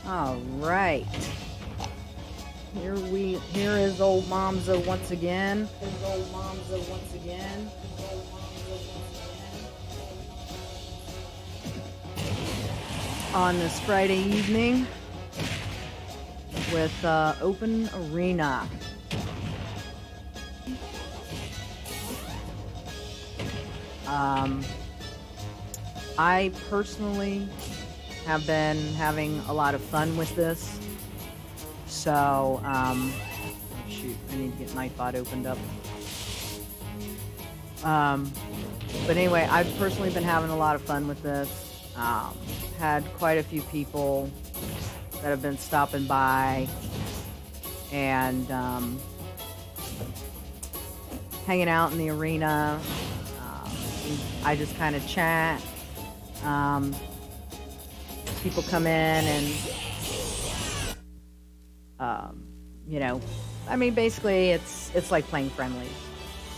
All right. Here is old Momza once again. On this Friday evening with Open Arena. I personally have been having a lot of fun with this. So, shoot, I need to get Nightbot opened up. But anyway, I've personally been having a lot of fun with this. Had quite a few people that have been stopping by and hanging out in the arena. I just kind of chat. People come in and, you know, I mean, basically it's like playing friendlies,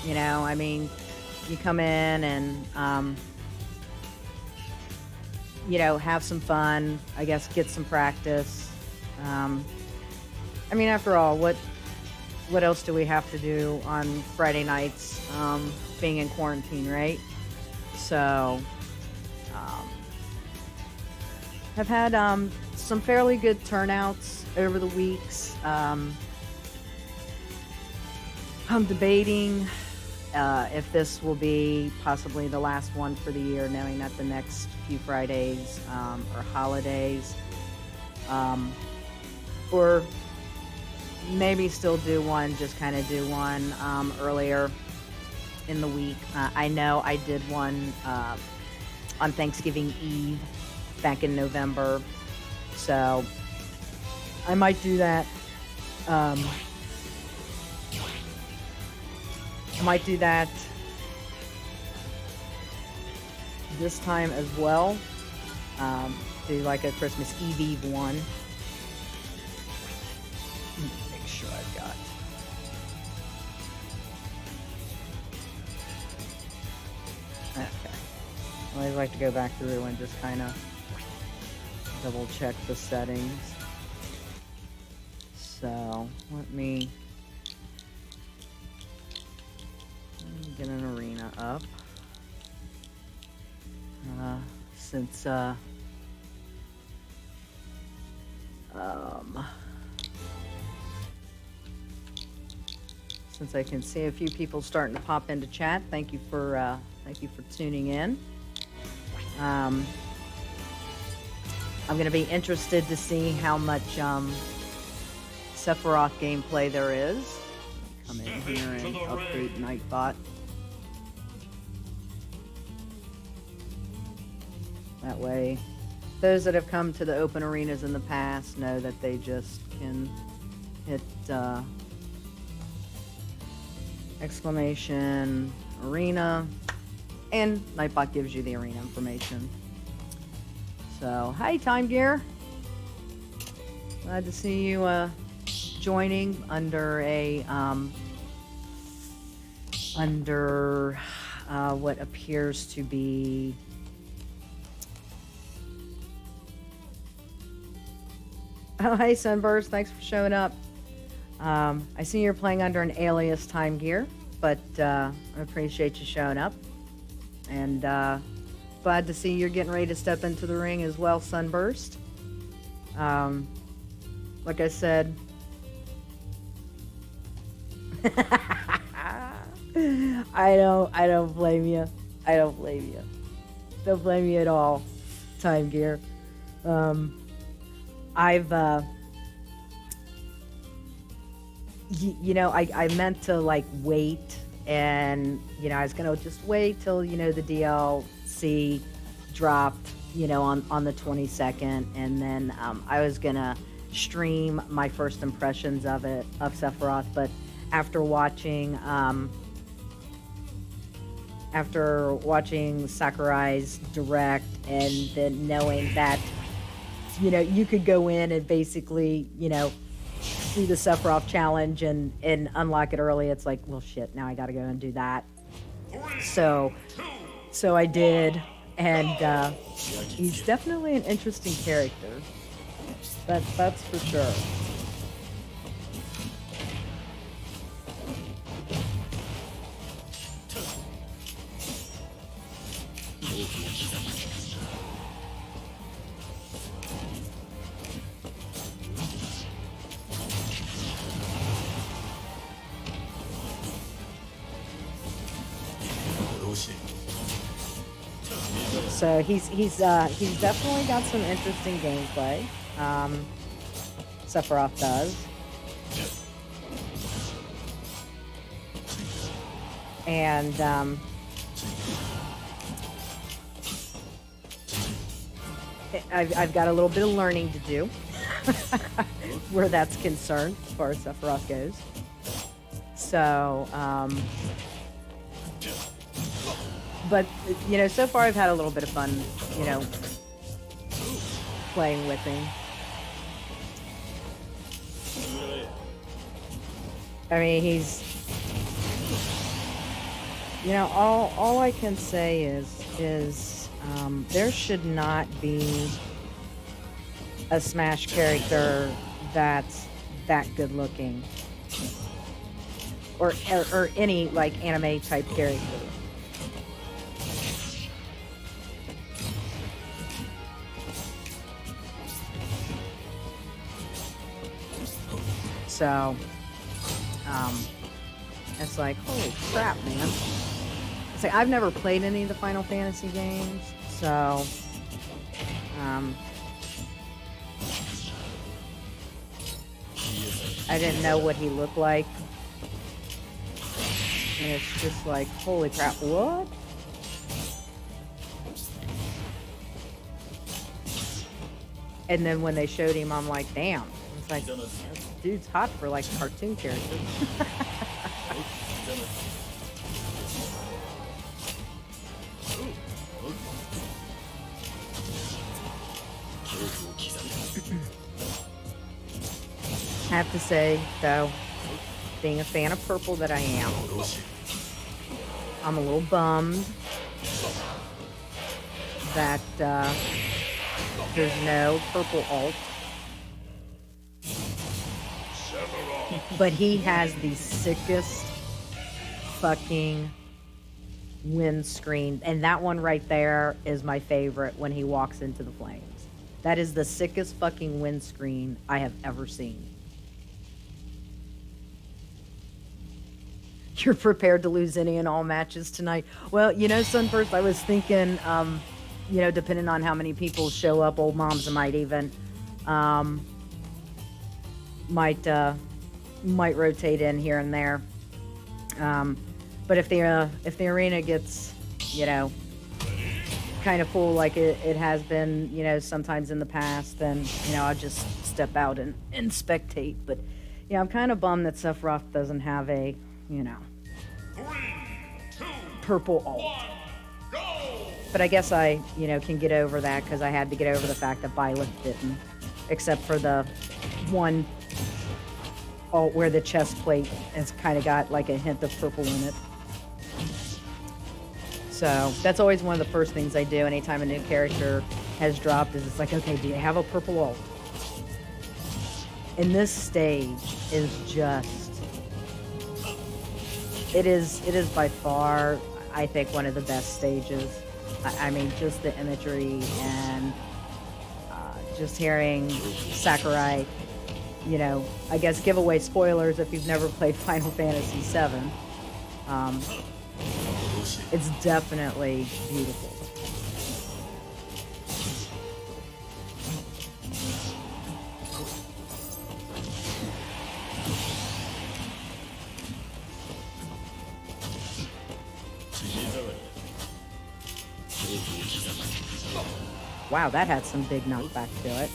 you know, I mean, you come in and, you know, have some fun, I guess, get some practice. I mean, after all, what else do we have to do on Friday nights, being in quarantine, right? So, I've had some fairly good turnouts over the weeks. I'm debating if this will be possibly the last one for the year, knowing that the next few Fridays are holidays. Or maybe still do one, just kind of do one earlier in the week. I know I did one on Thanksgiving Eve back in November, so I might do that. I might do that this time as well. Do like a Christmas Eve one. Make sure I've got. Okay. I always like to go back through and just kind of double check the settings. So let me get an arena up. Since I can see a few people starting to pop into chat, thank you for tuning in. I'm going to be interested to see how much Sephiroth gameplay there is. Come in here and update Nightbot. That way, those that have come to the open arenas in the past know that they just can hit exclamation arena, and Nightbot gives you the arena information. So, hi Time Gear. Glad to see you joining under a what appears to be oh, hey Sunburst, thanks for showing up. I see you're playing under an alias Time Gear, but I appreciate you showing up. And glad to see you're getting ready to step into the ring as well, Sunburst. Like I said, I don't blame you. I don't blame you. Don't blame you at all, Time Gear. I've you know, I meant to like wait, and you know, I was gonna just wait till, you know, the DLC dropped, you know, on the 22nd, and then I was gonna stream my first impressions of Sephiroth, but after watching Sakurai's direct, and then knowing that, you know, you could go in and basically, you know, do the Sephiroth challenge and unlock it early, it's like, well, shit, now I gotta go and do that. So I did, and he's definitely an interesting character. That's for sure. So he's definitely got some interesting gameplay. Sephiroth does. And I've got a little bit of learning to do where that's concerned as far as Sephiroth goes. So, but, you know, so far I've had a little bit of fun, you know, playing with him. I mean, he's, you know, all I can say is there should not be a Smash character that's that good looking, or any like anime type character. So, it's like, holy crap, man. It's like, I've never played any of the Final Fantasy games, so, I didn't know what he looked like. And it's just like, holy crap, what? And then when they showed him, I'm like, damn. It's like, this dude's hot for like cartoon characters. I have to say, though, being a fan of purple that I am, I'm a little bummed that there's no purple alt. But he has the sickest fucking windscreen. And that one right there is my favorite when he walks into the flames. That is the sickest fucking windscreen I have ever seen. You're prepared to lose any and all matches tonight. Well, you know, Sunburst, I was thinking, you know, depending on how many people show up, old moms might even, might rotate in here and there. But if the arena gets, you know, kind of full like it has been, you know, sometimes in the past, then, you know, I'll just step out and spectate. But yeah, I'm kind of bummed that Sephiroth doesn't have a, you know, 3, 2, purple alt. 1, go! But I guess I, you know, can get over that because I had to get over the fact that Violet didn't, except for the one alt where the chest plate has kind of got like a hint of purple in it. So that's always one of the first things I do anytime a new character has dropped is it's like, okay, do you have a purple alt? And this stage is just, it is by far, I think, one of the best stages. I mean, just the imagery and just hearing Sakurai, you know, I guess give away spoilers if you've never played Final Fantasy VII. It's definitely beautiful. Wow, that had some big knockback to it.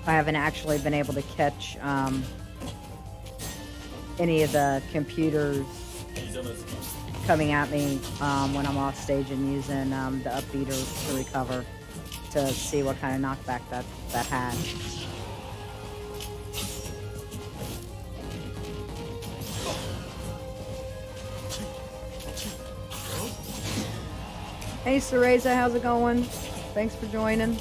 I haven't actually been able to catch any of the computers coming at me when I'm off stage and using the upbeater to recover to see what kind of knockback that had. Hey, Cereza, how's it going? Thanks for joining.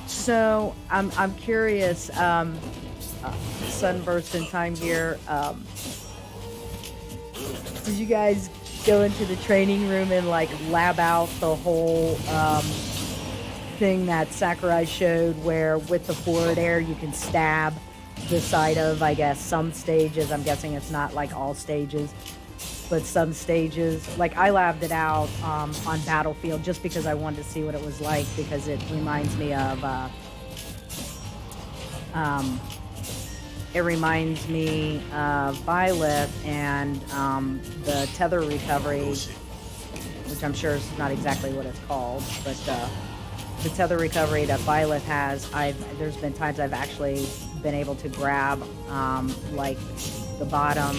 So I'm curious. Sunburst in Time Gear. Did you guys go into the training room and like lab out the whole thing that Sakurai showed, where with the forward air you can stab the side of, I guess, some stages? I'm guessing it's not like all stages, but some stages. Like I labbed it out on Battlefield just because I wanted to see what it was like, because it reminds me of Byleth and the tether recovery, which I'm sure is not exactly what it's called, but the tether recovery that Byleth has. There's been times I've actually been able to grab like the bottom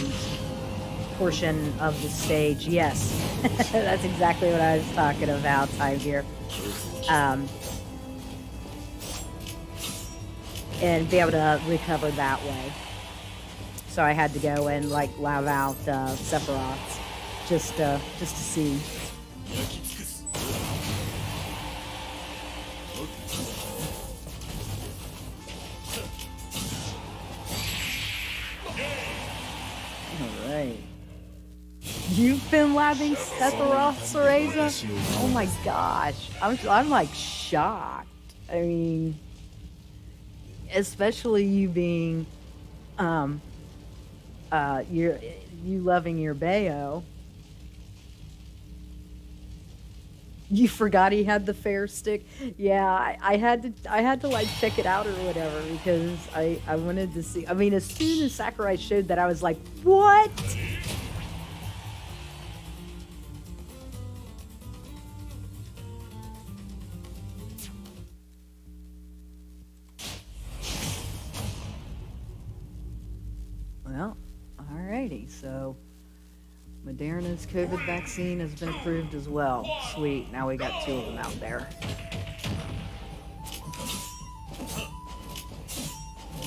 portion of the stage. Yes, that's exactly what I was talking about, Time Gear. And be able to recover that way. So I had to go and like lab out Sephiroth's just to see. All right. You've been labbing Sephiroth, Cereza? Oh my gosh, I'm like shocked. I mean, especially you being you loving your Bayo. You forgot he had the fair stick. Yeah, I had to like check it out or whatever, because I wanted to see. I mean, as soon as Sakurai showed that, I was like, what? Well, alrighty, so Moderna's COVID vaccine has been approved as well. Sweet, now we got 2 of them out there.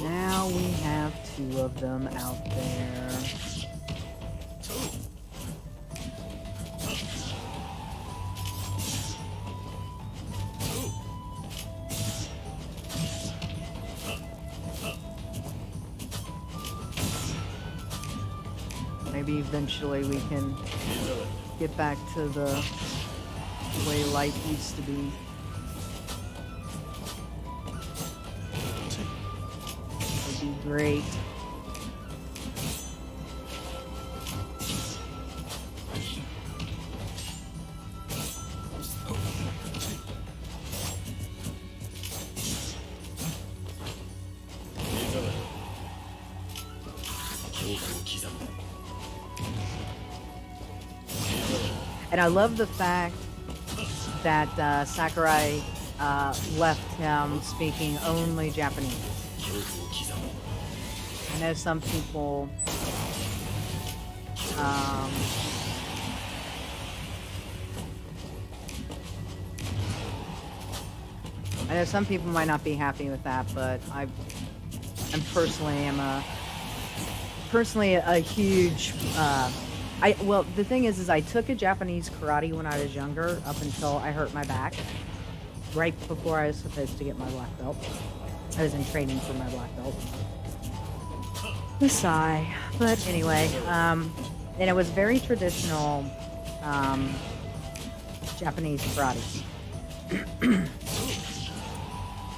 Now we have 2 of them out there. Maybe eventually we can get back to the way life used to be. Would be great. And I love the fact that Sakurai left him speaking only Japanese. I know some people might not be happy with that, but I'm personally a huge well, the thing is I took a Japanese karate when I was younger, up until I hurt my back, right before I was supposed to get my black belt. I was in training for my black belt. The sigh. But anyway, and it was very traditional Japanese karate.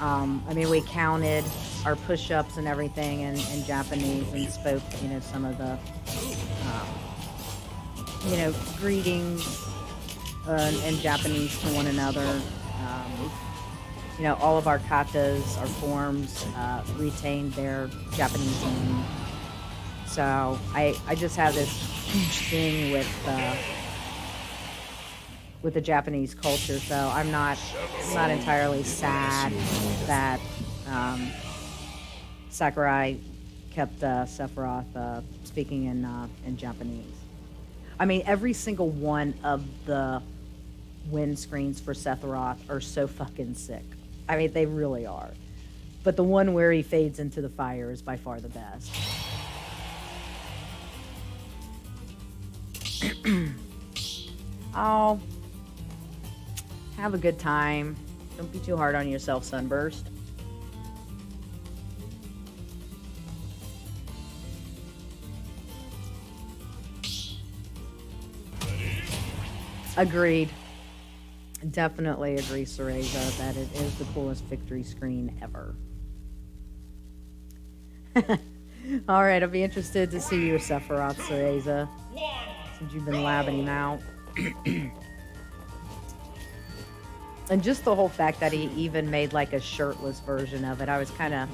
I mean, we counted our push-ups and everything in Japanese, and spoke, some of the greetings in Japanese to one another. All of our katas, our forms, retained their Japanese name. So I just have this huge thing with the Japanese culture. So I'm not entirely sad that Sakurai kept Sephiroth speaking in Japanese. I mean, every single one of the wind screens for Sephiroth are so fucking sick. I mean, they really are. But the one where he fades into the fire is by far the best. Oh. Have a good time. Don't be too hard on yourself, Sunburst. Agreed. Definitely agree, Cereza, that it is the coolest victory screen ever. All right, I'll be interested to see your Sephiroth, Cereza, since you've been labbing him out. And just the whole fact that he even made like a shirtless version of it, I was kind of...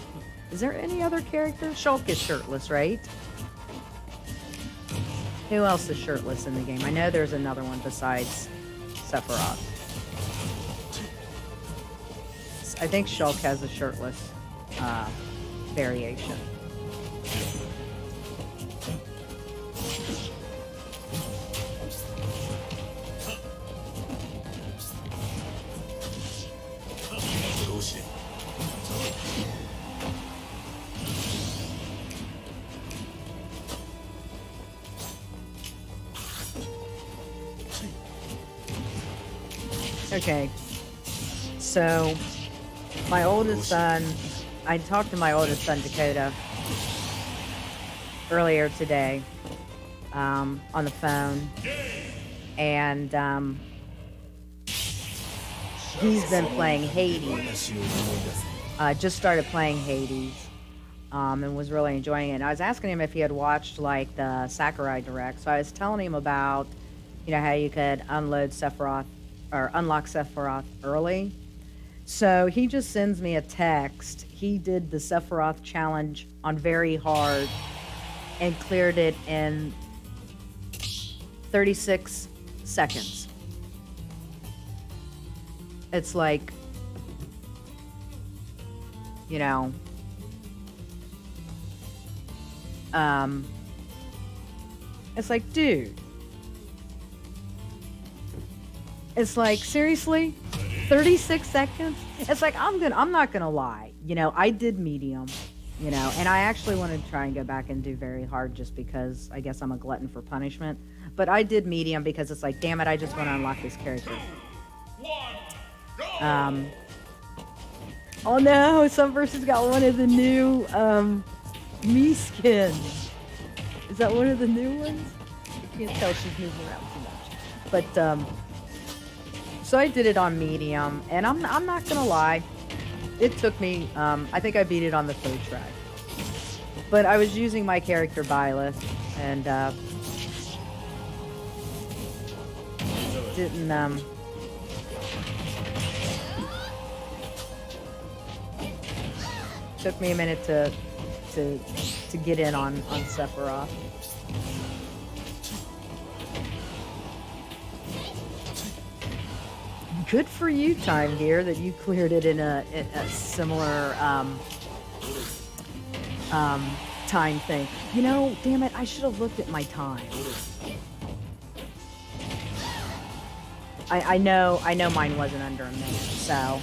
Is there any other character? Shulk is shirtless, right? Who else is shirtless in the game? I know there's another one besides Sephiroth. I think Shulk has a shirtless variation. Okay, so my oldest son, I talked to my oldest son, Dakota, earlier today on the phone, and he's been playing Hades, just started playing Hades, and was really enjoying it. And I was asking him if he had watched like the Sakurai Direct, so I was telling him about, you know, how you could unload Sephiroth or unlock Sephiroth early. So he just sends me a text. He did the Sephiroth challenge on very hard and cleared it in 36 seconds. It's like, you know, it's like, dude, it's like, seriously, 36 seconds? It's like, I'm not gonna lie, you know, I did medium, you know, and I actually wanted to try and go back and do very hard just because I guess I'm a glutton for punishment, but I did medium because it's like, damn it, I just want to unlock this character. Oh no, Sunburst's got one of the new me skins. Is that one of the new ones? I can't tell, she's moving around too much. But so I did it on medium, and I'm not gonna lie, it took me I think I beat it on the third try. But I was using my character Byleth, and didn't took me a minute to get in on Sephiroth. Good for you, Time Gear, that you cleared it in a similar time thing. You know, damn it, I should have looked at my time. I know mine wasn't under a minute, so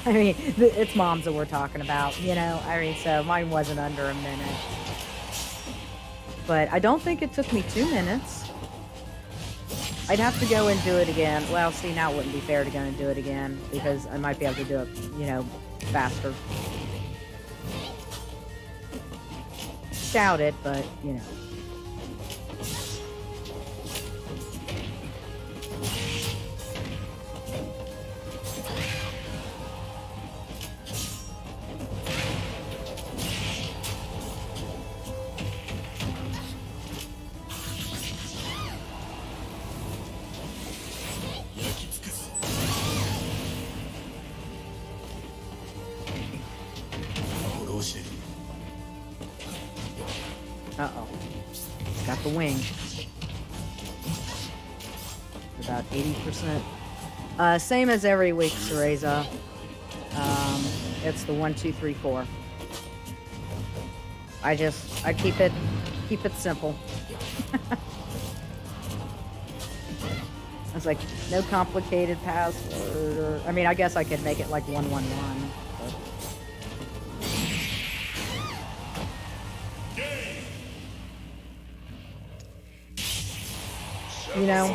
I mean, it's moms that we're talking about, you know. I mean, so mine wasn't under a minute, but I don't think it took me 2 minutes. I'd have to go and do it again. Well, see, now it wouldn't be fair to go and do it again because I might be able to do it, you know, faster. Doubt it, but you know. Uh-oh. Got the wing. About 80%. Same as every week, Cereza. It's the 1, 2, 3, 4. I keep it simple. It's like no complicated password, or I mean, I guess I could make it like 111. You know,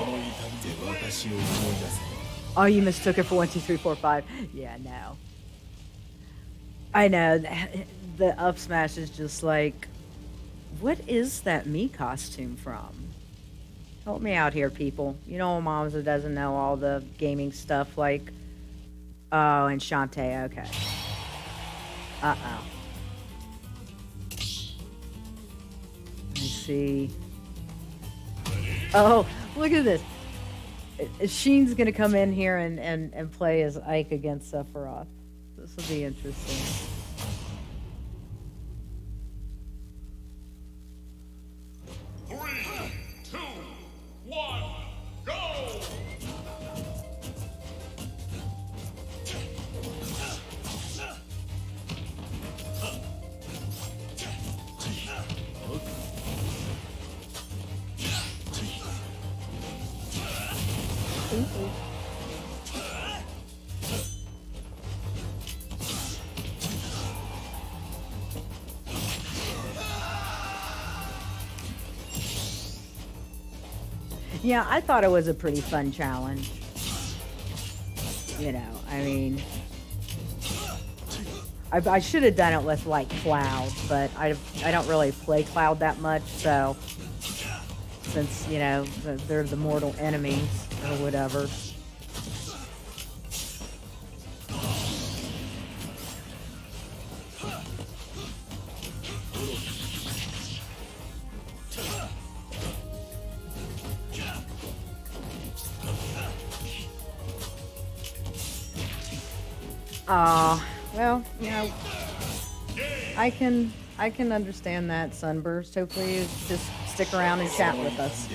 Oh, you mistook it for 1, 2, 3, 4, 5. Yeah, no. I know. The up smash is just like, what is that me costume from? Help me out here, people. You know, moms that doesn't know all the gaming stuff like, oh, and Shantae. Okay. Uh-oh. Let me see. Oh, look at this. Sheen's gonna come in here and play as Ike against Sephiroth. This will be interesting. Three, two, one, go! Yeah, I thought it was a pretty fun challenge. You know, I mean, I should have done it with like Cloud, but I don't really play Cloud that much, so since, you know, they're the mortal enemies or whatever. Well, you know, I can understand that, Sunburst. Hopefully you just stick around and chat with us.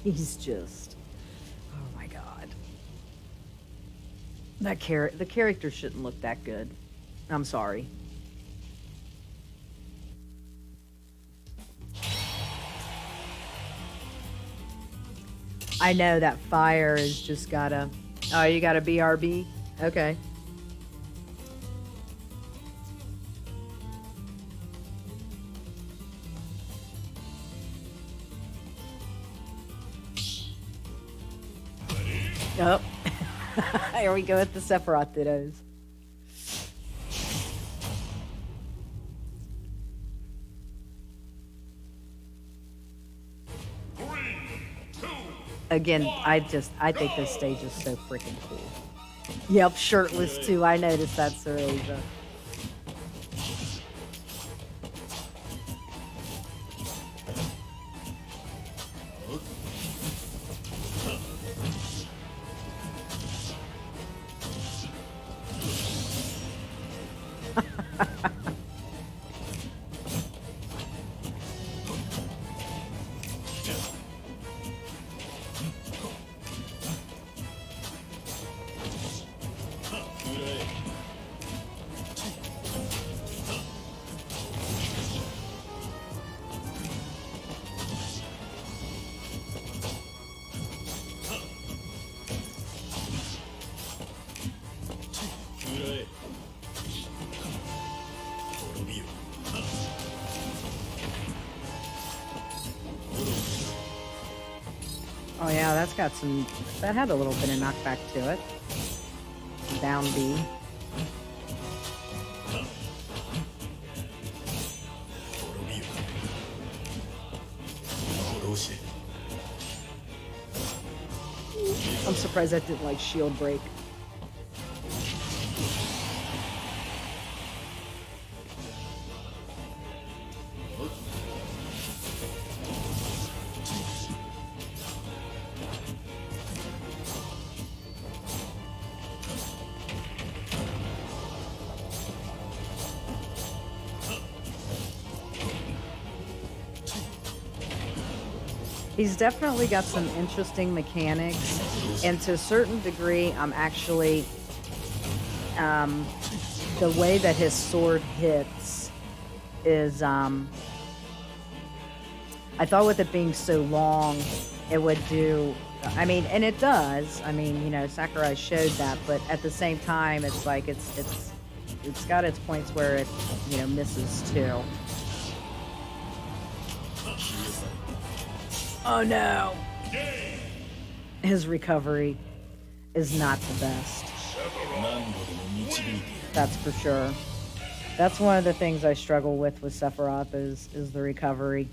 He's just, oh my god. The character shouldn't look that good. I'm sorry. I know that fire is just gotta... Oh, you got a BRB? Okay. Oh. Here we go with the Sephiroth dittos. Again, I think this stage is so freaking cool. Yep, shirtless too. I noticed that, Cereza. Oh yeah, that's got some... That had a little bit of knockback to it. Down B. I'm surprised that didn't like shield break. He's definitely got some interesting mechanics, and to a certain degree, I'm actually, the way that his sword hits is, I thought with it being so long, it would do, I mean, and it does, I mean, you know, Sakurai showed that, but at the same time, it's like, it's got its points where it, you know, misses too. Oh no. Game. His recovery is not the best. That's for sure. That's one of the things I struggle with Sephiroth is the recovery.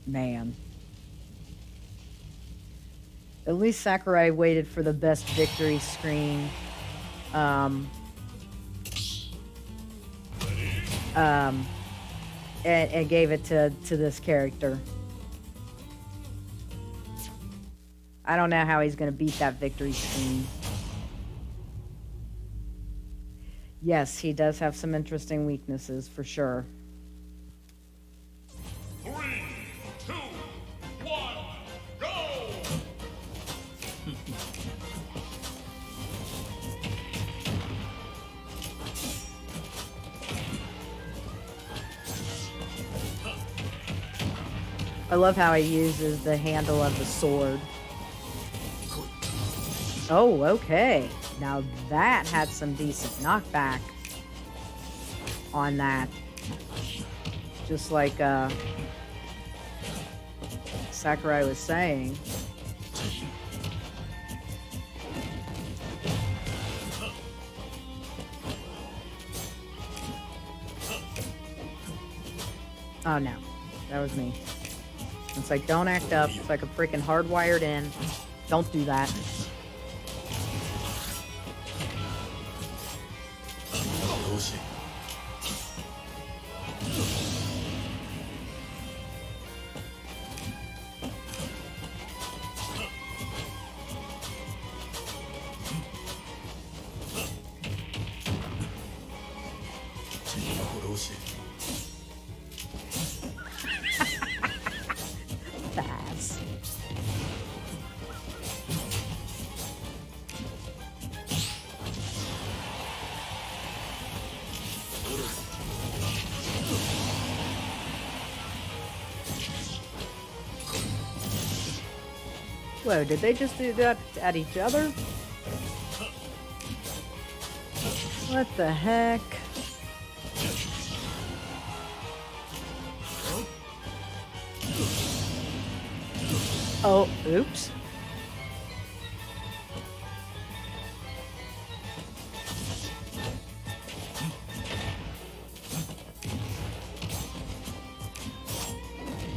Man. At least Sakurai waited for the best victory screen. And gave it to this character. I don't know how he's going to beat that victory screen. Yes, he does have some interesting weaknesses, for sure. 3, 2, 1, go! I love how he uses the handle of the sword. Oh, okay. Now that had some decent knockback on that. Just like Sakurai was saying. Oh no, that was me. It's like, don't act up. It's like a freaking hardwired in. Don't do that. Fast. Whoa, did they just do that at each other? What the heck? Oh, oops.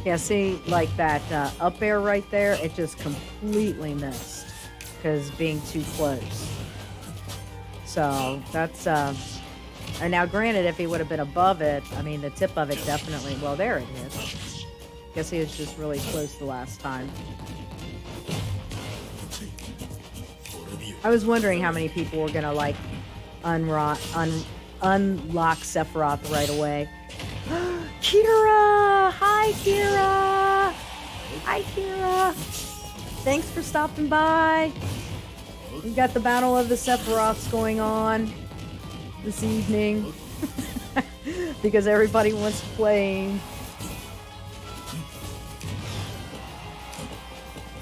Yeah, see, like that up air right there, it just completely missed because being too close. So that's, and now granted, if he would have been above it, I mean, the tip of it definitely, well, there it is. Guess he was just really close the last time. I was wondering how many people were gonna like unlock Sephiroth right away. Kira! Hi, Kira! Hi, Kira! Thanks for stopping by. We got the Battle of the Sephiroths going on this evening because everybody wants to play.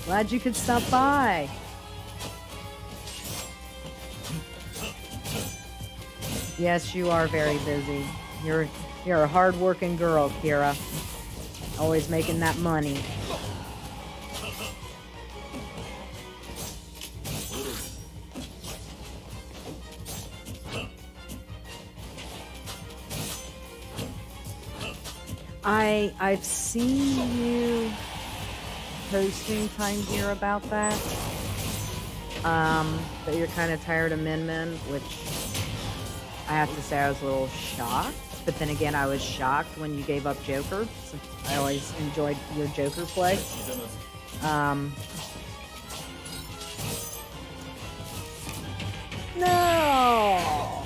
Glad you could stop by. Yes, you are very busy. You're a hard-working girl, Kira. Always making that money. I've seen you posting Time Gear about that. That you're kind of tired of Min Min, which I have to say I was a little shocked. But then again, I was shocked when you gave up Joker. Since I always enjoyed your Joker play. No!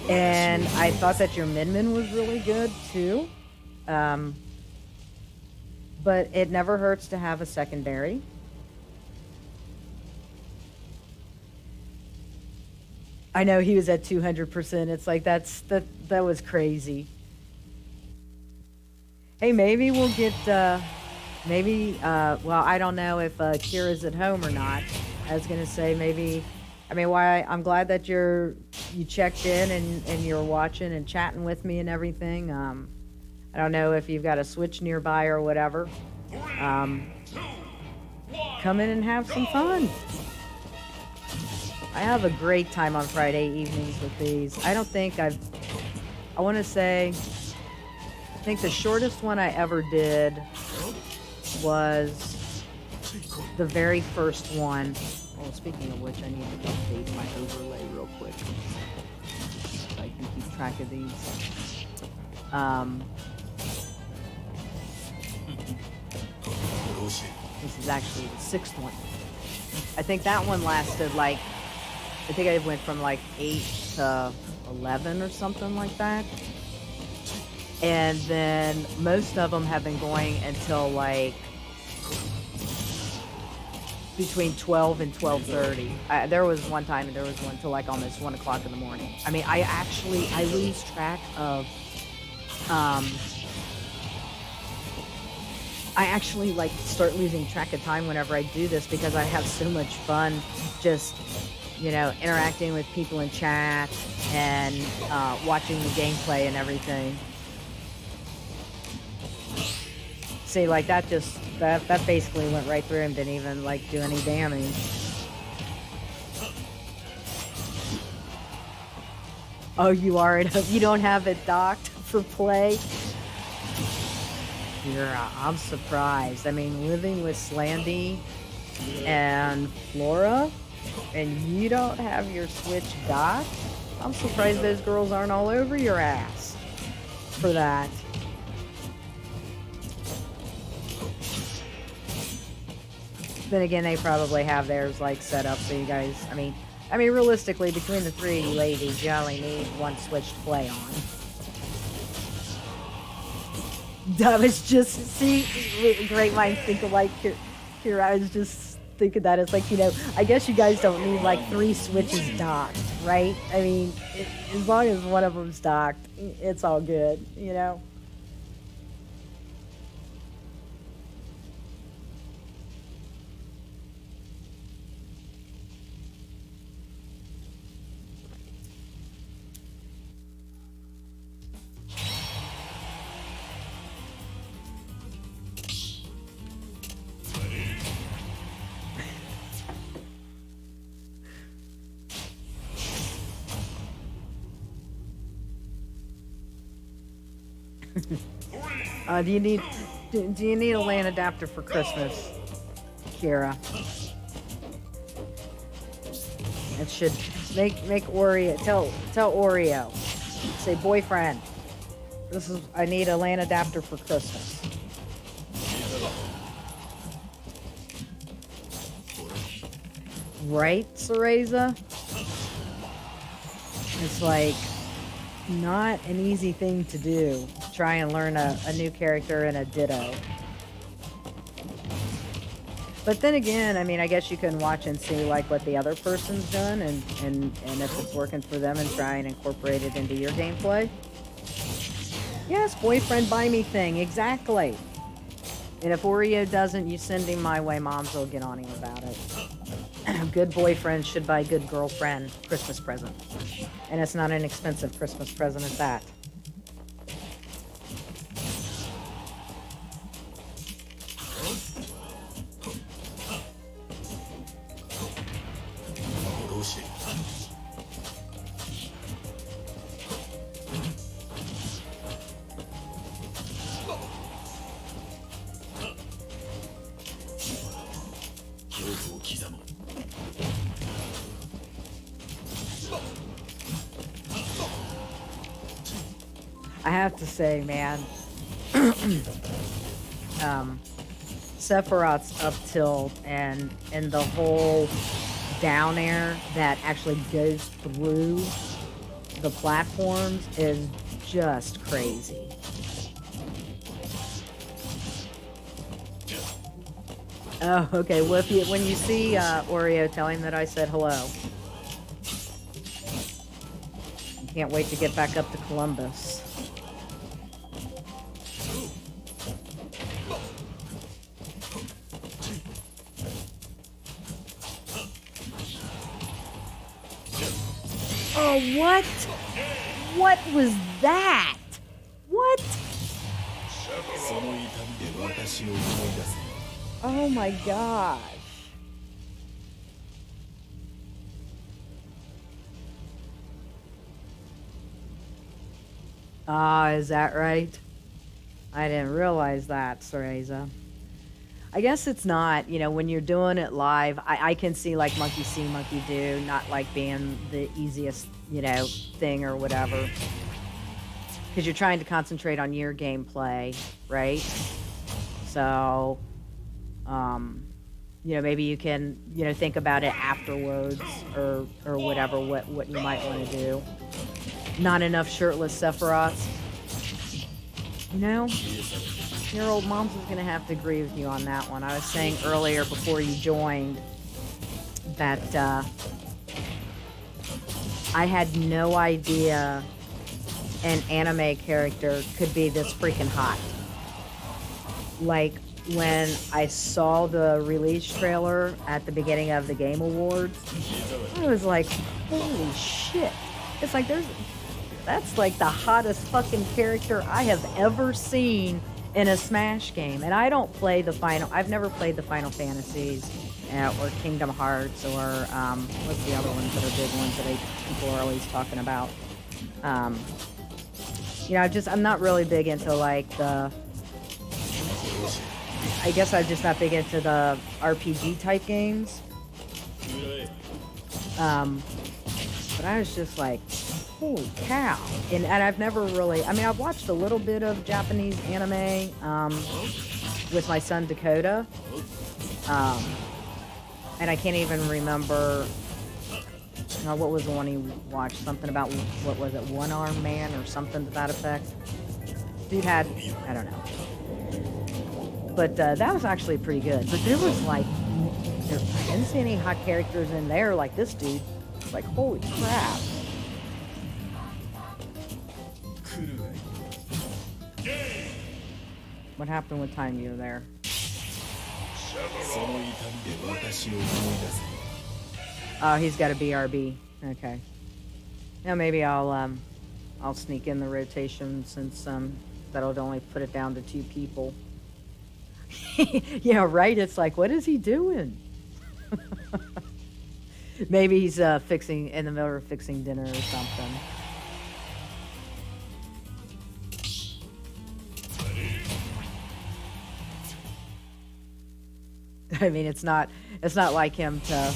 And I thought that your Min Min was really good, too. But it never hurts to have a secondary. I know he was at 200%. It's like that was crazy. Hey, maybe we'll get maybe, well, I don't know if Kira's at home or not. I was gonna say maybe, I mean, why I'm glad that you checked in and you're watching and chatting with me and everything. I don't know if you've got a Switch nearby or whatever. Um, come in and have some fun. I have a great time on Friday evenings with these. I don't think I want to say, I think the shortest one I ever did was the very first one. Well, speaking of which, I need to update my overlay real quick so I can keep track of these. This is actually the sixth one. I think that one lasted like, I think I went from like 8 to 11 or something like that. And then most of them have been going until like between 12 and 12:30. There was one time there was one till like almost 1 o'clock in the morning. I mean, I lose track of, I actually like start losing track of time whenever I do this because I have so much fun just, you know, interacting with people in chat and watching the gameplay and everything. See, like that just, that basically went right through and didn't even like do any damage. Oh, you are at, you don't have it docked for play? Yeah, I'm surprised. I mean, living with Slandy and Flora, and you don't have your Switch docked? I'm surprised those girls aren't all over your ass for that. Then again, they probably have theirs like set up so you guys, I mean, realistically, between the three of you ladies, you only need one Switch to play on. That was just, see, great minds think alike here. I was just thinking that it's like, you know, I guess you guys don't need like 3 Switches docked, right? I mean, as long as one of them's docked, it's all good, you know? Do you need a LAN adapter for Christmas, Kira? It should make Oreo, tell Oreo, say, boyfriend, I need a LAN adapter for Christmas. Right, Cereza? It's like not an easy thing to do. Try and learn a new character and a ditto. But then again, I mean, I guess you can watch and see like what the other person's done and if it's working for them and try and incorporate it into your gameplay. Yes, boyfriend buy me thing, exactly. And if Oreo doesn't, you send him my way, moms will get on him about it. Good boyfriend should buy good girlfriend Christmas present. And it's not an expensive Christmas present at that. I have to say, man, Sephiroth's up tilt and the whole down air that actually goes through the platforms is just crazy. Oh, okay. Well, when you see Oreo, tell him that I said hello. Can't wait to get back up to Columbus. Oh, what? What was that? What? Oh my gosh. Ah, is that right? I didn't realize that, Cereza. I guess it's not, when you're doing it live, I can see like monkey see, monkey do, not like being the easiest, thing or whatever. Because you're trying to concentrate on your gameplay, right? So, maybe you can, think about it afterwards or whatever, what you might want to do. Not enough shirtless Sephiroths. Your old mom's is going to have to agree with you on that one. I was saying earlier before you joined that I had no idea an anime character could be this freaking hot. Like, when I saw the release trailer at the beginning of the Game Awards, I was like, holy shit. It's like, that's like the hottest fucking character I have ever seen in a Smash game. And I don't play I've never played the Final Fantasies or Kingdom Hearts or what's the other ones that are big ones that people are always talking about. I'm not really big into like I guess I'm just not big into the RPG type games. But I was just like, holy cow. And I've never really, I've watched a little bit of Japanese anime with my son Dakota. And I can't even remember, what was the one he watched? Something about, what was it, One Arm Man or something to that effect? Dude had, I don't know. But that was actually pretty good. But there was like, I didn't see any hot characters in there like this dude. Like, holy crap. What happened with time you were there? Oh, he's got a BRB. Okay. Now maybe I'll sneak in the rotation since that'll only put it down to 2 people. Yeah, right? It's like, what is he doing? Maybe he's in the middle of fixing dinner or something. I mean, it's not like him to.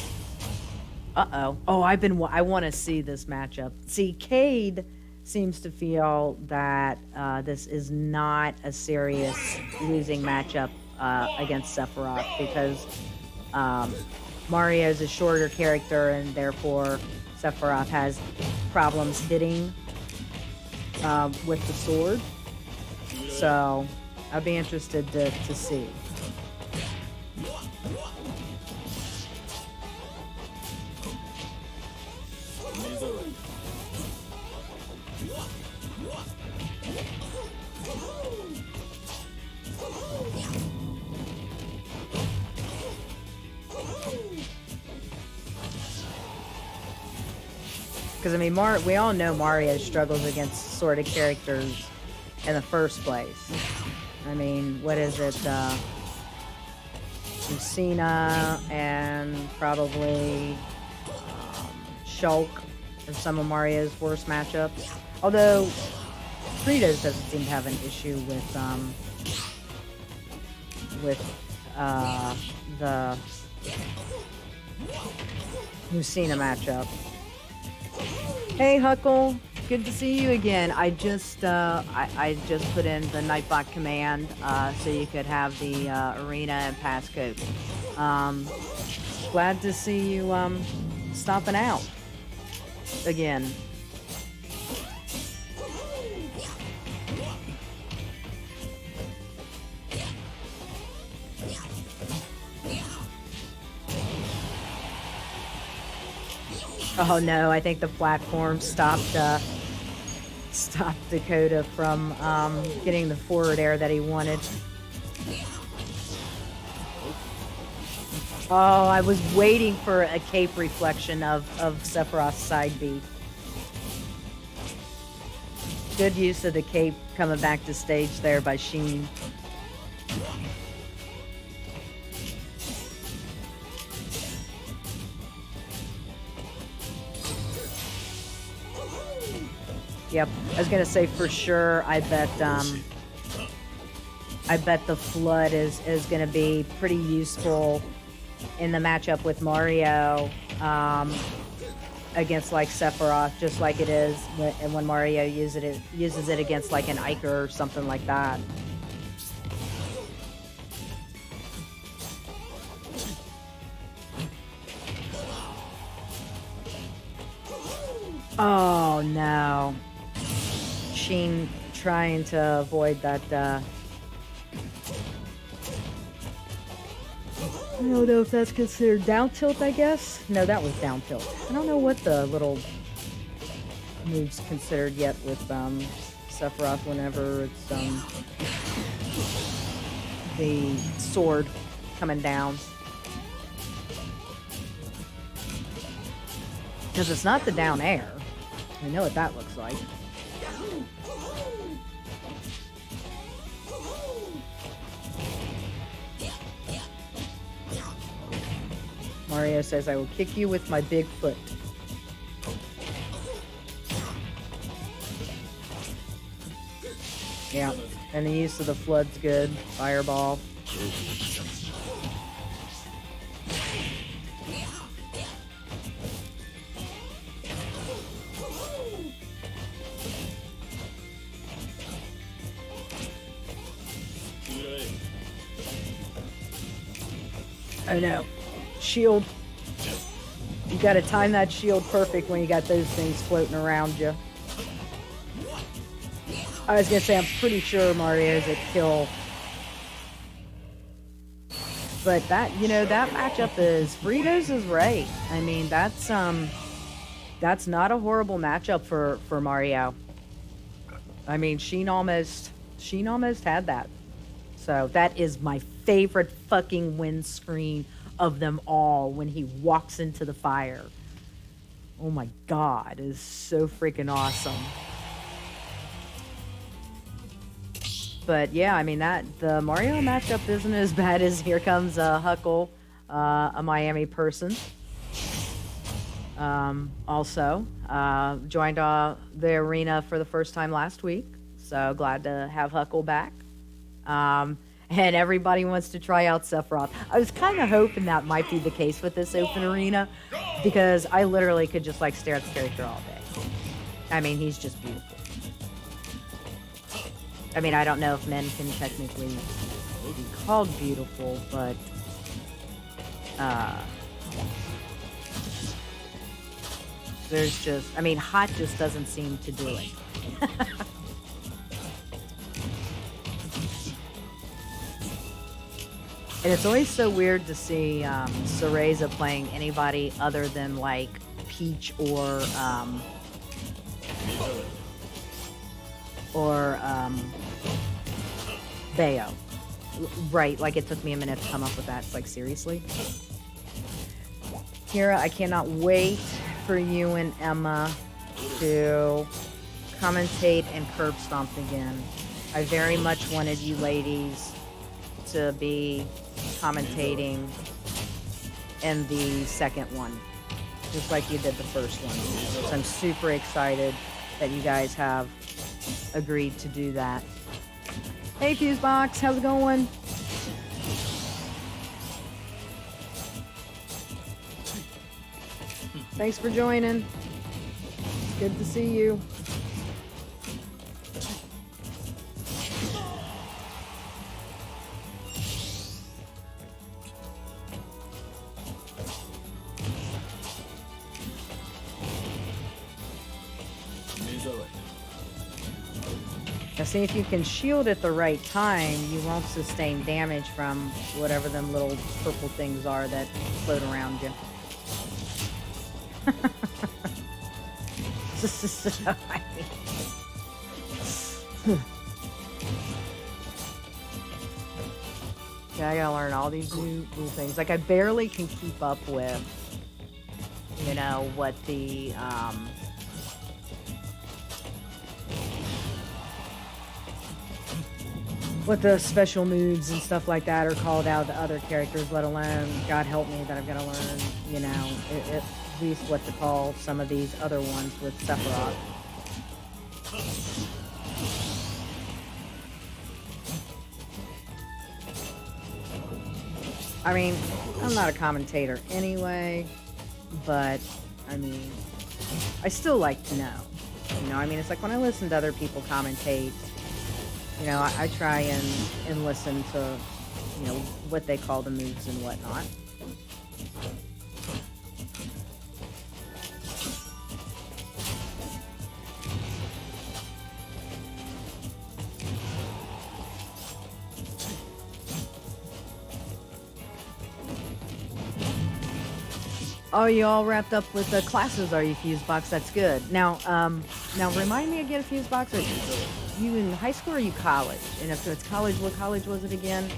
Oh, I want to see this matchup. See, Cade seems to feel that this is not a serious losing matchup against Sephiroth because Mario's a shorter character and therefore Sephiroth has problems hitting with the sword. So I'd be interested to see. Because, we all know Mario struggles against sort of characters in the first place. What is it? Lucina and probably Shulk are some of Mario's worst matchups. Although, Kratos doesn't seem to have an issue with the Lucina matchup. Hey Huckle, good to see you again. I just put in the Nightbot command so you could have the arena and passcode. Glad to see you stopping out again. Oh no, I think the platform stopped Dakota from getting the forward air that he wanted. Oh, I was waiting for a cape reflection of Sephiroth's side B. Good use of the cape coming back to stage there by Sheen. Yep, I was gonna say for sure. I bet the Flood is gonna be pretty useful in the matchup with Mario against like Sephiroth, just like it is when Mario uses it against like an Iker or something like that. Oh no. Sheen trying to avoid that I don't know if that's considered down tilt, I guess. No, that was down tilt. I don't know what the little move's considered yet with Sephiroth whenever it's the sword coming down. Because it's not the down air. We know what that looks like. Mario says, I will kick you with my big foot. Yeah, and the use of the Flood's good. Fireball. I know. Shield. You gotta time that shield perfect when you got those things floating around you. I was gonna say, I'm pretty sure Mario's a kill. But that, you know, that matchup is, Fritos is right. I mean, that's not a horrible matchup for Mario. I mean, Sheen almost had that. So that is my favorite fucking win screen of them all when he walks into the fire. Oh my god, it is so freaking awesome. But yeah, I mean, the Mario matchup isn't as bad as here comes Huckle, a Miami person. Also joined the arena for the first time last week, so glad to have Huckle back. And everybody wants to try out Sephiroth. I was kind of hoping that might be the case with this open arena, because I literally could just like stare at the character all day. I mean, he's just beautiful. I mean, I don't know if men can technically be called beautiful, but there's just, I mean, hot just doesn't seem to do it. And it's always so weird to see Cereza playing anybody other than like Peach or Bayo. Right, like it took me a minute to come up with that. It's like, seriously? Kira, I cannot wait for you and Emma to commentate and curb stomped again. I very much wanted you ladies to be commentating in the second one, just like you did the first one. So I'm super excited that you guys have agreed to do that. Hey Fusebox, how's it going? Thanks for joining. Good to see you. Now see, if you can shield at the right time, you won't sustain damage from whatever them little purple things are that float around you. So, I mean, yeah, I gotta learn all these new things. Like, I barely can keep up with, you know, what the what the special moves and stuff like that are called out to other characters, let alone, God help me, that I've got to learn, you know, at least what to call some of these other ones with Sephiroth. I mean, I'm not a commentator anyway, but, I mean, I still like to know. You know, I mean, it's like when I listen to other people commentate, you know, I try and listen to, you know, what they call the moves and whatnot. Oh, you all wrapped up with the classes, are you, Fusebox? That's good. Now, now remind me again, Fusebox, are you in high school or are you college? And if it's college, what college was it again?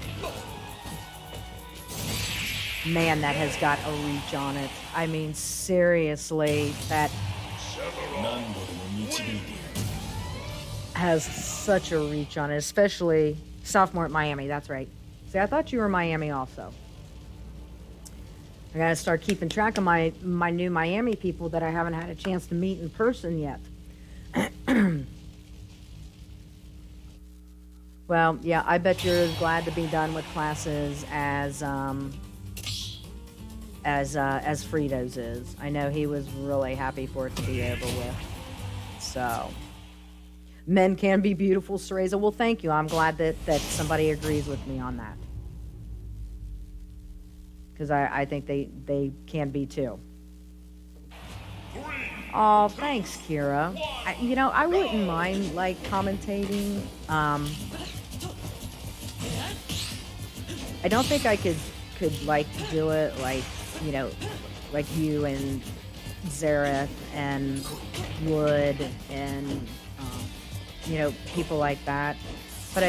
Man, that has got a reach on it. I mean, seriously, that has such a reach on it, especially sophomore at Miami. That's right. See, I thought you were Miami also. I gotta start keeping track of my new Miami people that I haven't had a chance to meet in person yet. Well, yeah, I bet you're as glad to be done with classes as Fritos is. I know he was really happy for it to be over with. So, men can be beautiful, Cereza. Well, thank you. I'm glad that somebody agrees with me on that. Because I think they can be too. Oh, thanks, Kira. You know, I wouldn't mind, like, commentating. I don't think I could like, do it, like, you know, like you and Zareth and Wood and, you know, people like that. But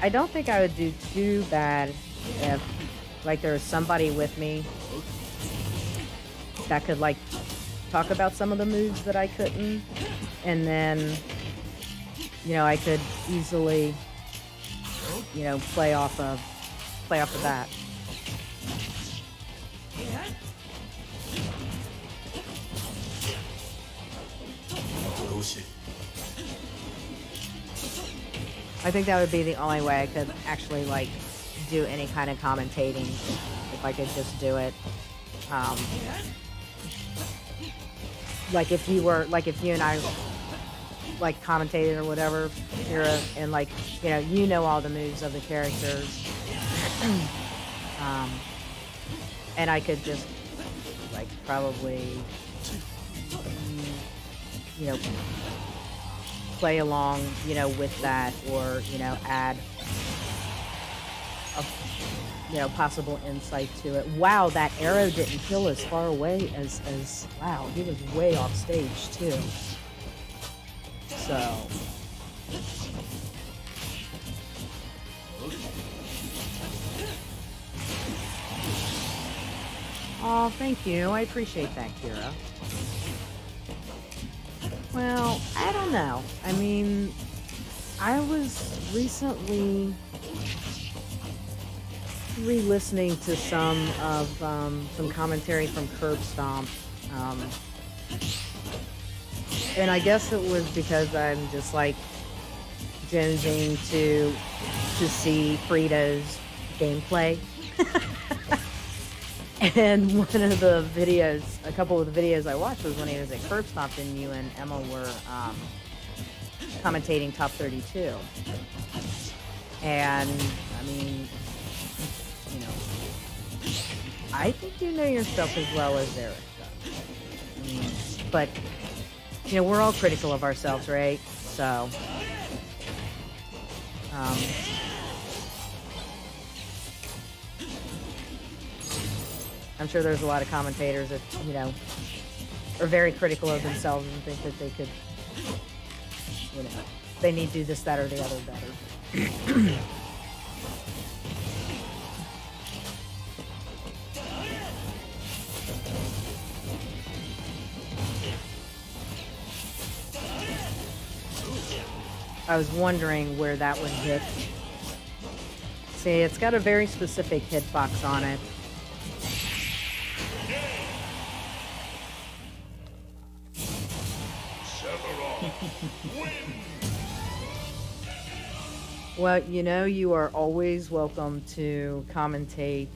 I don't think I would do too bad if, like, there was somebody with me that could, like, talk about some of the moves that I couldn't, and then, you know, I could easily, you know, play off of that. I think that would be the only way I could actually, like, do any kind of commentating, if I could just do it. Like if you and I, like, commentated or whatever, and, like, you know all the moves of the characters, and I could just, like, probably, you know, play along, you know, with that, or, you know, add a, you know, possible insight to it. Wow, that arrow didn't kill as far away as wow, he was way off stage too. So oh, thank you. I appreciate that, Kira. Well, I don't know. I mean, I was recently re-listening to some commentary from Curb Stomp, and I guess it was because I'm just, like, jonesing to see Frito's gameplay. And one of the videos, a couple of the videos I watched was when he was at Curb Stomp and you and Emma were commentating Top 32. And, I mean, you know, I think you know yourself as well as Eric does. I mean, but, you know, we're all critical of ourselves, right? So, I'm sure there's a lot of commentators that, you know, are very critical of themselves and think that they could, you know, they need to do this, that, or the other better. I was wondering where that would hit See, it's got a very specific hitbox on it. Well, you know, you are always welcome to commentate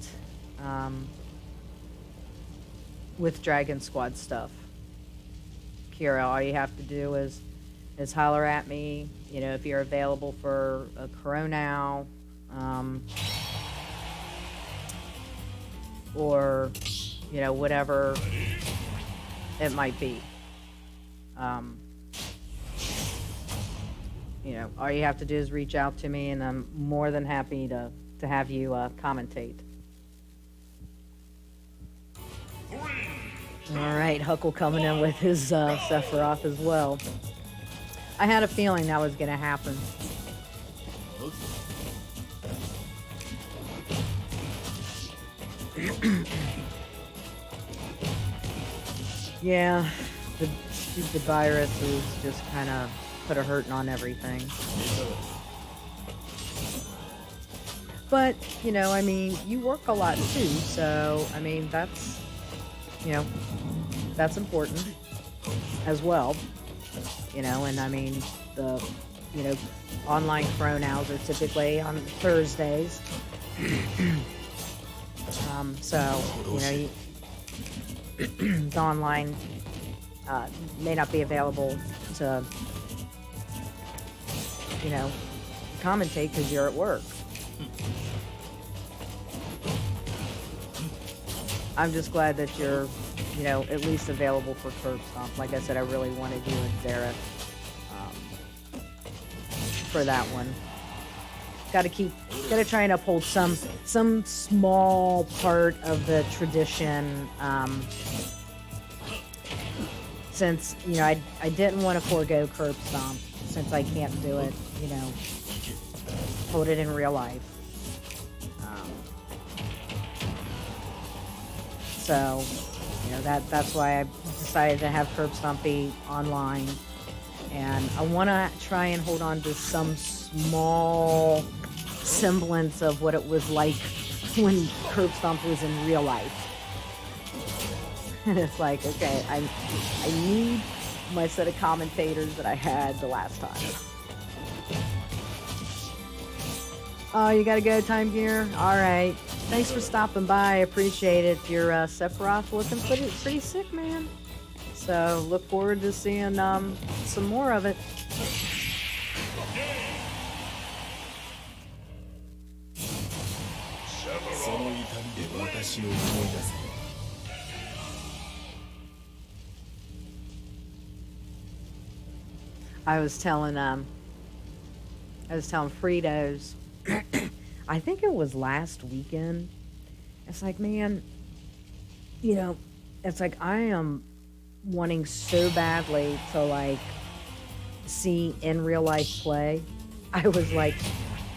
with Dragon Squad stuff. Kira, all you have to do is holler at me, you know, if you're available for a crow now, or, you know, whatever it might be. You know, all you have to do is reach out to me, and I'm more than happy to have you commentate. All right, Huckle coming in with his Sephiroth as well. I had a feeling that was going to happen. Yeah, the stupid virus is just kind of put a hurting on everything. But, you know, I mean, you work a lot too, so, I mean, that's, you know, that's important as well. You know, and I mean, the, you know, online thrownows are typically on Thursdays. So, you know, the online may not be available to, you know, commentate because you're at work. I'm just glad that you're, you know, at least available for Curb Stomp. Like I said, I really wanted you and Zareth for that one. Gotta try and uphold some small part of the tradition. Since, you know, I didn't want to forego Curb Stomp, since I can't do it, you know, hold it in real life. So, you know, that's why I decided to have Curb Stomp be online. And I want to try and hold on to some small semblance of what it was like when Curb Stomp was in real life. And it's like, okay, I need my set of commentators that I had the last time. Oh, you gotta go, Time Gear? Alright. Thanks for stopping by. I appreciate it. Your Sephiroth looking pretty sick, man. So, look forward to seeing some more of it. I was telling Fritos, I think it was last weekend. It's like, man, you know, it's like I am wanting so badly to like see in real life play. I was like,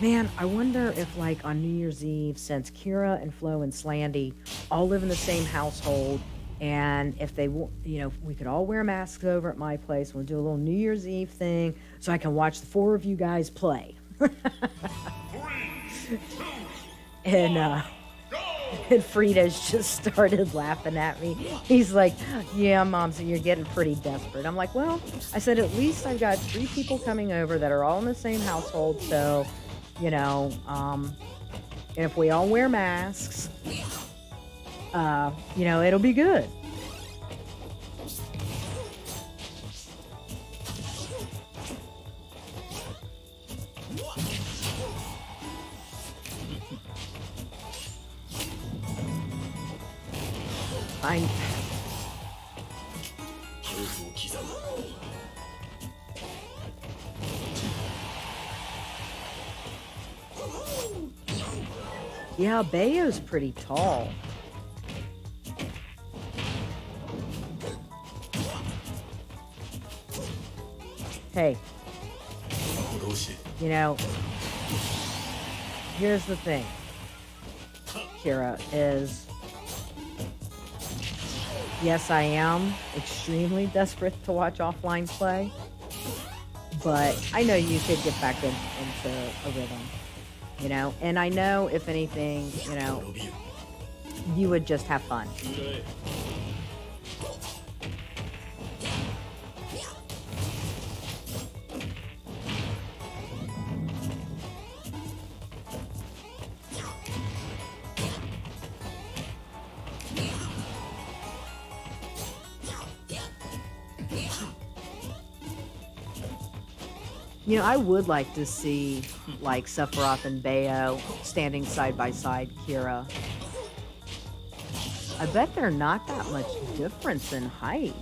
man, I wonder if like on New Year's Eve, since Kira and Flo and Slandy all live in the same household, and if they, you know, we could all wear masks over at my place. We'll do a little New Year's Eve thing so I can watch the four of you guys play. And Frida's just started laughing at me. He's like, yeah, Mom, so you're getting pretty desperate. I'm like, well, I said, at least I've got 3 people coming over that are all in the same household. So, you know, if we all wear masks, you know, it'll be good. Fine. Yeah, Bayo's pretty tall. Hey, you know, here's the thing, Kira, is yes, I am extremely desperate to watch offline play, but I know you could get back into a rhythm. you know? And I know, if anything, you know, you would just have fun. You know, I would like to see, like, Sephiroth and Bayo standing side by side Kira. I bet they're not that much difference in height.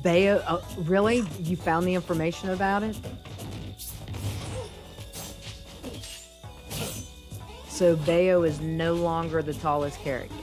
Bayo, oh, really? You found the information about it? So Bayo is no longer the tallest character.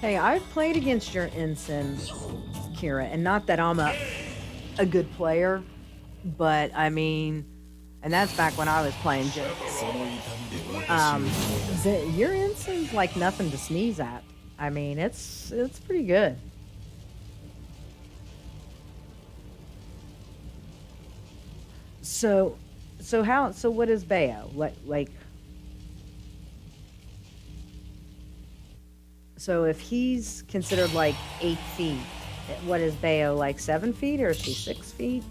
Hey, I've played against your ensign, Kira, and not that I'm a good player, but I mean, and that's back when I was playing Jinx. Your ensign's like nothing to sneeze at. I mean, it's pretty good. So what is Bayo like? So if he's considered like 8 feet, what is Bayo, like 7 feet, or is she 6 feet?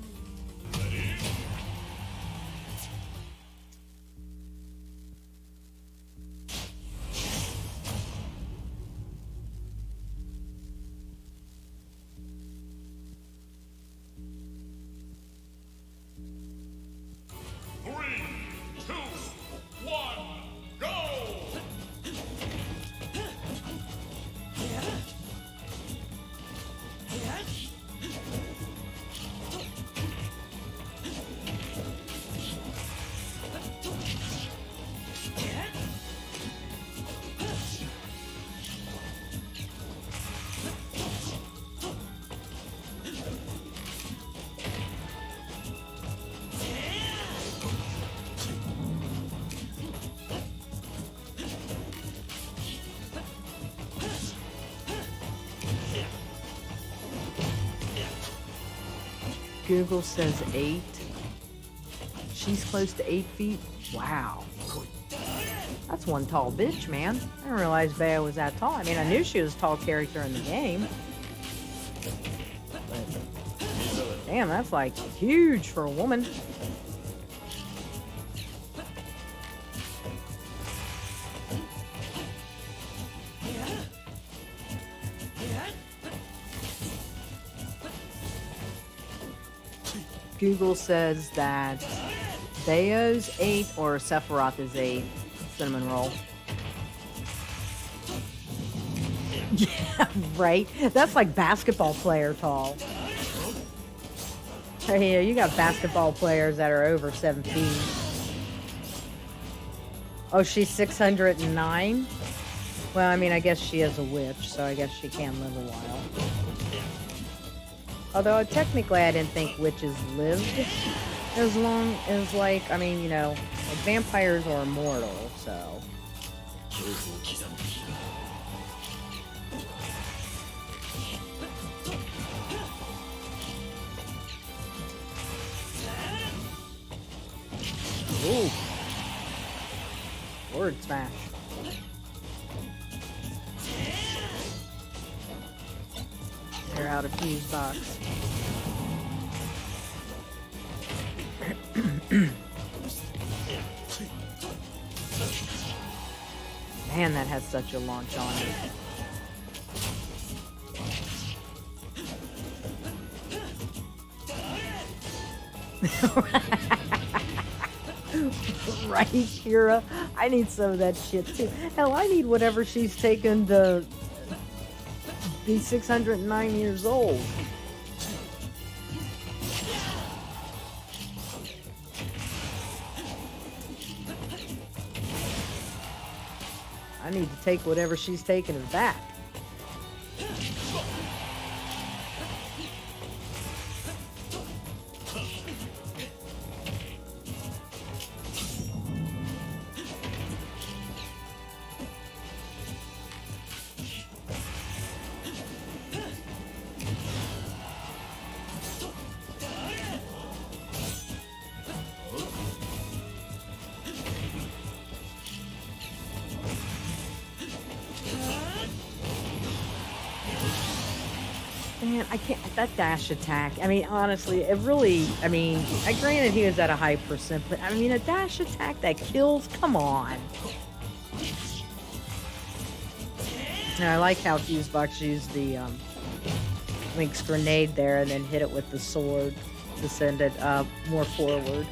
Google says 8. She's close to 8 feet. Wow. That's one tall bitch, man. I didn't realize Bayo was that tall. I mean, I knew she was a tall character in the game. But, damn, that's like huge for a woman. Google says that Bayo's 8 or Sephiroth is 8. Cinnamon roll. Yeah, right? That's like basketball player tall. Hey, you got basketball players that are over 7 feet. Oh, she's 609? Well, I mean, I guess she is a witch, so I guess she can live a while. Although, technically, I didn't think witches lived as long as, like, I mean, you know, like vampires are immortal, so. Ooh. Forward smash. They're out of fuse box. Man, that has such a launch on it. Right, Kira? I need some of that shit too. Hell, I need whatever she's taken to be 609 years old. I need to take whatever she's taken of that. Man, I can't. That dash attack. I mean, honestly, it really. I mean, granted he was at a high percent, but I mean, a dash attack that kills. Come on. Now, I like how Fusebox used the Link's grenade there and then hit it with the sword to send it more forward.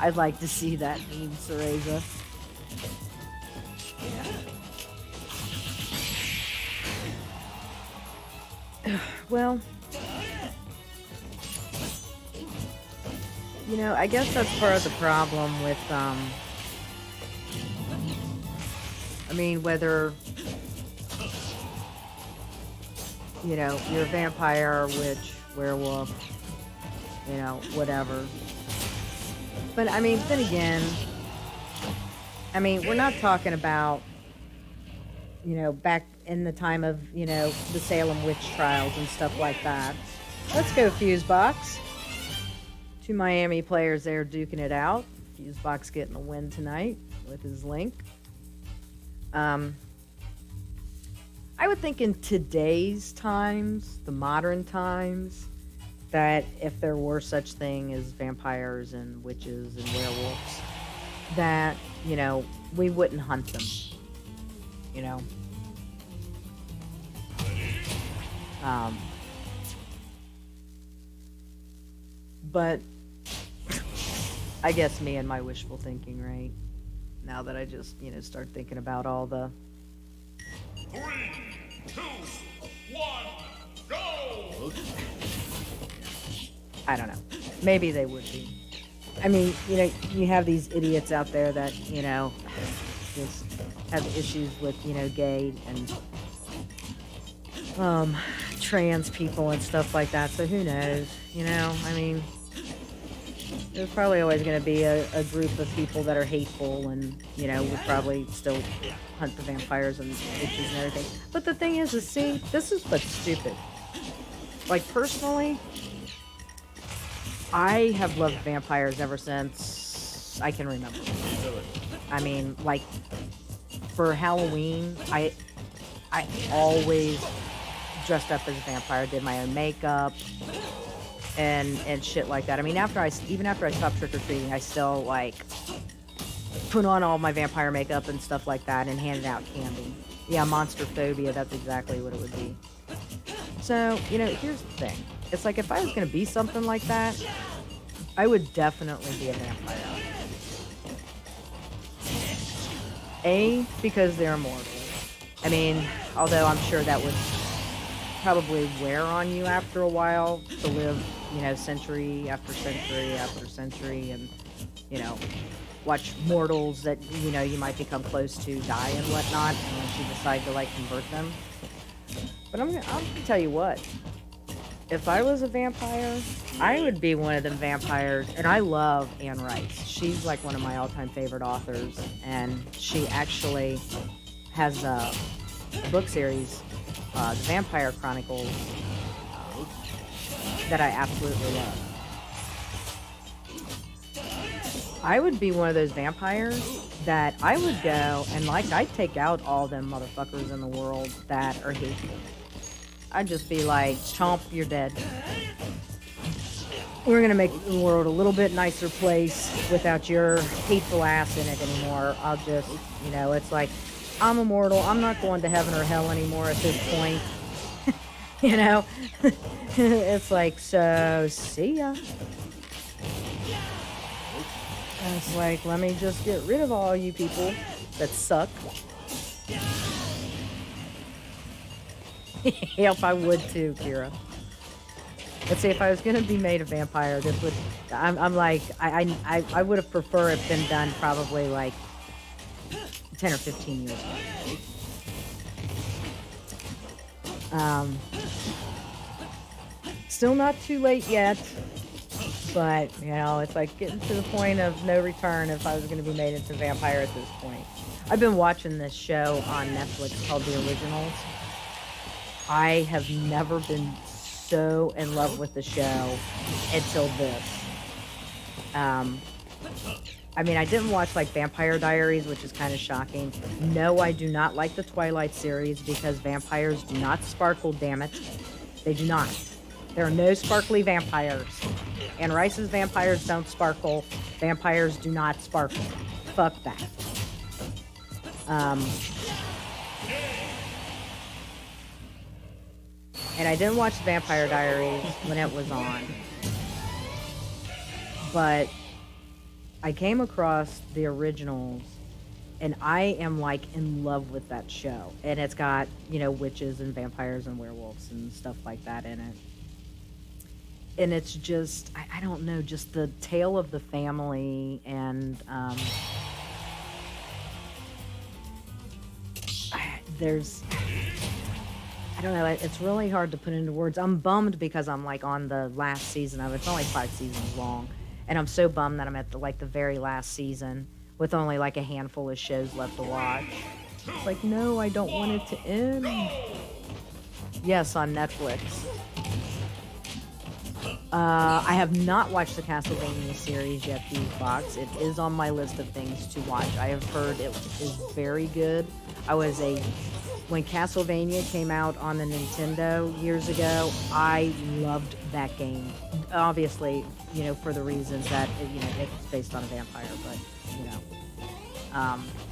I'd like to see that meme, Cereza. Well, you know, I guess that's part of the problem with, I mean, whether, you know, you're a vampire, witch, werewolf, you know, whatever. But, I mean, then again, I mean, we're not talking about, you know, back in the time of, you know, the Salem witch trials and stuff like that. Let's go, Fusebox. Two Miami players there duking it out. Fusebox getting a win tonight with his Link. I would think in today's times, the modern times, that if there were such thing as vampires and witches and werewolves, that, you know, we wouldn't hunt them, you know. But I guess me and my wishful thinking, right? Now that I just, you know, start thinking about all the... 3, 2, 1, go! I don't know. Maybe they would be. I mean, you know, you have these idiots out there that, you know, just have issues with, you know, gay and trans people and stuff like that. So who knows? You know, I mean, there's probably always going to be a group of people that are hateful and, you know, would probably still hunt the vampires and witches and everything. But the thing is, see, this is what's stupid. Like, personally, I have loved vampires ever since I can remember. I mean, like, for Halloween, I always dressed up as a vampire, did my own makeup, and shit like that. I mean, even after I stopped trick-or-treating, I still, like, put on all my vampire makeup and stuff like that and handed out candy. Yeah, monster phobia, that's exactly what it would be. So, you know, here's the thing. It's like, if I was going to be something like that, I would definitely be a vampire. A, because they're immortal. I mean, although I'm sure that would probably wear on you after a while to live, century after century after century and, you know, watch mortals that, you might become close to die and whatnot unless you decide to, like, convert them. But I'll tell you what, if I was a vampire, I would be one of them vampires, and I love Anne Rice. She's, like, one of my all-time favorite authors, and she actually has a book series, The Vampire Chronicles, that I absolutely love. I would be one of those vampires that I would go and, like, I'd take out all them motherfuckers in the world that are hateful. I'd just be like, chomp, you're dead. We're gonna make the world a little bit nicer place without your hateful ass in it anymore. I'll just, it's like, I'm immortal. I'm not going to heaven or hell anymore at this point. It's like, so, see ya. And it's like, let me just get rid of all you people that suck. Yep, I would too, Kira. Let's see, if I was gonna be made a vampire, this would, I'm like, I would have preferred it been done probably like 10 or 15 years ago. Still not too late yet. But, it's like getting to the point of no return if I was going to be made into a vampire at this point. I've been watching this show on Netflix called The Originals. I have never been so in love with the show until this. I mean, I didn't watch, like, Vampire Diaries, which is kind of shocking. No, I do not like the Twilight series because vampires do not sparkle, damn it. They do not. There are no sparkly vampires. Anne Rice's vampires don't sparkle. Vampires do not sparkle. Fuck that. And I didn't watch Vampire Diaries when it was on. But I came across The Originals, and I am, like, in love with that show. And it's got, witches and vampires and werewolves and stuff like that in it. And it's just, I don't know, just the tale of the family and I don't know, it's really hard to put into words. I'm bummed because I'm, like, on the last season of it. It's only 5 seasons long. And I'm so bummed that I'm at the very last season with only, like, a handful of shows left to watch. It's like, no, I don't want it to end. Yes, on Netflix. I have not watched the Castlevania series yet, Fusebox. It is on my list of things to watch. I have heard it is very good. When Castlevania came out on the Nintendo years ago, I loved that game. Obviously, for the reasons that, it's based on a vampire, but,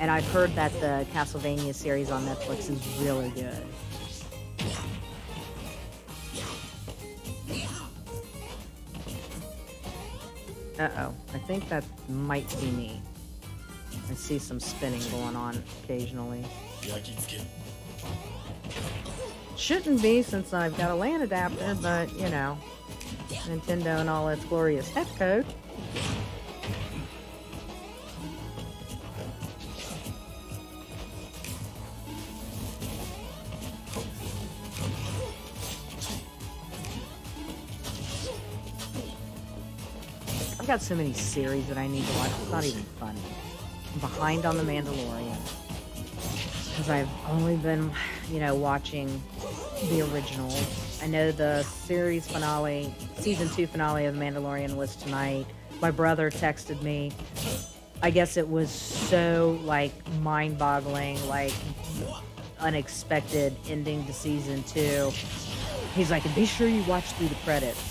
and I've heard that the Castlevania series on Netflix is really good. Uh-oh, I think that might be me. I see some spinning going on occasionally. Shouldn't be since I've got a LAN adapter, but, Nintendo and all its glorious tech code. I've got so many series that I need to watch, it's not even funny. I'm behind on The Mandalorian. Because I've only been, watching the originals. I know the series finale, season 2 finale of The Mandalorian was tonight. My brother texted me. I guess it was so, like, mind-boggling, like, unexpected ending to season 2. He's like, and be sure you watch through the credits.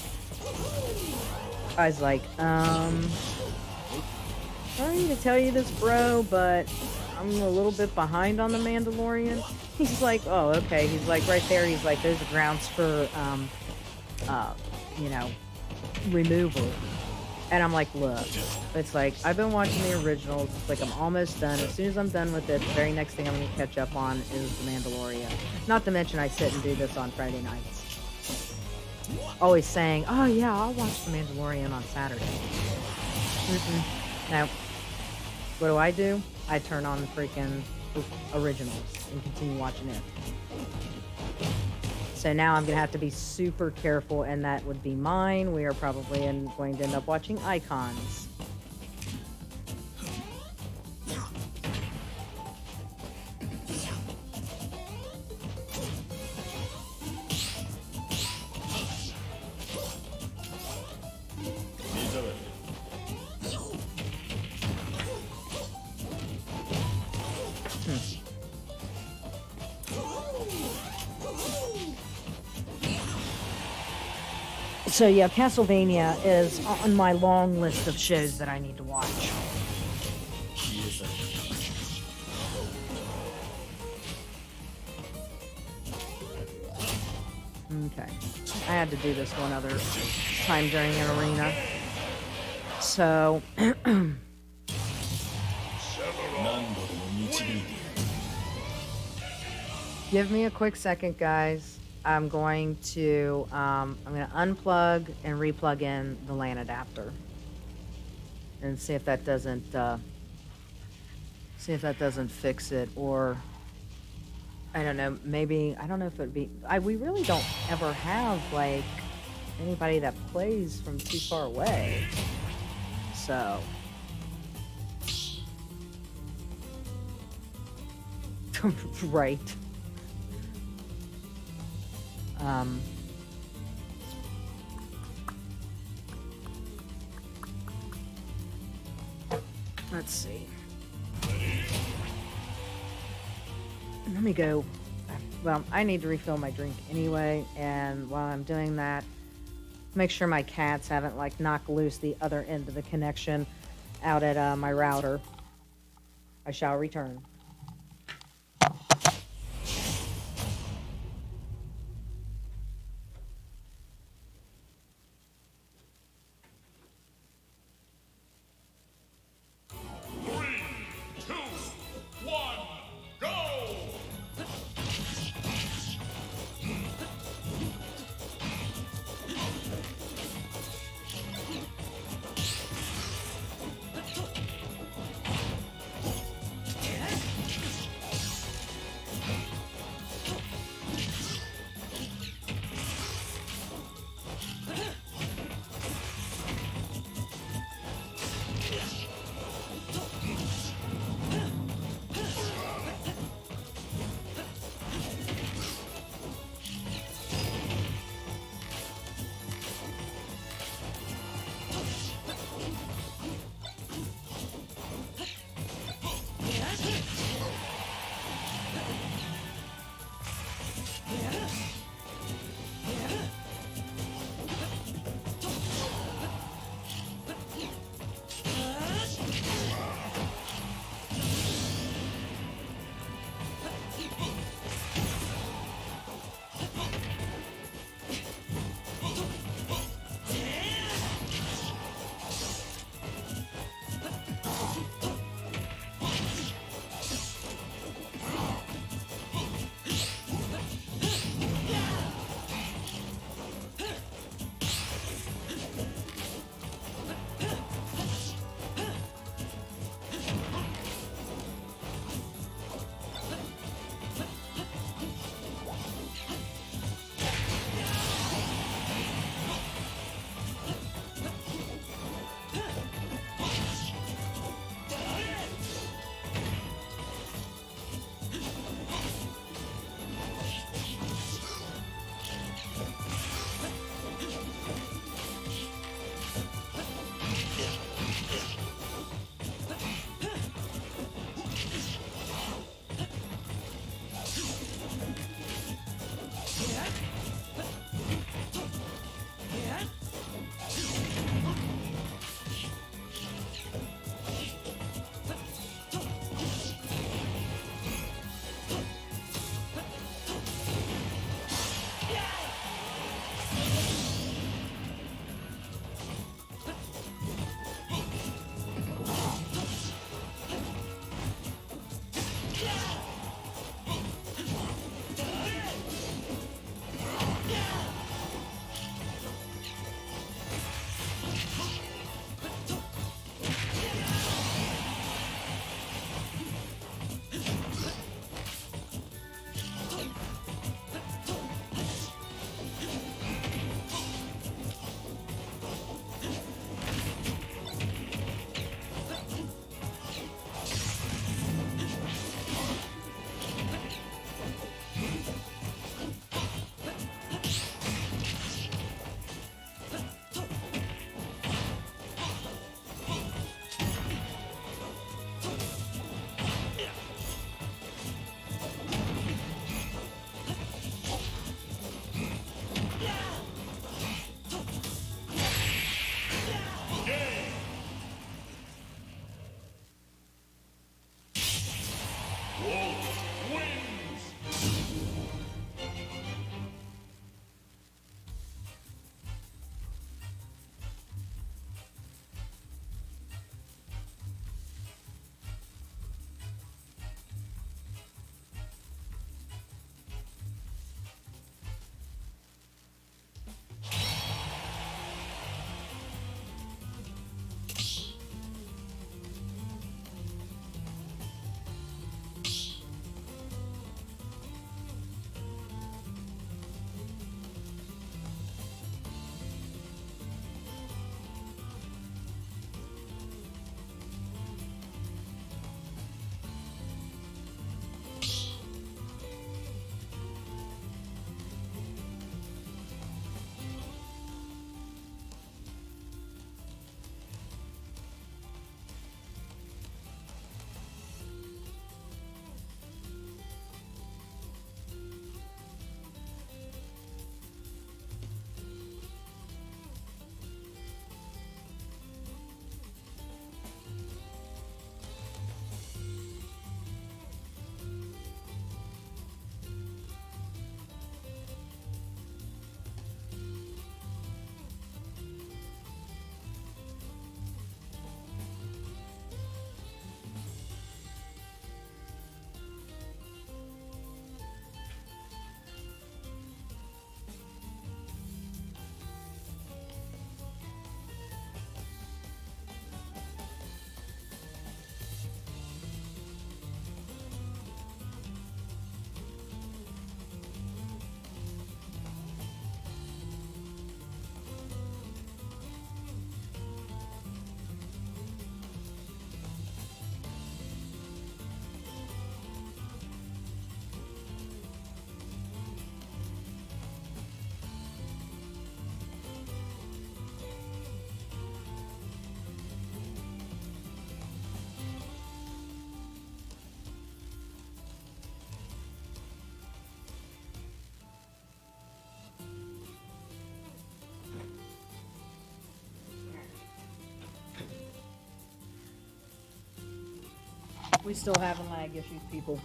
I was like, sorry to tell you this, bro, but I'm a little bit behind on The Mandalorian. He's like, oh, okay. He's like, right there, he's like, those are grounds for, removal. And I'm like, look, it's like, I've been watching the originals. It's like, I'm almost done. As soon as I'm done with it, the very next thing I'm going to catch up on is The Mandalorian. Not to mention, I sit and do this on Friday nights. Always saying, oh yeah, I'll watch The Mandalorian on Saturday. No. What do? I turn on the freaking originals and continue watching it. So now I'm going to have to be super careful, and that would be mine. We are probably going to end up watching Icons. So yeah, Castlevania is on my long list of shows that I need to watch. Okay. I had to do this one other time during an arena. So... Give me a quick second, guys. I'm going to unplug and replug in the LAN adapter and see if that doesn't fix it, or I don't know, maybe, I don't know if it'd be, we really don't ever have like anybody that plays from too far away, so right. Let's see. Let me go. Well, I need to refill my drink anyway, and while I'm doing that, make sure my cats haven't like knocked loose the other end of the connection out at my router. I shall return. We still having lag issues, people.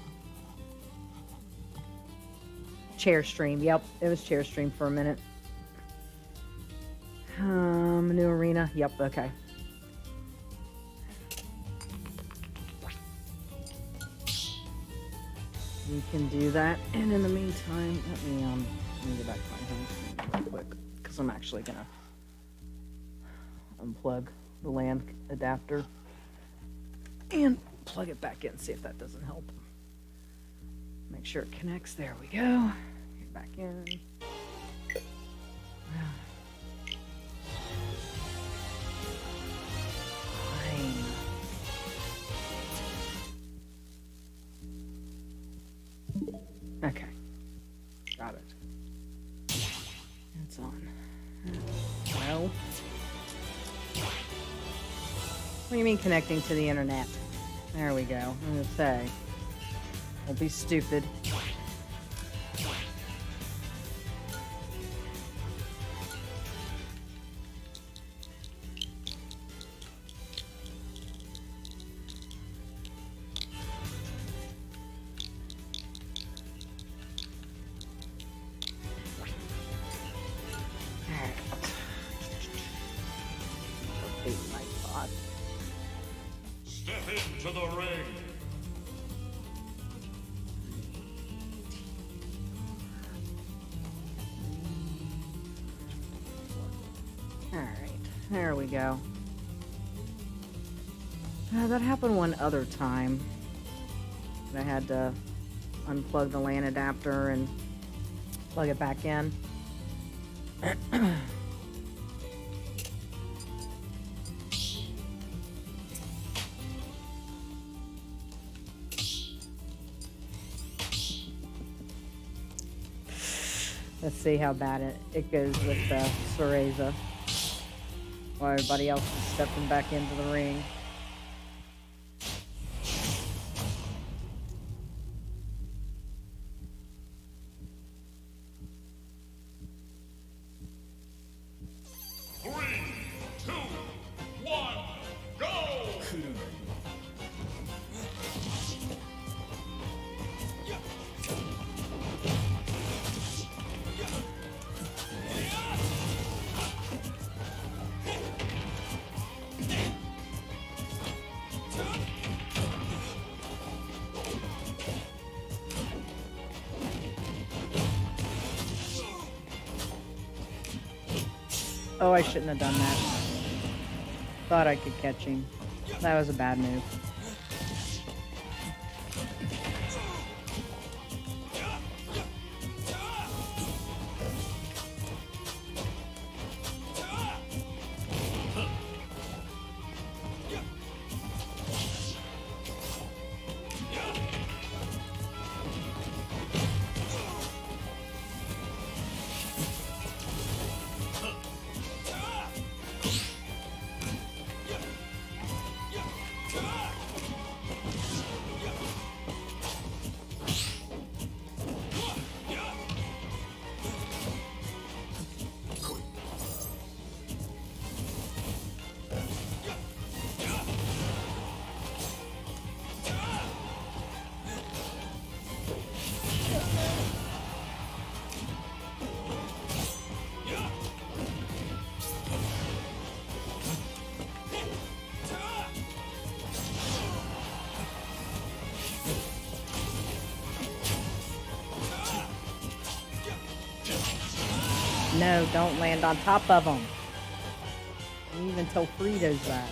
Chair stream. Yep, it was chair stream for a minute. New arena. Yep, okay. We can do that. And in the meantime, let me get back to my home screen real quick, because I'm actually gonna unplug the LAN adapter and plug it back in, see if that doesn't help. Make sure it connects. There we go. Get back in. Fine. Okay. Got it. It's on. Well. What do you mean connecting to the internet? There we go. I'm gonna say. Don't be stupid. Step into the ring. Alright, there we go. That happened one other time. I had to unplug the LAN adapter and plug it back in. Let's see how bad it goes with Cereza. While everybody else is stepping back into the ring. Three, two, one, go! Oh, I shouldn't have done that. Thought I could catch him. That was a bad move. No, don't land on top of them. You even tell Fritos that.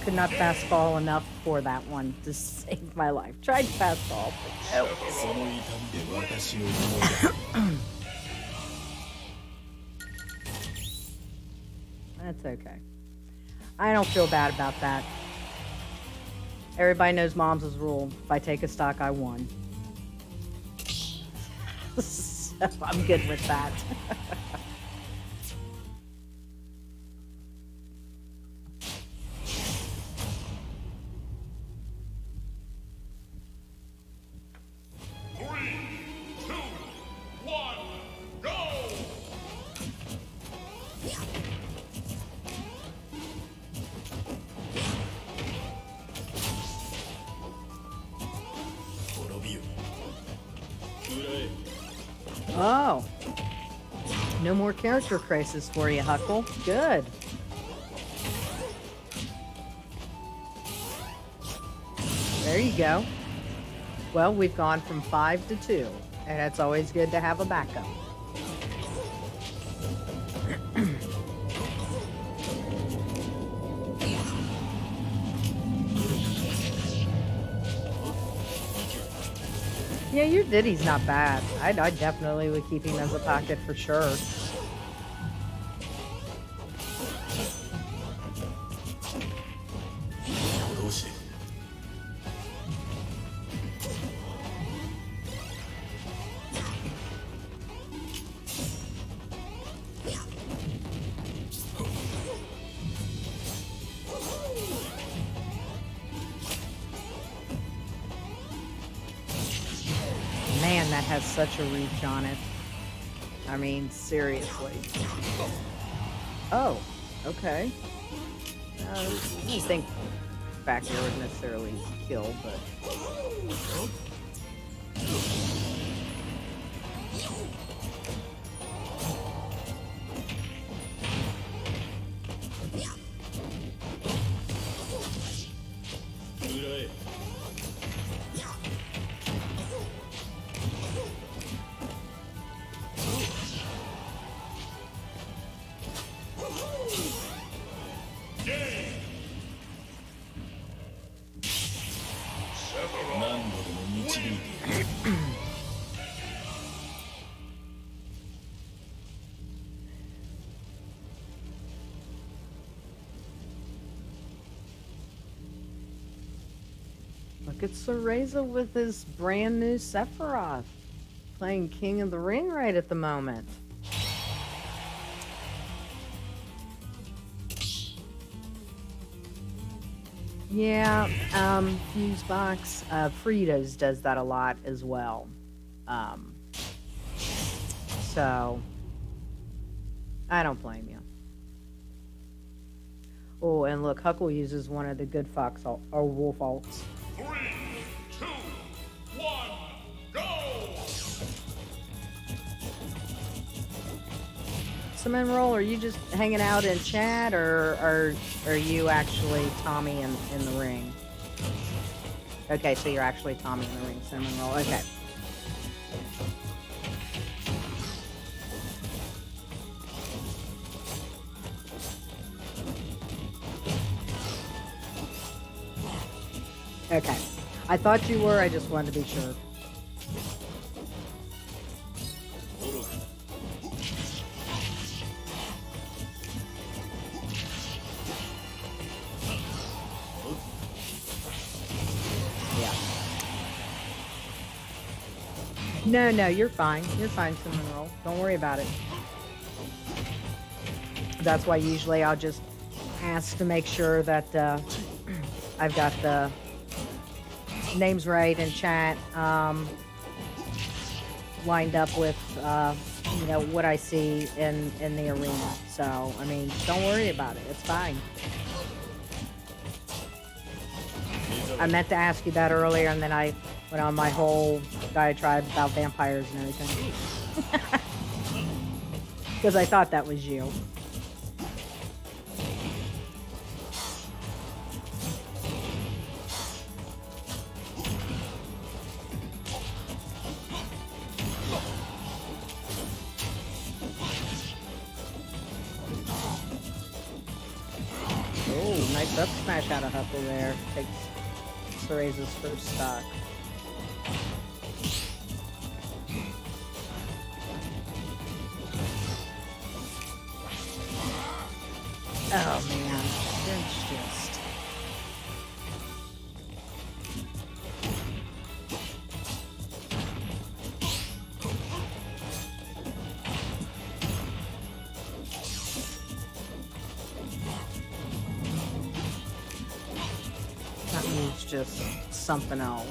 could not fastball enough for that one to save my life. Tried fastball, but no. その痛みで私を思い出す That's okay. I don't feel bad about that. Everybody knows Mom's rule. If I take a stock, I won. So I'm good with that. Oh. No more character crisis for you, Huckle. Good. There you go. Well, we've gone from 5 to 2, and it's always good to have a backup. Yeah, your Diddy's not bad. I definitely would keep him as a pocket for sure. Man, that has such a reach on it. I mean, seriously. Oh, okay. I don't think back there would necessarily kill, but... Look at Cereza with his brand new Sephiroth. Playing King of the Ring right at the moment. Yeah, Fusebox, Fritos does that a lot as well. So, I don't blame you. Oh, and look, Huckle uses one of the good fox or wolf alts. 3, 2, 1, go! Cinnamon Roll, are you just hanging out in chat, or are you actually Tommy in the ring? Okay, so you're actually Tommy in the ring, Cinnamon Roll. Okay. Okay. I thought you were, I just wanted to be sure. Yeah. No, you're fine. You're fine, Cinnamon Roll. Don't worry about it. That's why usually I'll just ask to make sure that I've got the names right in chat, lined up with, you know, what I see in the arena. So, I mean, don't worry about it. It's fine. I meant to ask you that earlier, and then I went on my whole diatribe about vampires and everything. Because I thought that was you. nice up smash out of Huckle there. Takes Cereza's first stock. Oh man, it's just... That move's just something else.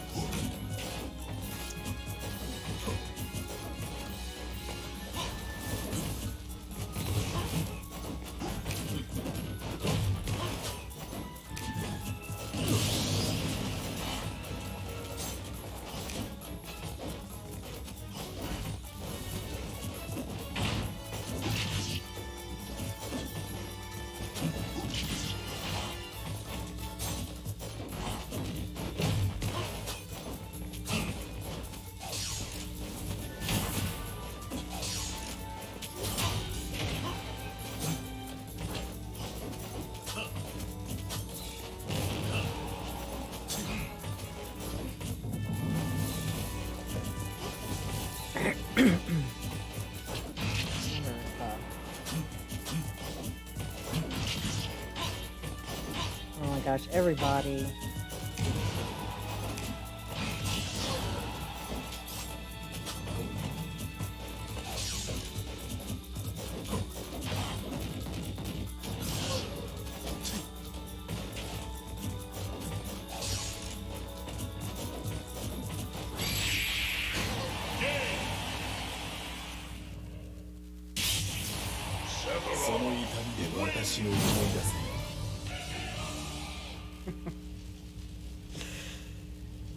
Oh my gosh, everybody.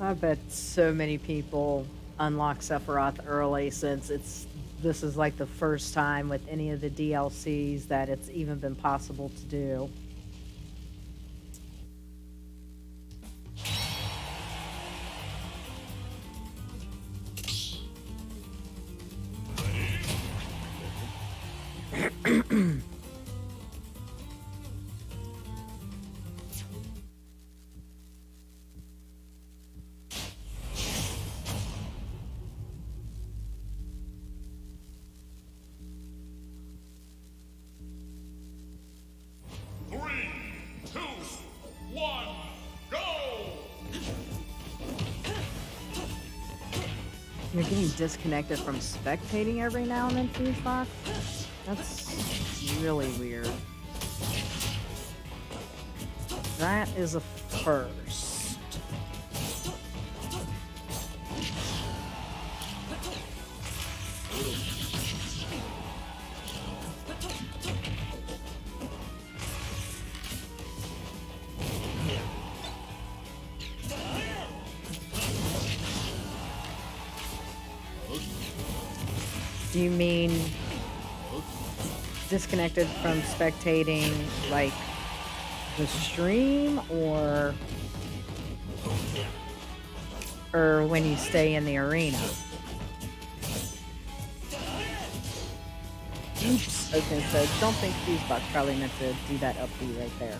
I bet so many people unlock Sephiroth early since this is like the first time with any of the DLCs that it's even been possible to do. You're getting disconnected from spectating every now and then, Fusebox? That's really weird. That is a first. Do you mean disconnected from spectating, like, the stream, or when you stay in the arena? Oops. Okay, so don't think Fusebox probably meant to do that up B right there.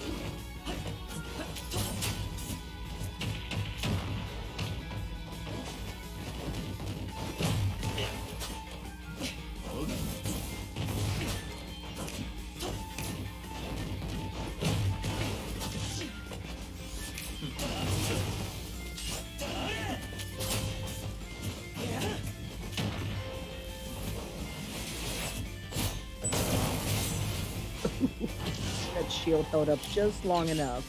That shield held up just long enough.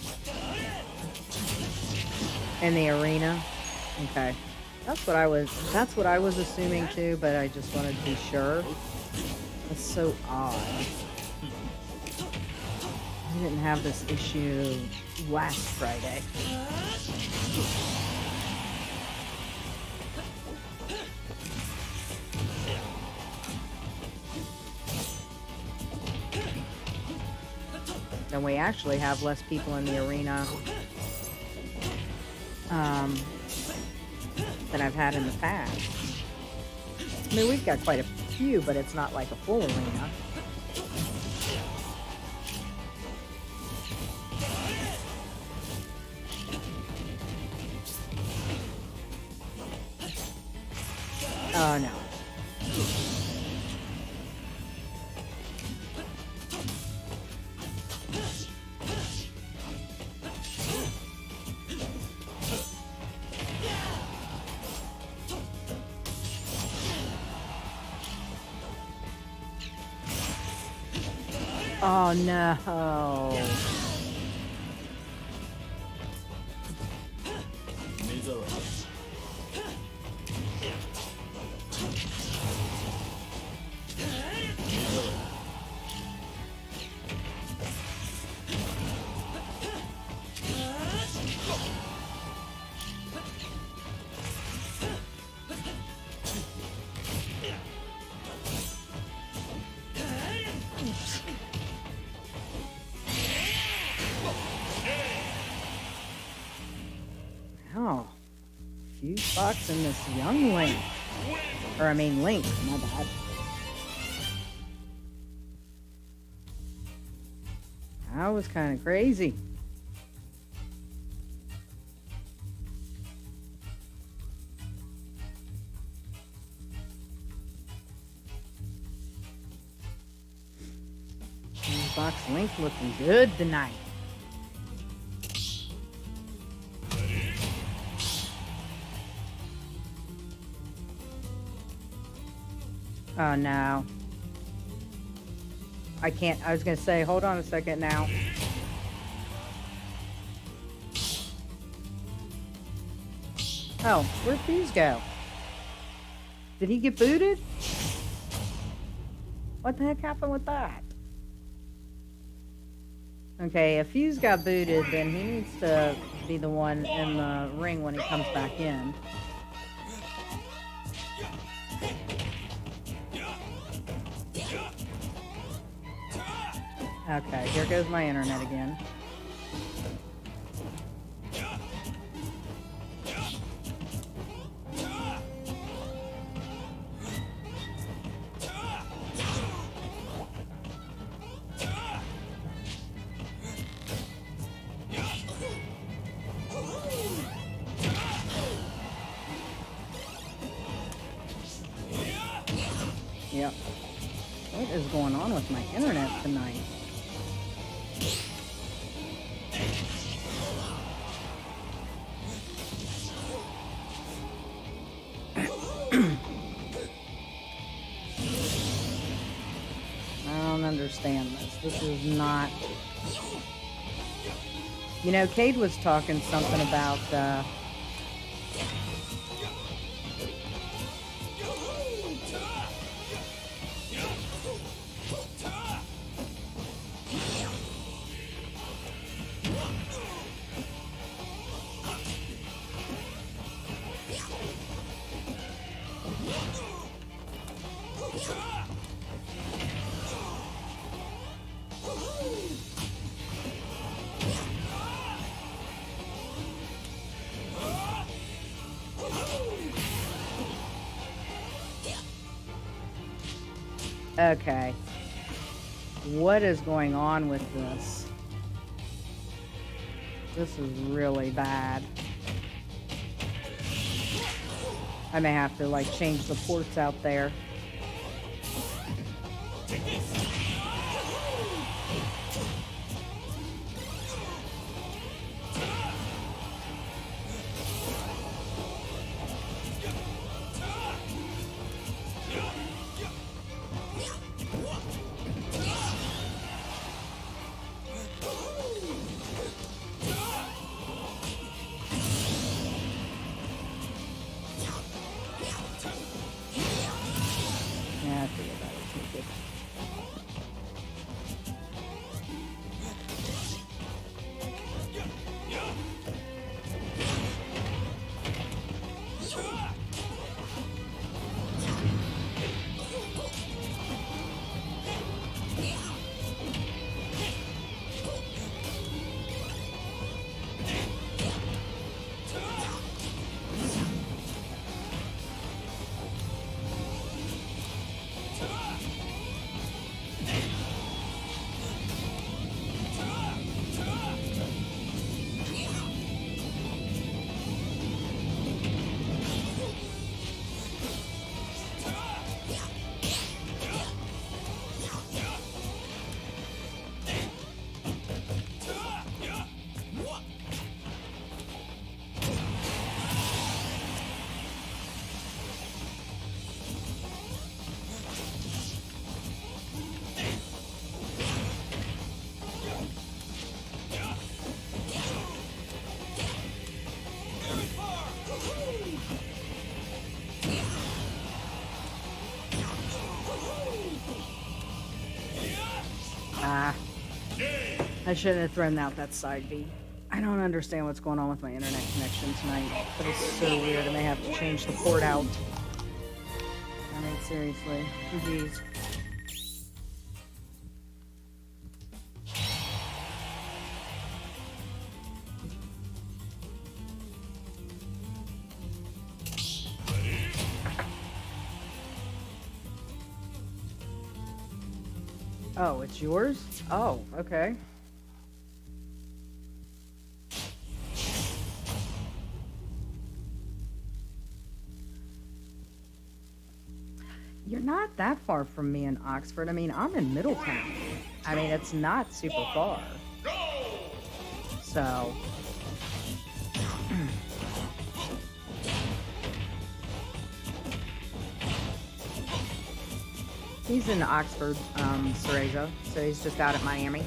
In the arena? Okay. That's what I was assuming too, but I just wanted to be sure. That's so odd. I didn't have this issue last Friday. And we actually have less people in the arena than I've had in the past. I mean, we've got quite a few, but it's not like a full arena. Oh no. Oh no. 目障り Oh. Fuse box and this young Link. Or I mean Link, my bad. That was kind of crazy. Fuse box Link looking good tonight. Oh no. I can't. I was gonna say, hold on a second now. Oh, where'd Fuse go? Did he get booted? What the heck happened with that? Okay, if Fuse got booted, then he needs to be the one in the ring when he comes back in. Okay, here goes my internet again. Yep. What is going on with my internet tonight? I don't understand this. This is not... You know, Cade was talking something about, Okay. What is going on with this? This is really bad. I may have to, like, change the ports out there. I shouldn't have thrown out that side B. I don't understand what's going on with my internet connection tonight, but it's so weird. I may have to change the port out. I mean, seriously. Jeez. Oh, it's yours? Oh, okay. You're not that far from me in Oxford. I mean, I'm in Middletown. I mean, it's not super far. So. He's in Oxford, Cerezo, so he's just out at Miami.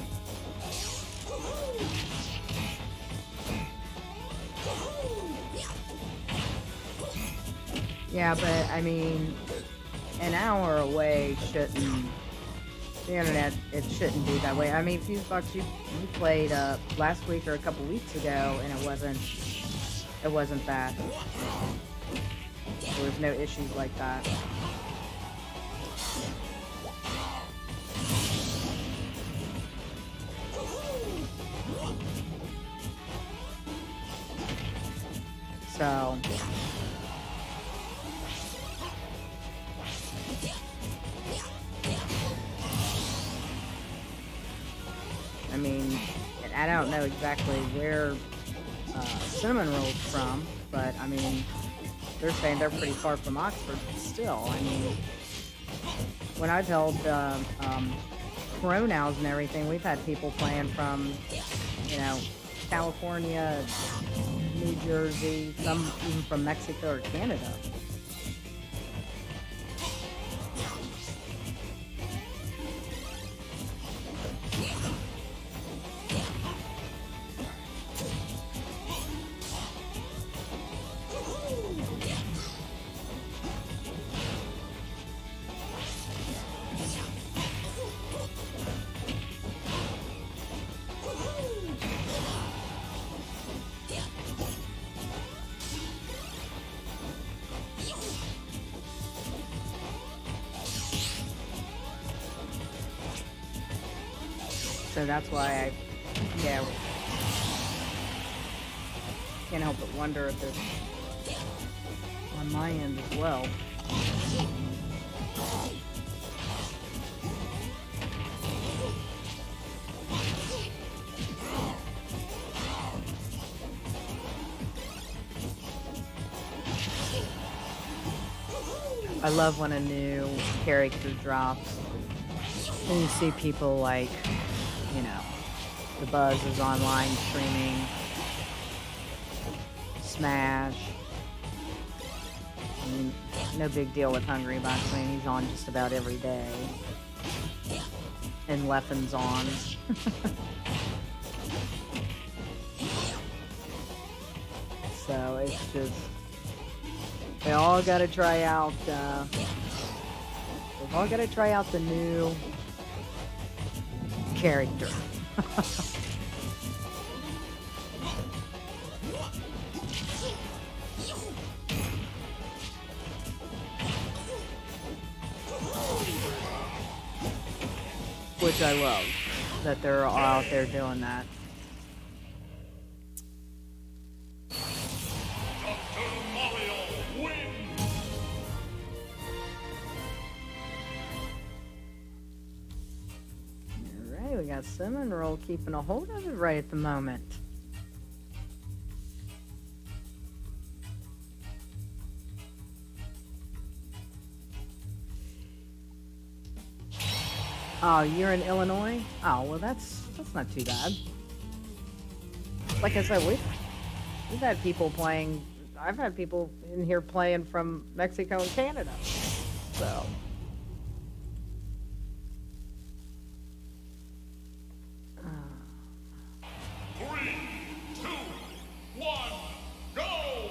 Yeah, but I mean, an hour away shouldn't, the internet, it shouldn't be that way. I mean, Fusebox, you played last week or a couple weeks ago, and it wasn't bad. There was no issues like that. So, I mean, I don't know exactly where Cinnamon Roll's from, but I mean, they're saying they're pretty far from Oxford, but still, I mean, when I've held Coronaus and everything, we've had people playing from, you know, California, New Jersey, some even from Mexico or Canada. So that's why can't help but wonder if it's on my end as well. I love when a new character drops and you see people like, you know, the Buzz is online streaming Smash. I mean, no big deal with Hungry Box. I mean, he's on just about every day. And Leffen's on. So it's just, they all got to try out. They've all got to try out the new character. Which I love, that they're all out there doing that. Alright, we got Cinnamon Roll keeping a hold of it right at the moment. Oh, you're in Illinois? Oh, well that's not too bad. Like I said, we've had people playing, I've had people in here playing from Mexico and Canada. So. Three, two, one, go!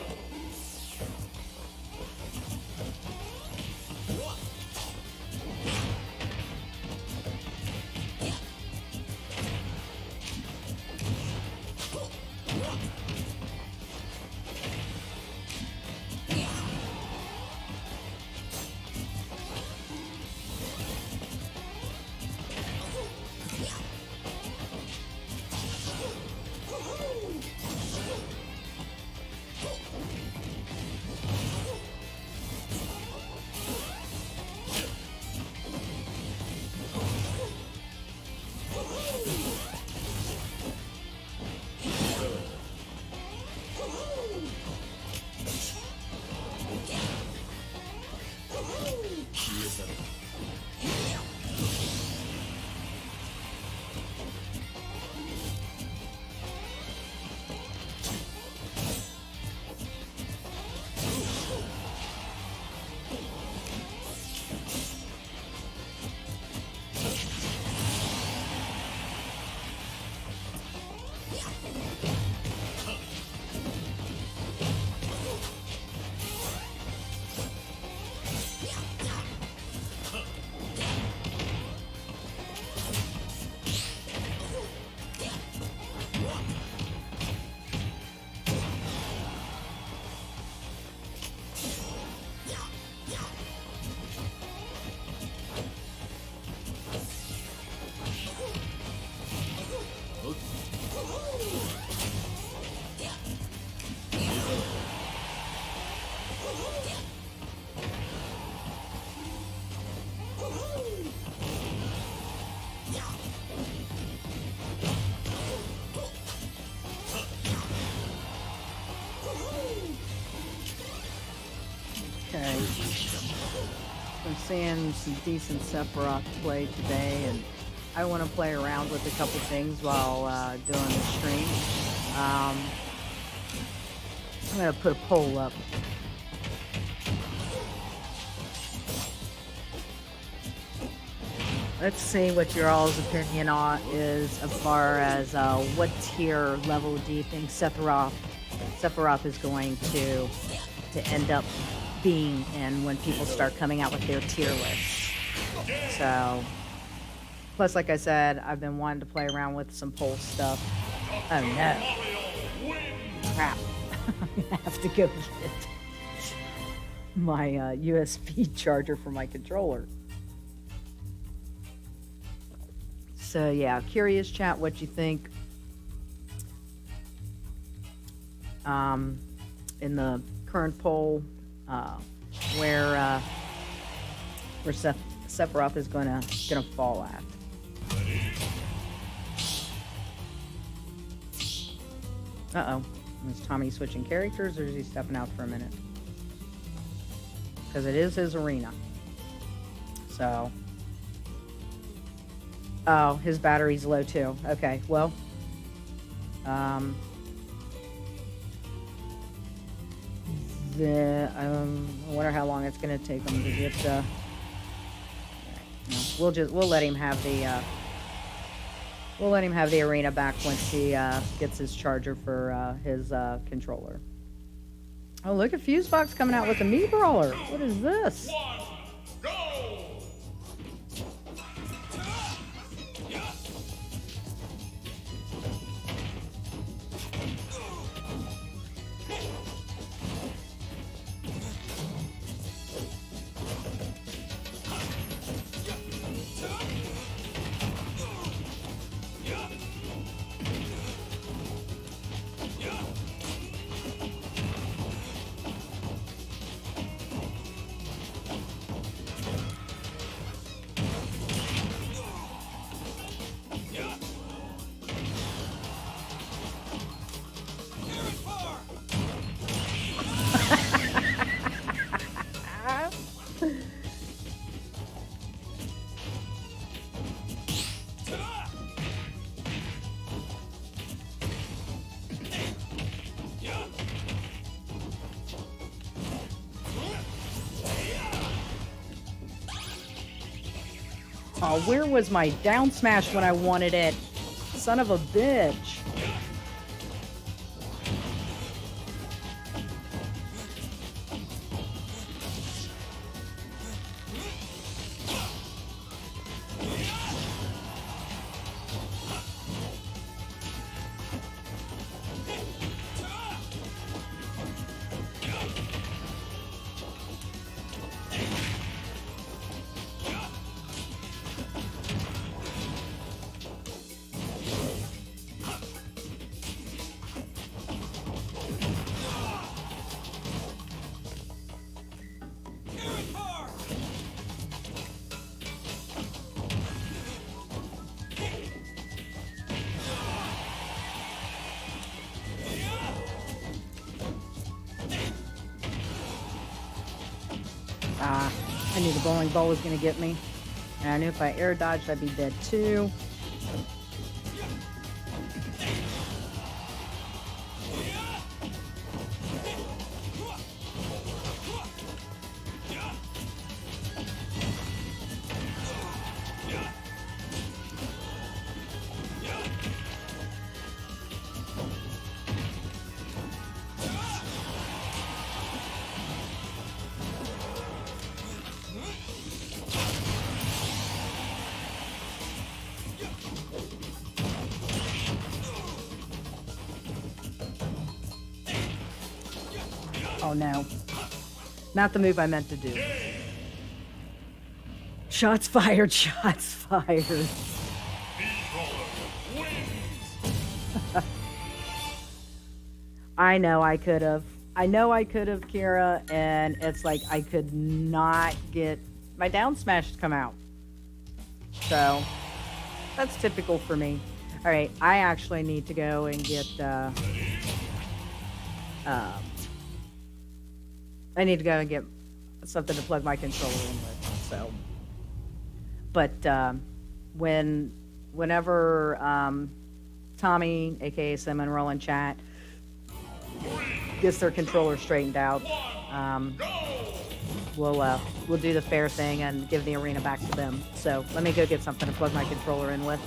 seeing some decent Sephiroth play today, and I want to play around with a couple things while doing the stream. I'm gonna put a poll up. Let's see what your all's opinion on is as far as what tier level do you think Sephiroth is going to end up being in when people start coming out with their tier lists. So, plus, like I said, I've been wanting to play around with some poll stuff. Oh no! Crap! I'm gonna have to go get my USB charger for my controller. So yeah, curious chat what you think. In the current poll, where Sephiroth is gonna fall at. Uh-oh. Is Tommy switching characters, or is he stepping out for a minute? Because it is his arena. So. Oh, his battery's low too. Okay, well. I wonder how long it's gonna take him to get. Right, no, we'll let him have the arena back once he gets his charger for his controller. Oh, look at Fusebox coming out with a Mii Brawler. What is this? Go! Oh, where was my down smash when I wanted it? Son of a bitch. I knew the bowling ball was going to get me. And I knew if I air dodged, I'd be dead too. Oh no. Not the move I meant to do. Shots fired, shots fired. I know I could have. Kira, and it's like I could not get my down smash to come out. So, that's typical for me. Alright, I actually need to go and get, I need to go and get something to plug my controller in with. So, but whenever Tommy, aka Cinnamon Roll in chat, gets their controller straightened out, we'll do the fair thing and give the arena back to them. So let me go get something to plug my controller in with.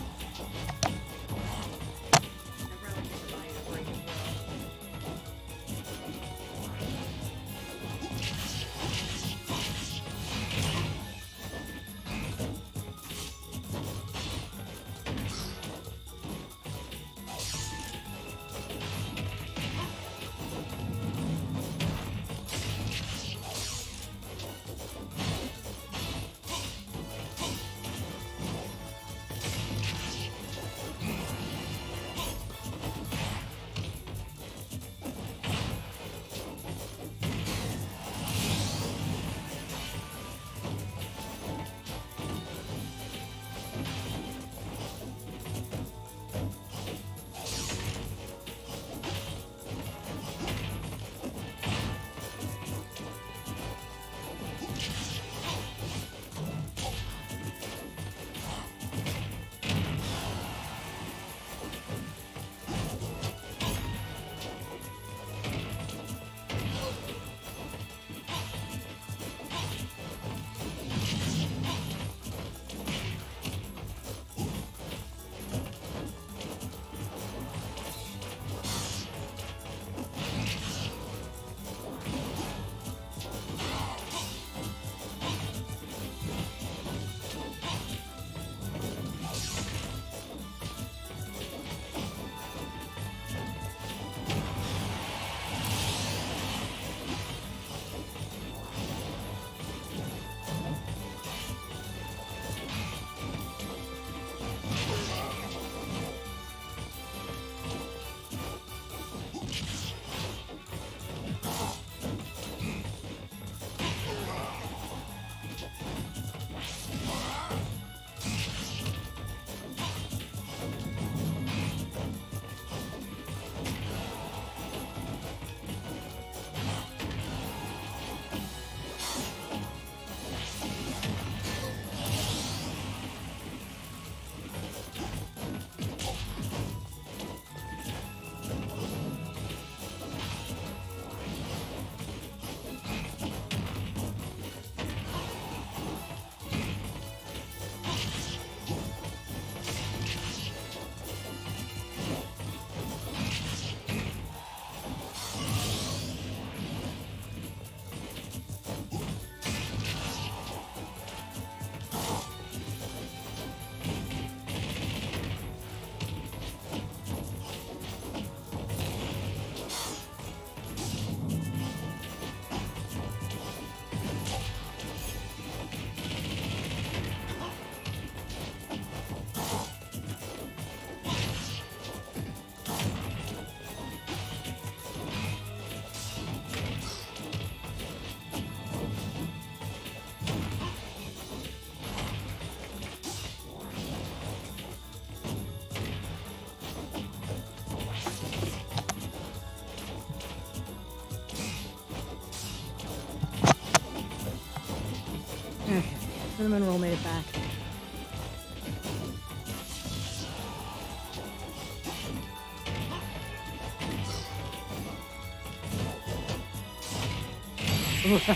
Cinnamon Roll made it back.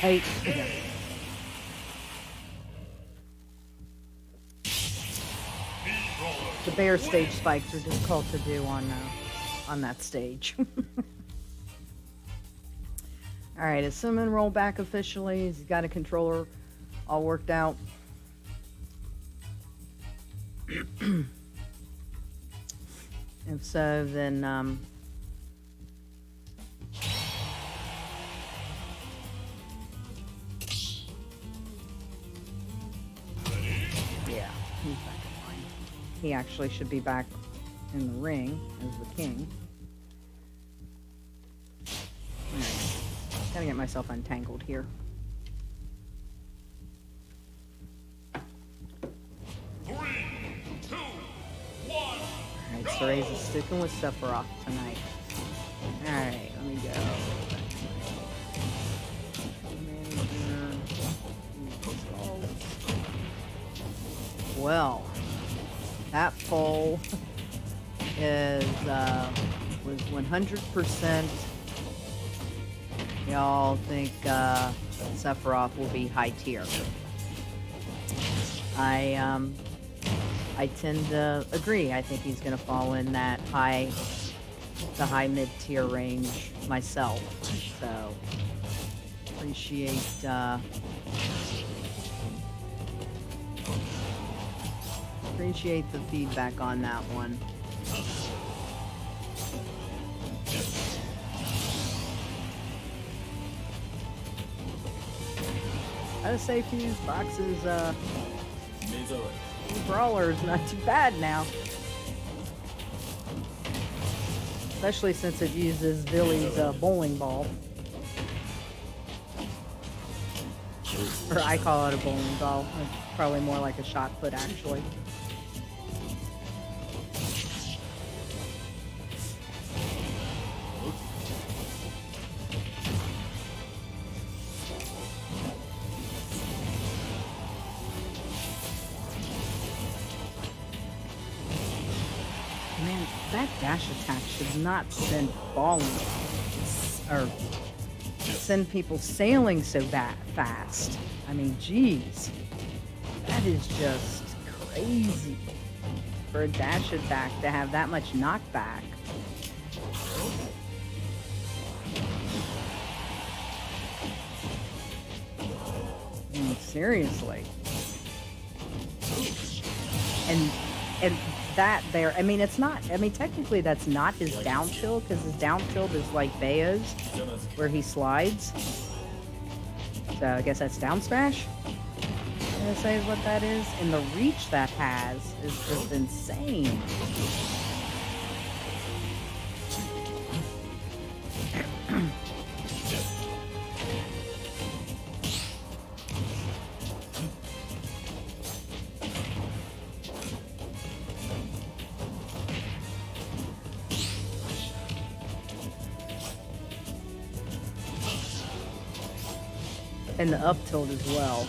Right. Yeah. The bear stage spikes are difficult to do on that stage. All right, is Cinnamon Roll back officially? He's got a controller all worked out. If so, then yeah, he's back in line. He actually should be back in the ring as the king. All right. Gotta get myself untangled here. 3, 2, 1. Alright, Cereza is sticking with Sephiroth tonight. Alright, let me go. Manager. Well, that poll is was 100%. Y'all think Sephiroth will be high tier. I tend to agree. I think he's going to fall in that the high mid tier range myself. So appreciate the feedback on that one. I'd say Fuse Box's brawler is not too bad now. Especially since it uses Billy's bowling ball. Or I call it a bowling ball. It's probably more like a shot put, actually. Man, that dash attack should not send falling or send people sailing so fast. I mean, geez, that is just crazy for a dash attack to have that much knockback. I mean, seriously. And that there, I mean, it's not, I mean, technically that's not his down tilt, because his down tilt is like Bayo's, where he slides. So I guess that's down smash, I'm gonna say is what that is. And the reach that has is just insane. And the up tilt as well.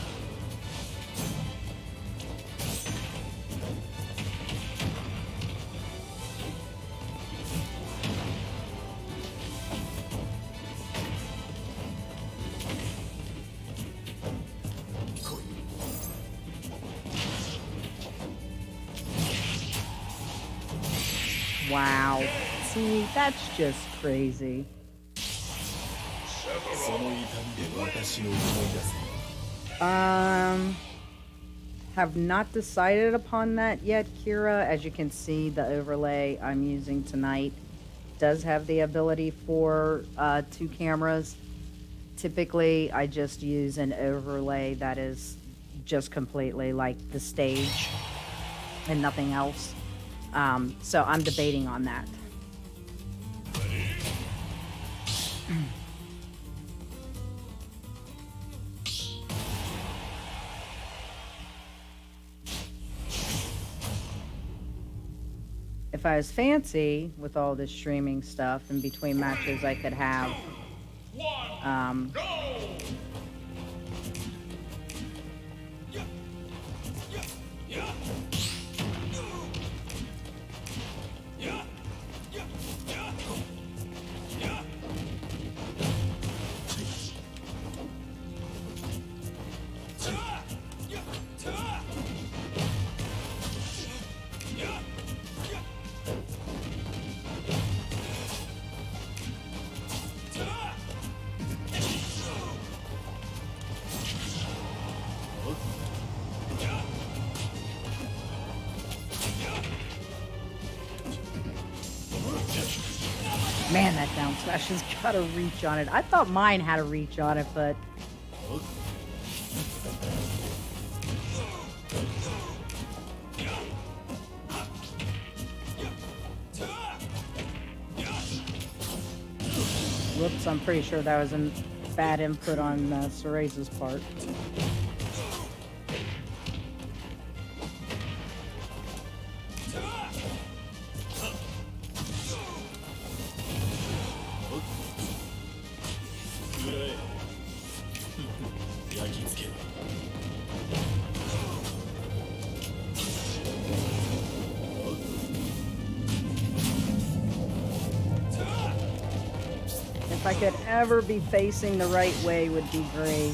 Wow. See, that's just crazy. Have not decided upon that yet, Kira. As you can see, the overlay I'm using tonight does have the ability for 2 cameras. Typically, I just use an overlay that is just completely like the stage and nothing else. So I'm debating on that. If I was fancy with all this streaming stuff, in between matches I could have Man, that down smash has got a reach on it. I thought mine had a reach on it, but... Whoops, I'm pretty sure that was a bad input on Cereza's part. If I could ever be facing the right way would be great.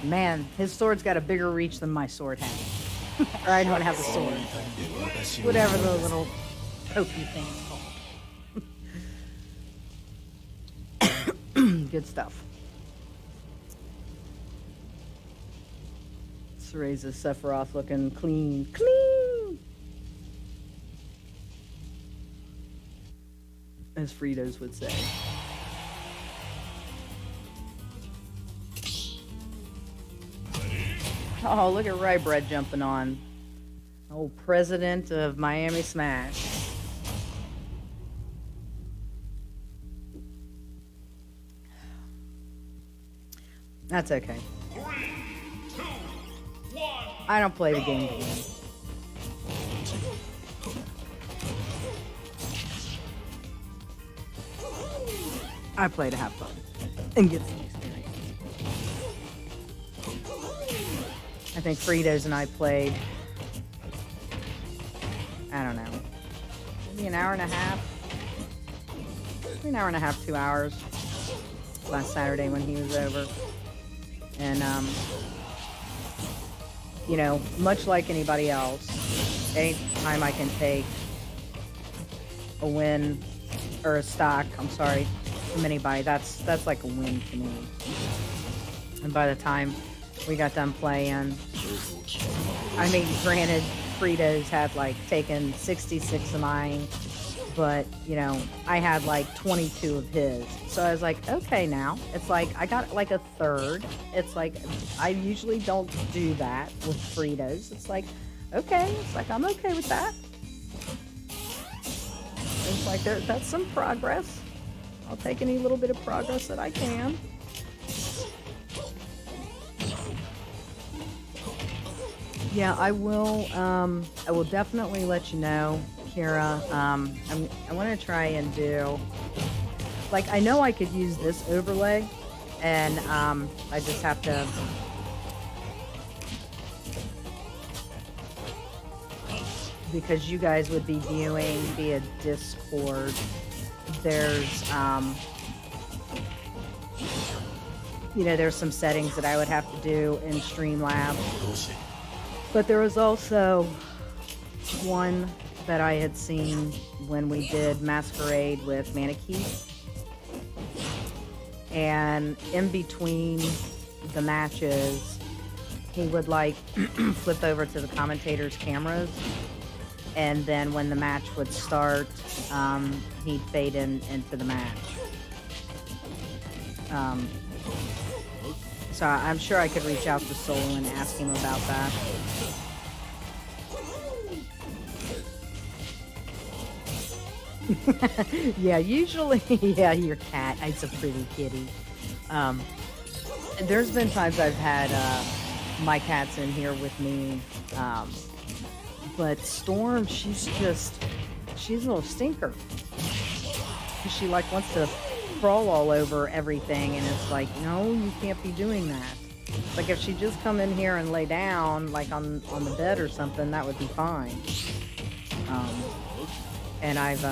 Man, his sword's got a bigger reach than my sword has. Or I don't have a sword. Whatever the little pokey thing is called. Good stuff. Cereza's Sephiroth looking clean. Clean! As Fritos would say. Oh, look at Rye Bread jumping on. Old president of Miami Smash. That's okay. 3, 2, 1. I don't play the game to win. I play to have fun and get some experience. I think Fritos and I played, I don't know, maybe an hour and a half, maybe an hour and a half, 2 hours last Saturday when he was over. And, you know, much like anybody else, anytime I can take a win, or a stock, I'm sorry, from anybody, that's like a win to me. And by the time we got done playing, I mean, granted, Fritos had like taken 66 of mine, but you know, I had like 22 of his. So I was like, okay, now it's like I got like a third. It's like I usually don't do that with Fritos. It's like, okay, it's like I'm okay with that. It's like that's some progress. I'll take any little bit of progress that I can. Yeah, I will definitely let you know, Kira. I want to try and do, like, I know I could use this overlay, and I just have to, because you guys would be viewing via Discord, there's, you know, there's some settings that I would have to do in Streamlabs. But there was also one that I had seen when we did Masquerade with Manakee. And in between the matches, he would like flip over to the commentators' cameras. And then when the match would start, he'd fade into the match. So I'm sure I could reach out to Soul and ask him about that. Yeah, usually, yeah, your cat. It's a pretty kitty. There's been times I've had my cats in here with me, but Storm, she's a little stinker. She like wants to crawl all over everything, and it's like, no, you can't be doing that. Like if she just come in here and lay down like on the bed or something, that would be fine. And I've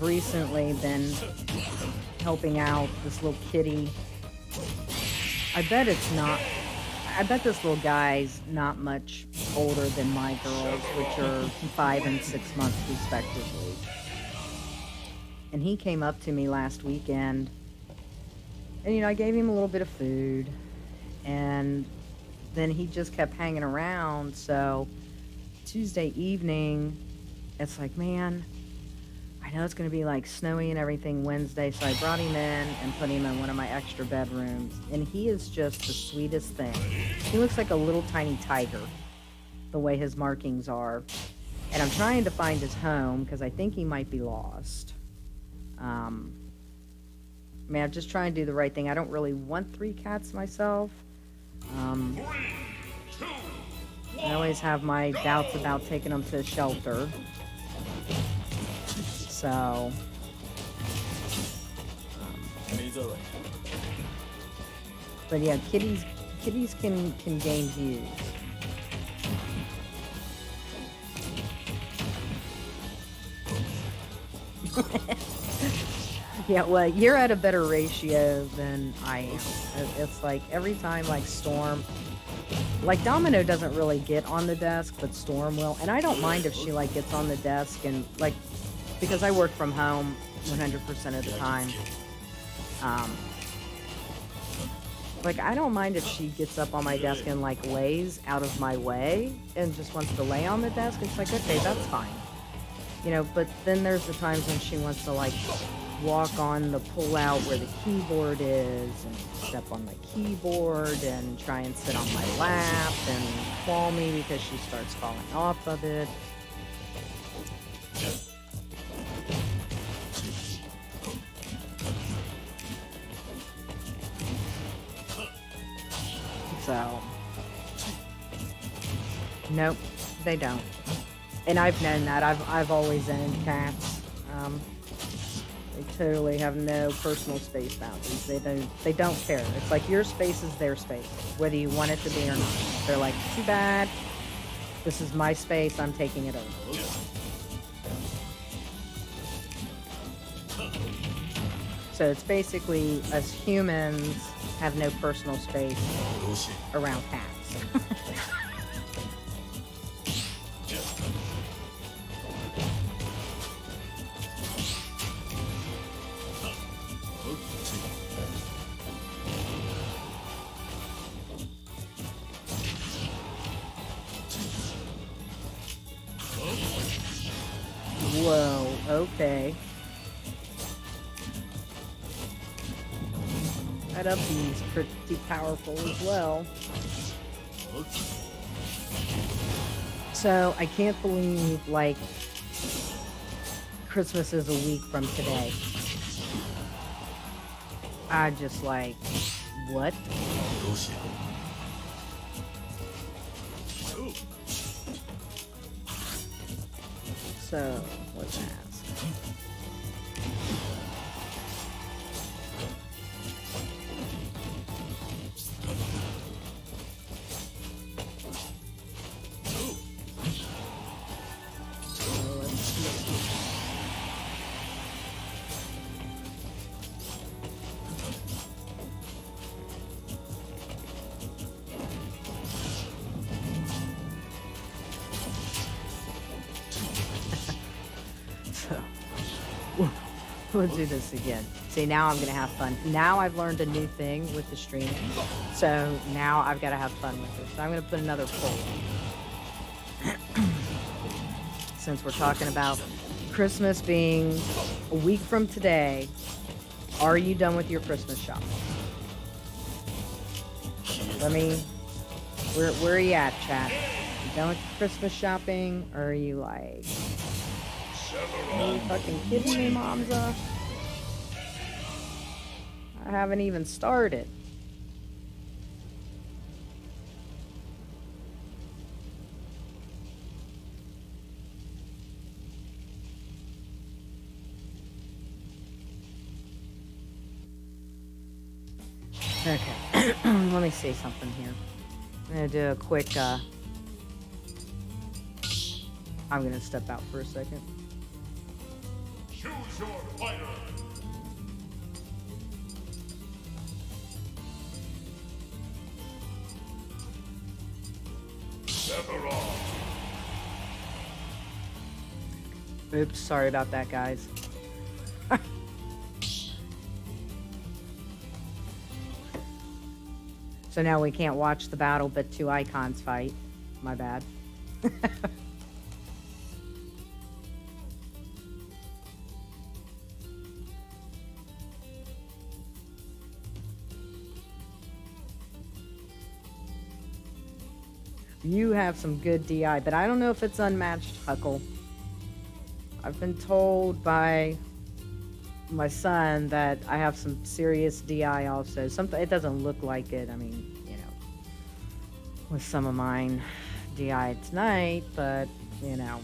recently been helping out this little kitty. I bet this little guy's not much older than my girls, which are 5 and 6 months respectively. And he came up to me last weekend, and you know, I gave him a little bit of food, and then he just kept hanging around. So Tuesday evening, it's like, man, I know it's going to be like snowy and everything Wednesday, so I brought him in and put him in one of my extra bedrooms, and he is just the sweetest thing. He looks like a little tiny tiger, the way his markings are. And I'm trying to find his home because I think he might be lost. I mean, I'm just trying to do the right thing. I don't really want 3 cats myself. 3, 2, I always have my doubts about taking them to a shelter. So, 目障り but yeah, kitties can gain views. Yeah, well, you're at a better ratio than I am. It's like every time, like Storm, like Domino doesn't really get on the desk, but Storm will. And I don't mind if she like gets on the desk and like, because I work from home 100% of the time. Like I don't mind if she gets up on my desk and like lays out of my way and just wants to lay on the desk. It's like, okay, that's fine. You know, but then there's the times when she wants to like walk on the pull out where the keyboard is and step on the keyboard and try and sit on my lap and claw me because she starts falling off of it. So, nope, they don't. And I've known that. I've always owned cats. They totally have no personal space boundaries. They don't care. It's like your space is their space, whether you want it to be or not. They're like, too bad. This is my space. I'm taking it over. So it's basically us humans have no personal space around cats. Whoa, okay. That upbeat's pretty powerful as well. So, I can't believe, like, Christmas is a week from today. I just like, what? So, let's ask. We'll do this again. See, now I'm gonna have fun. Now I've learned a new thing with the streaming, so now I've got to have fun with it. So I'm gonna put another poll since we're talking about Christmas being a week from today. Are you done with your Christmas shopping? Let me. Where are you at, chat? You done with your Christmas shopping, or are you like? Are you fucking kidding me, Momza? I haven't even started. Okay, let me see something here. I'm gonna do a quick, I'm gonna step out for a second. choose your fighter. Sephiroth. Oops, sorry about that, guys. So now we can't watch the battle, but two icons fight. My bad. You have some good DI, but I don't know if it's unmatched, Huckle. I've been told by my son that I have some serious DI also. Something, it doesn't look like it. I mean, you know, with some of mine DI tonight, but you know.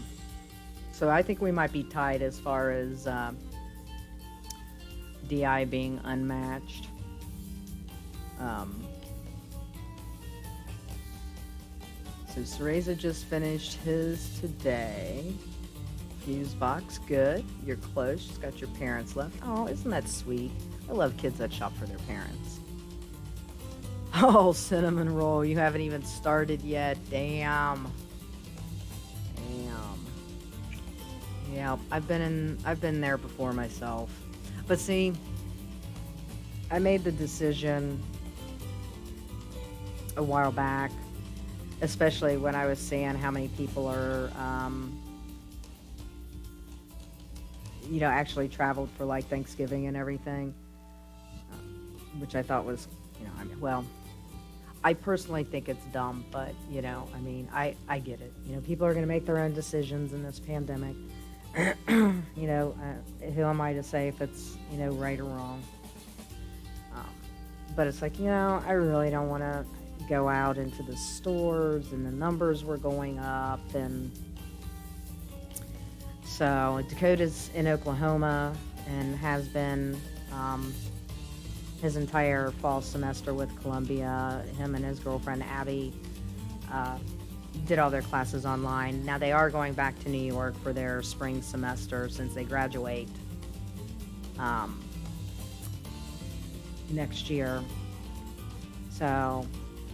So I think we might be tied as far as DI being unmatched. So Cereza just finished his today. Fuse box, good. You're close. Just got your parents left. Oh, isn't that sweet? I love kids that shop for their parents. Oh, cinnamon roll. You haven't even started yet. Damn. Damn. Yeah, I've been there before myself. But see, I made the decision a while back, especially when I was seeing how many people are, you know, actually traveled for like Thanksgiving and everything, which I thought was, you know, I mean, well, I personally think it's dumb, but, you know, I mean, I get it. You know, people are going to make their own decisions in this pandemic. You know, who am I to say if it's, you know, right or wrong? But it's like, you know, I really don't want to go out into the stores, and the numbers were going up, and so Dakota's in Oklahoma and has been his entire fall semester with Columbia. Him and his girlfriend Abby did all their classes online. Now they are going back to New York for their spring semester since they graduate next year. So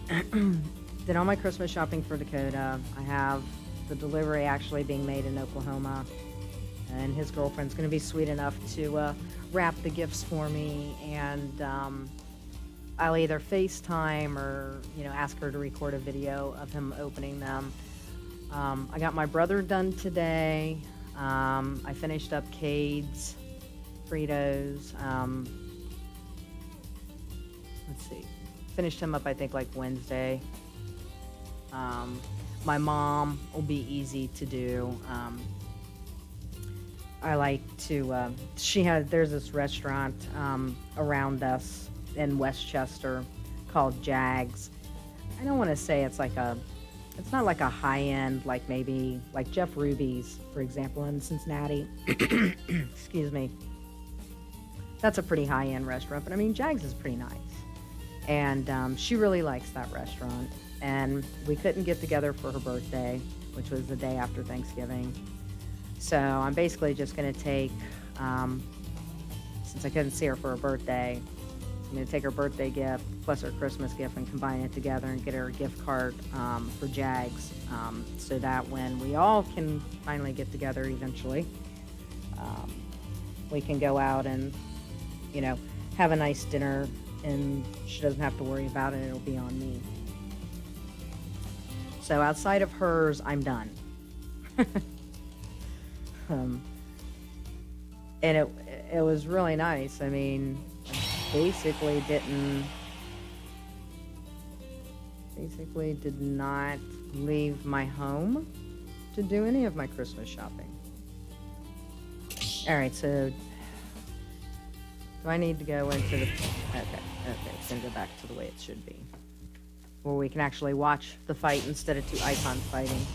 did all my Christmas shopping for Dakota. I have the delivery actually being made in Oklahoma, and his girlfriend's going to be sweet enough to wrap the gifts for me, and I'll either FaceTime or, you know, ask her to record a video of him opening them. I got my brother done today. I finished up Cade's Fritos. Let's see. Finished him up, I think, like Wednesday. My mom will be easy to do. I like to, there's this restaurant around us in Westchester called Jags. I don't want to say it's it's not like a high-end, like maybe like Jeff Ruby's, for example, in Cincinnati. Excuse me. That's a pretty high-end restaurant, but I mean, Jags is pretty nice. And she really likes that restaurant. And we couldn't get together for her birthday, which was the day after Thanksgiving. So I'm basically just going to take, since I couldn't see her for her birthday, I'm going to take her birthday gift plus her Christmas gift and combine it together and get her a gift card for Jags, so that when we all can finally get together eventually, we can go out and, you know, have a nice dinner, and she doesn't have to worry about it. It'll be on me. So outside of hers, I'm done. And it was really nice. I mean, basically did not leave my home to do any of my Christmas shopping. All right, so do I need to go into the, okay, it's gonna go back to the way it should be, where we can actually watch the fight instead of two icons fighting.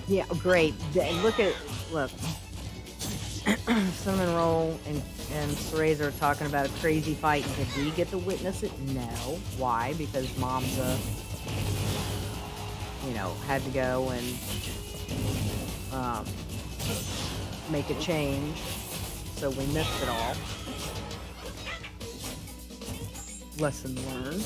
Yeah, great. Look. Cinnamon Roll and Cereza are talking about a crazy fight. Did we get to witness it? No. Why? Because Mom's, you know, had to go and make a change, so we missed it all. Lesson learned.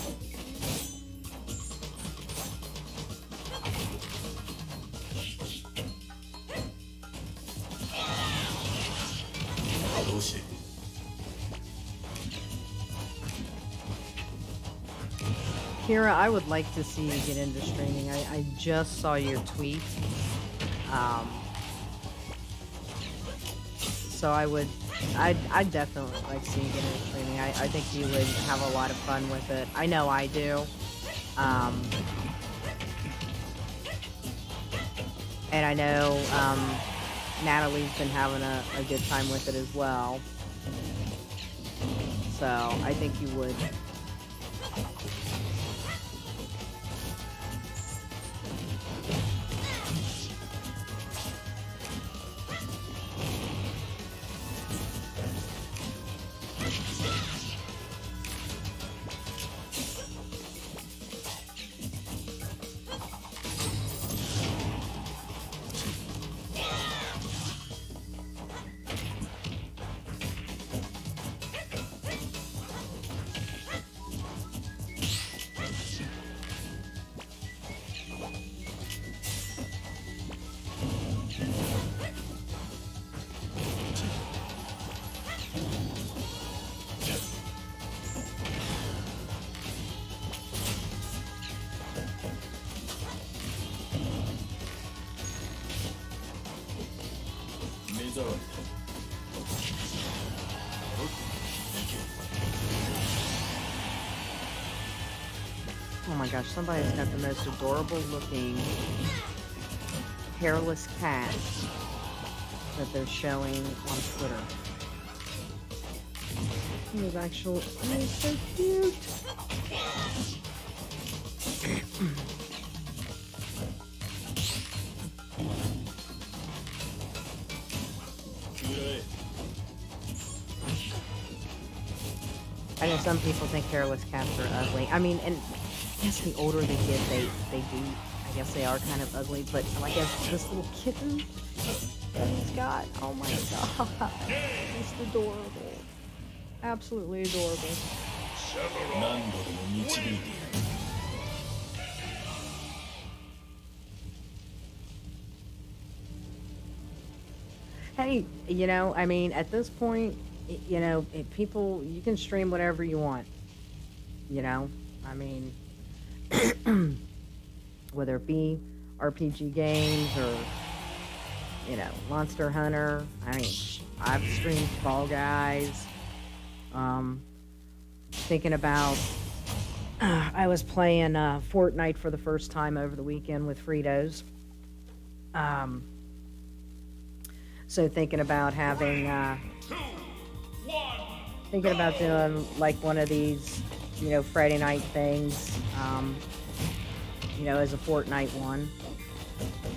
Kira, I would like to see you get into streaming. I just saw your tweet. So I'd definitely like to see you get into streaming. I think you would have a lot of fun with it. I know I do. And I know Natalie's been having a good time with it as well. So I think you would. Oh my gosh, somebody's got the most adorable looking hairless cat that they're showing on Twitter. He is actually so cute. I know some people think hairless cats are ugly. I mean, and I guess the older they get, they do. I guess they are kind of ugly. But I guess this little kitten that he's got, oh my god, it's adorable, absolutely adorable. Hey, you know, I mean, at this point, you know, people, you can stream whatever you want. You know, I mean, whether it be RPG games or, you know, Monster Hunter. I mean, I've streamed Fall Guys. Thinking about, I was playing Fortnite for the first time over the weekend with Fritos. So thinking about having, thinking about doing like one of these, you know, Friday night things, you know, as a Fortnite one.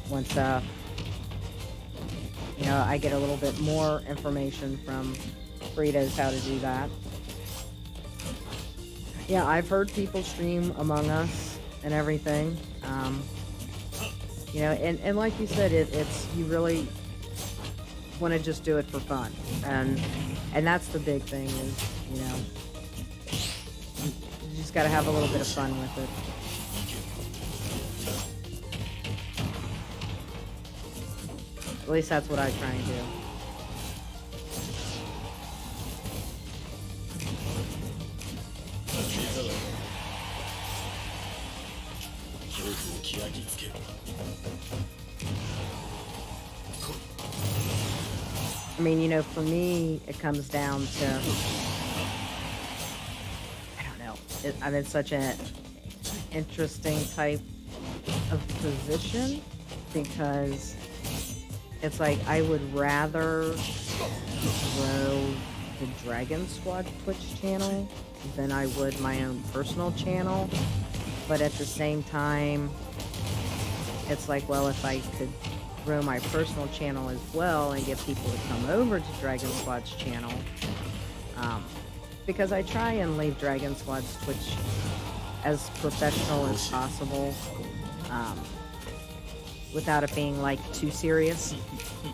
Once, you know, I get a little bit more information from Fritos how to do that. Yeah, I've heard people stream Among Us and everything. You know, and like you said, it's, you really want to just do it for fun. And that's the big thing is, you know, you just got to have a little bit of fun with it. At least that's what I try and do. I mean, you know, for me, it comes down to, I don't know, I'm in such an interesting type of position because it's like I would rather grow the DragonSquad Twitch channel than I would my own personal channel. But at the same time, it's like, well, if I could grow my personal channel as well and get people to come over to DragonSquad's channel, because I try and leave DragonSquad's Twitch as professional as possible, without it being like too serious,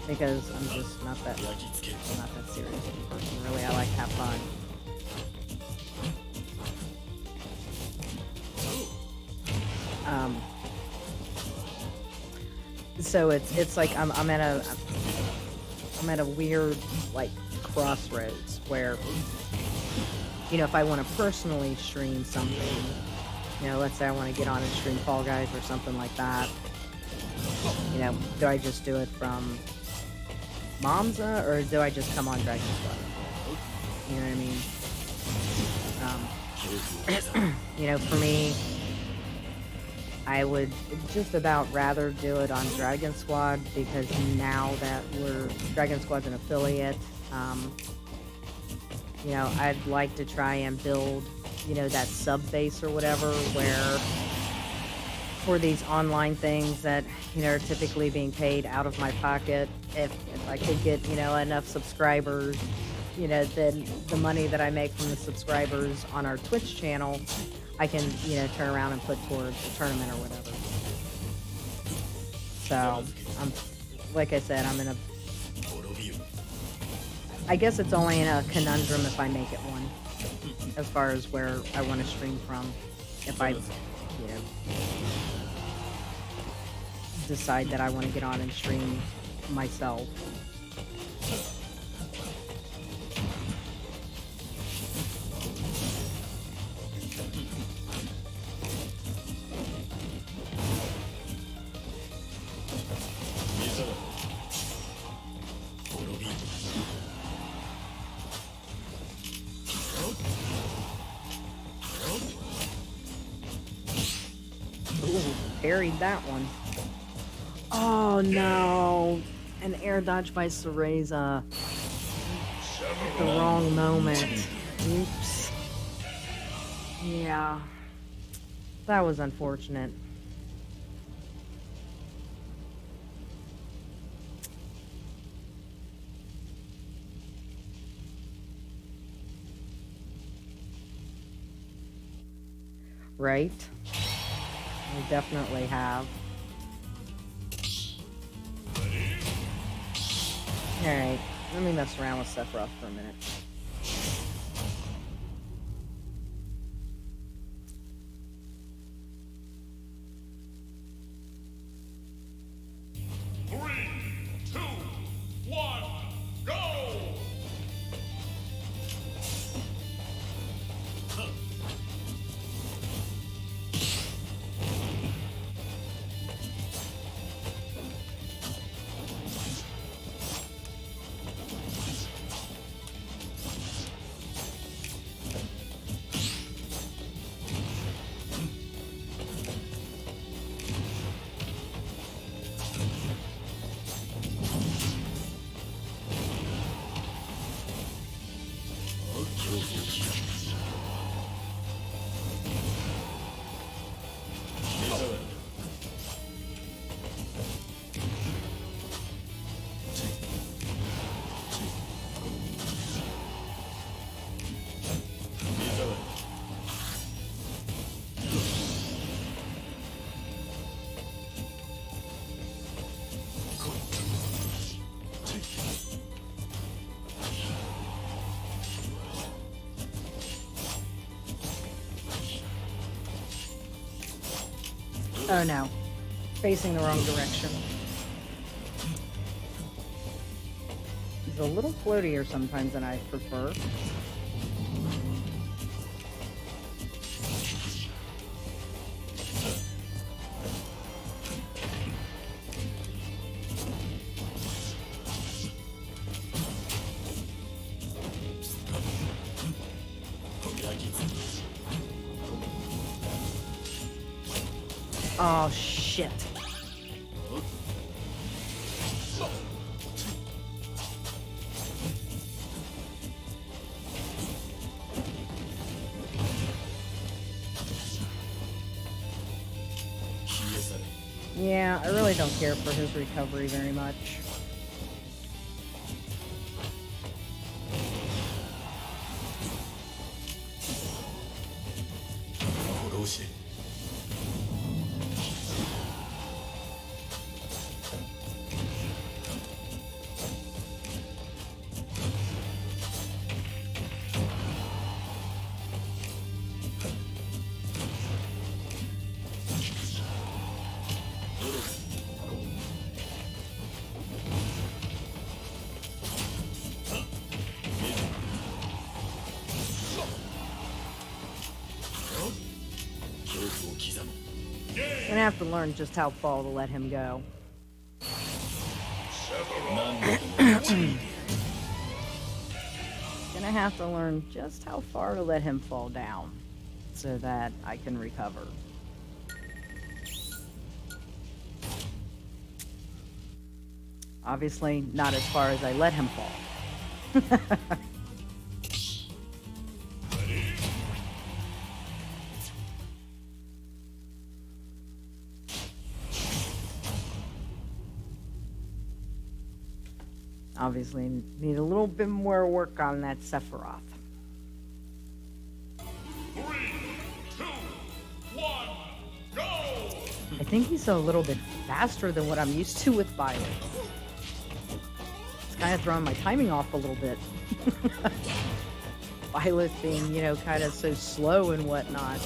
because I'm just not that serious of a person. Really, I like to have fun. Um, so it's like I'm at a weird like crossroads where, you know, if I want to personally stream something, you know, let's say I want to get on and stream Fall Guys or something like that, you know, do I just do it from Monza or do I just come on DragonSquad? You know what I mean? You know, for me, I would just about rather do it on DragonSquad because now that DragonSquad's an affiliate, you know, I'd like to try and build, you know, that sub base or whatever where for these online things that, you know, are typically being paid out of my pocket, if I could get, you know, enough subscribers, you know, then the money that I make from the subscribers on our Twitch channel, I can, you know, turn around and put towards a tournament or whatever. So, like I said, I guess it's only in a conundrum if I make it one, as far as where I want to stream from. If I, you know, decide that I want to get on and stream myself. Parried that one. Oh no! An air dodge by Cereza. At the wrong moment. Oops. Yeah. That was unfortunate. Right? We definitely have. Alright, let me mess around with Sephiroth for a minute. Oh no. Facing the wrong direction. He's a little floatier sometimes than I prefer. Oh, shit. Yeah, I really don't care for his recovery very much. have to learn just how far to let him go. 何度でも導いてやる Gonna have to learn just how far to let him fall down so that I can recover. Obviously, not as far as I let him fall. Obviously, need a little bit more work on that Sephiroth. 3, 2, 1, go! I think he's a little bit faster than what I'm used to with Violet. It's kind of throwing my timing off a little bit. Violet being, you know, kind of so slow and whatnot.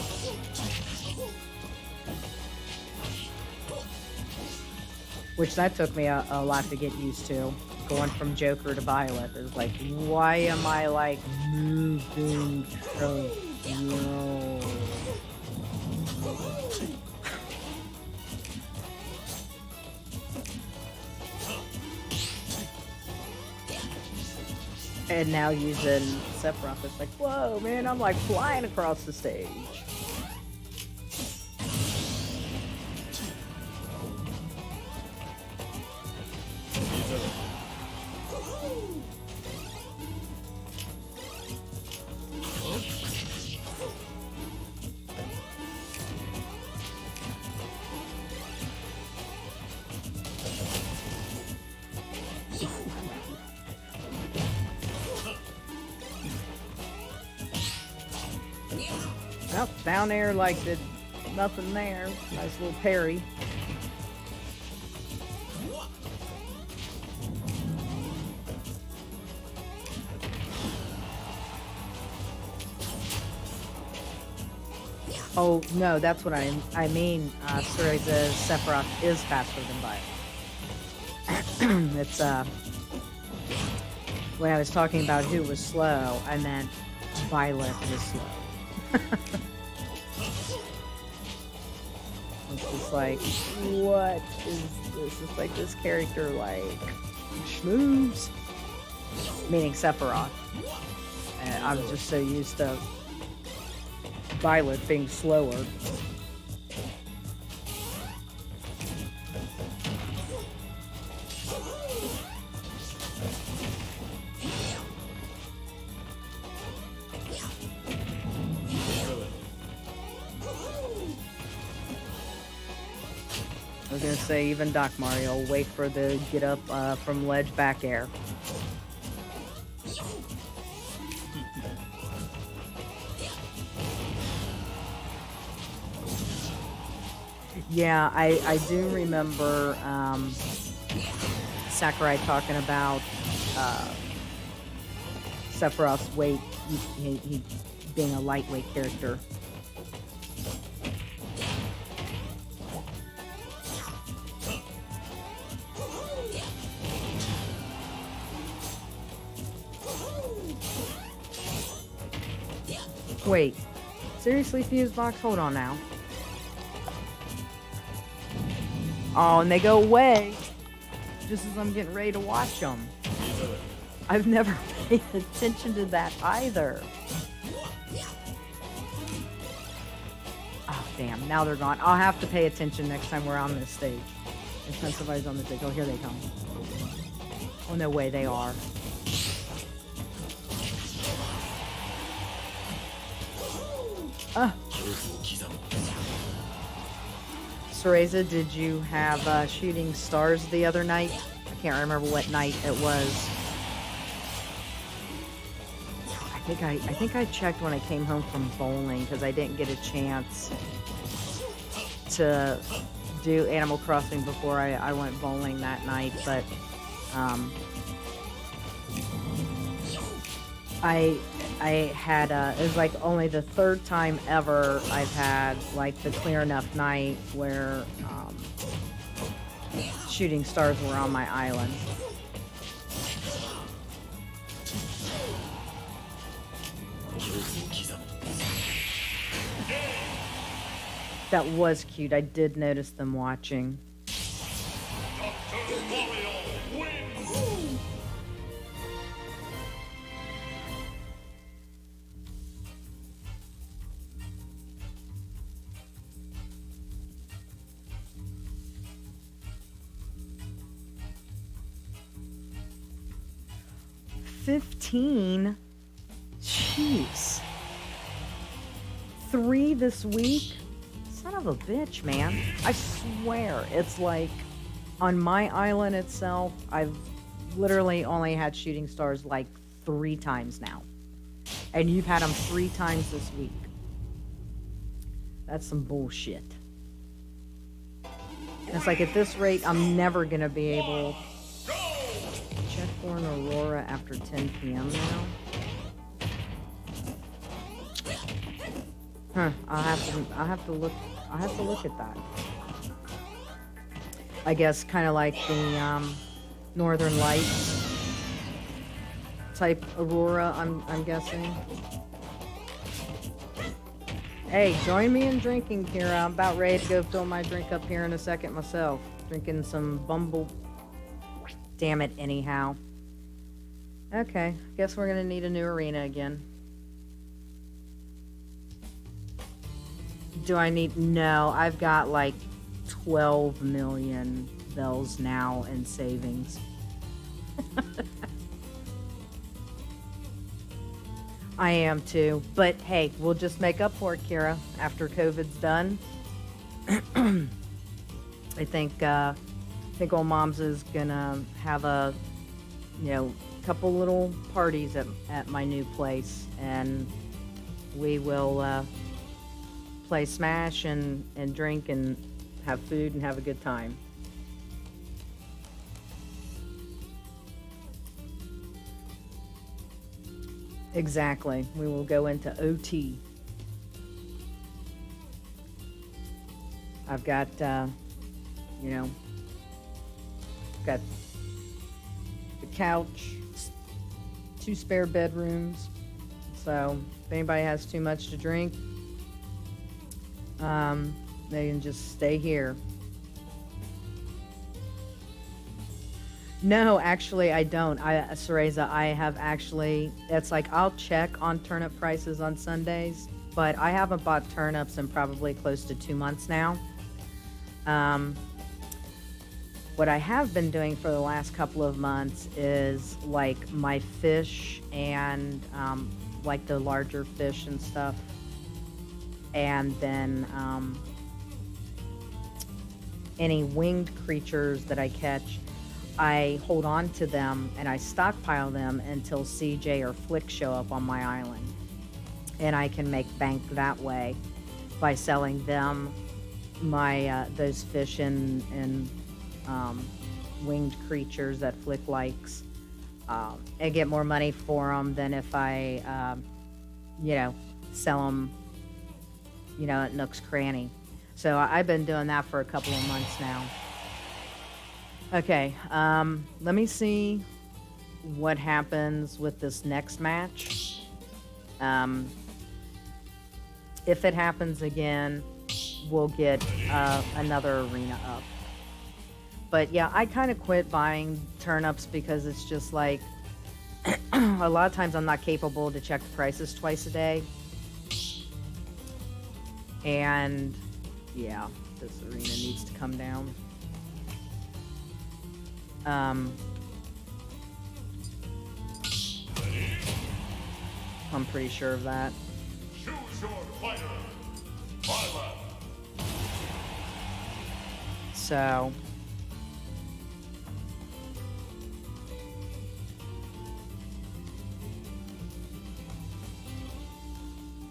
Which that took me a lot to get used to. Going from Joker to Violet is like, why am I like moving so slow? And now using Sephiroth, it's like, whoa, man, I'm like flying across the stage. Well, down there like did nothing there. Nice little parry. Oh no, that's what I mean. Sorry, the Sephiroth is faster than Violet. It's when I was talking about who was slow, I meant Violet was slow. It's just like, what is this? It's like this character like schmooze, meaning Sephiroth. And I'm just so used to Violet being slower. I was gonna say even Doc Mario wait for the get up from ledge back air. Yeah, I do remember Sakurai talking about Sephiroth's weight, he being a lightweight character. Wait, seriously, Fuse Box? Hold on now. Oh, and they go away just as I'm getting ready to watch them. I've never paid attention to that either. Oh, damn. Now they're gone. I'll have to pay attention next time we're on this stage. And somebody's on the stage. Oh, here they come. Oh, no way they are. Cereza, did you have shooting stars the other night? I can't remember what night it was. I think I checked when I came home from bowling because I didn't get a chance to do Animal Crossing before I went bowling that night, but I had it was like only the third time ever I've had like the clear enough night where shooting stars were on my island. That was cute. I did notice them watching. Dr. Mario wins! 15? Jeez. 3 this week? Son of a bitch, man. I swear, it's like, on my island itself, I've literally only had shooting stars like 3 times now. And you've had them 3 times this week. That's some bullshit. It's like, at this rate, I'm never gonna be able... Check for an aurora after 10 p.m. now. Huh, I'll have to look at that. I guess kind of like the Northern Lights type aurora, I'm guessing. Hey, join me in drinking, Kira. I'm about ready to go fill my drink up here in a second myself. Drinking some Bumble... Damn it, anyhow. Okay, guess we're gonna need a new arena again. Do I need... No, I've got like 12 million bells now in savings. I am too, but hey, we'll just make up for it, Kira, after COVID's done. I think old Mom's is gonna have a, couple little parties at my new place, and we will play Smash and drink and have food and have a good time. Exactly. We will go into OT. I've got, got the couch, 2 spare bedrooms. So if anybody has too much to drink, they can just stay here. No, actually, I don't. Cereza, I have actually, it's like I'll check on turnip prices on Sundays, but I haven't bought turnips in probably close to 2 months now. What I have been doing for the last couple of months is like my fish and like the larger fish and stuff. And then any winged creatures that I catch, I hold on to them and I stockpile them until CJ or Flick show up on my island. And I can make bank that way by selling them my those fish and winged creatures that Flick likes, and get more money for them than if I, sell them, at Nook's Cranny. So I've been doing that for a couple of months now. Okay, let me see what happens with this next match. If it happens again, we'll get another arena up. But yeah, I kind of quit buying turnips because it's just like, a lot of times I'm not capable to check the prices twice a day. And yeah, this arena needs to come down. I'm pretty sure of that. Choose your fighter. Violet. So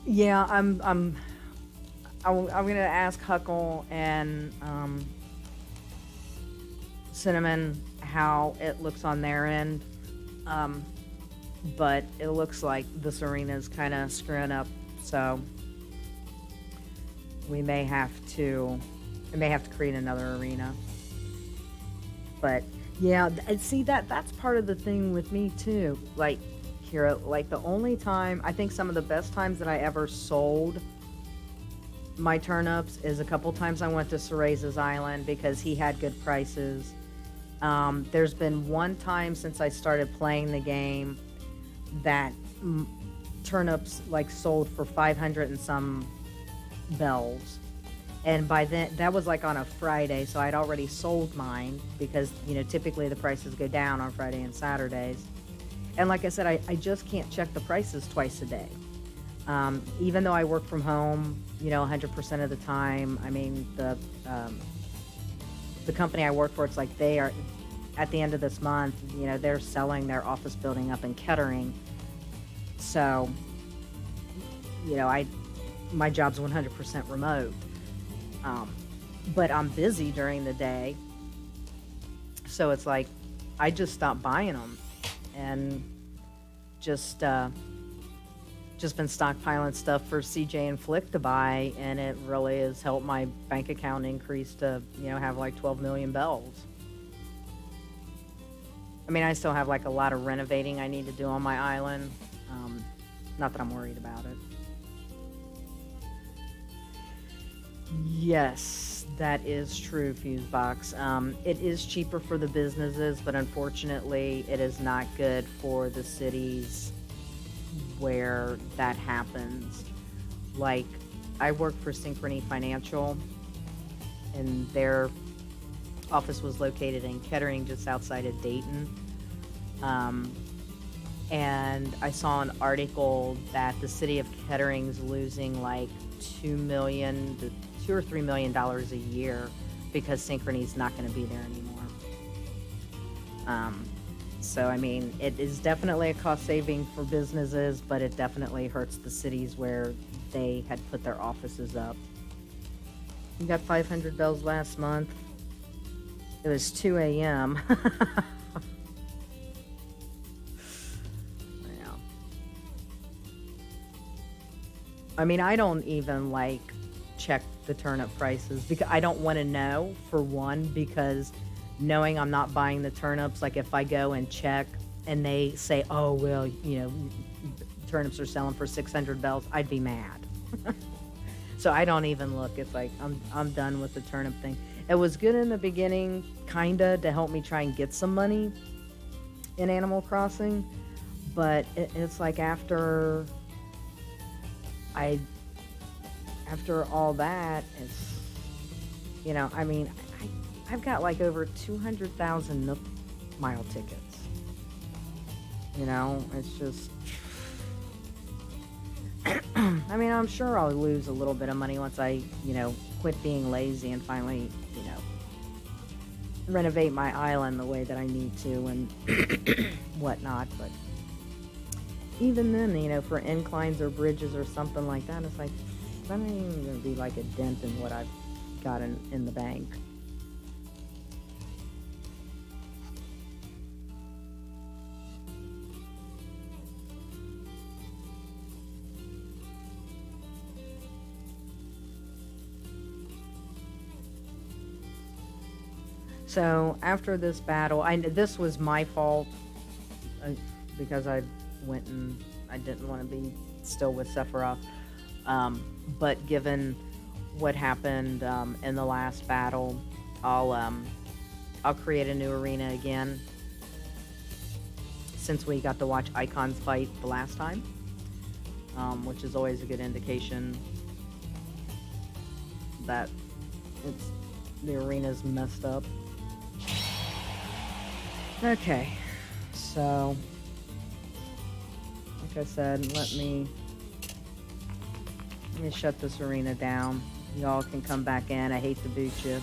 yeah, I'm gonna ask Huckle and Cinnamon how it looks on their end, but it looks like this arena is kind of screwing up, so we may have to create another arena. But yeah, see, that's part of the thing with me too. Like, Kira, like the only time, I think some of the best times that I ever sold my turnips is a couple times I went to Cereza's Island because he had good prices. There's been one time since I started playing the game that turnips like sold for 500 and some bells. And by then, that was like on a Friday, so I'd already sold mine because, typically the prices go down on Friday and Saturdays. And like I said, I just can't check the prices twice a day. Even though I work from home, 100% of the time. I mean, the company I work for, it's like they are, at the end of this month, they're selling their office building up in Kettering. So, my job's 100% remote. But I'm busy during the day. So it's like, I just stopped buying them and just been stockpiling stuff for CJ and Flick to buy. And it really has helped my bank account increase to, have like 12 million bells. I mean, I still have like a lot of renovating I need to do on my island. Not that I'm worried about it. Yes, that is true, Fusebox. It is cheaper for the businesses, but unfortunately, it is not good for the cities where that happens. Like, I work for Synchrony Financial, and their office was located in Kettering, just outside of Dayton. And I saw an article that the city of Kettering's losing like $2 or $3 million a year because Synchrony's not going to be there anymore. So I mean, it is definitely a cost saving for businesses, but it definitely hurts the cities where they had put their offices up. You got 500 bells last month. It was 2 a.m. I mean, I don't even like check the turnip prices because I don't want to know, for one, because knowing I'm not buying the turnips, like if I go and check and they say, oh, well, turnips are selling for 600 bells, I'd be mad. So I don't even look. It's like, I'm done with the turnip thing. It was good in the beginning, kinda, to help me try and get some money in Animal Crossing, but it's like after all that, it's, I mean, I've got like over 200,000 Nook Mile tickets. It's just, I mean, I'm sure I'll lose a little bit of money once I, quit being lazy and finally, renovate my island the way that I need to and whatnot, but even then, for inclines or bridges or something like that, it's like, that ain't even going to be like a dent in what I've got in the bank. So after this battle, this was my fault because I went and I didn't want to be still with Sephiroth. But given what happened in the last battle, I'll create a new arena again, since we got to watch Icons fight the last time, which is always a good indication that the arena's messed up. Okay, so like I said, let me shut this arena down. Y'all can come back in. I hate to boot you.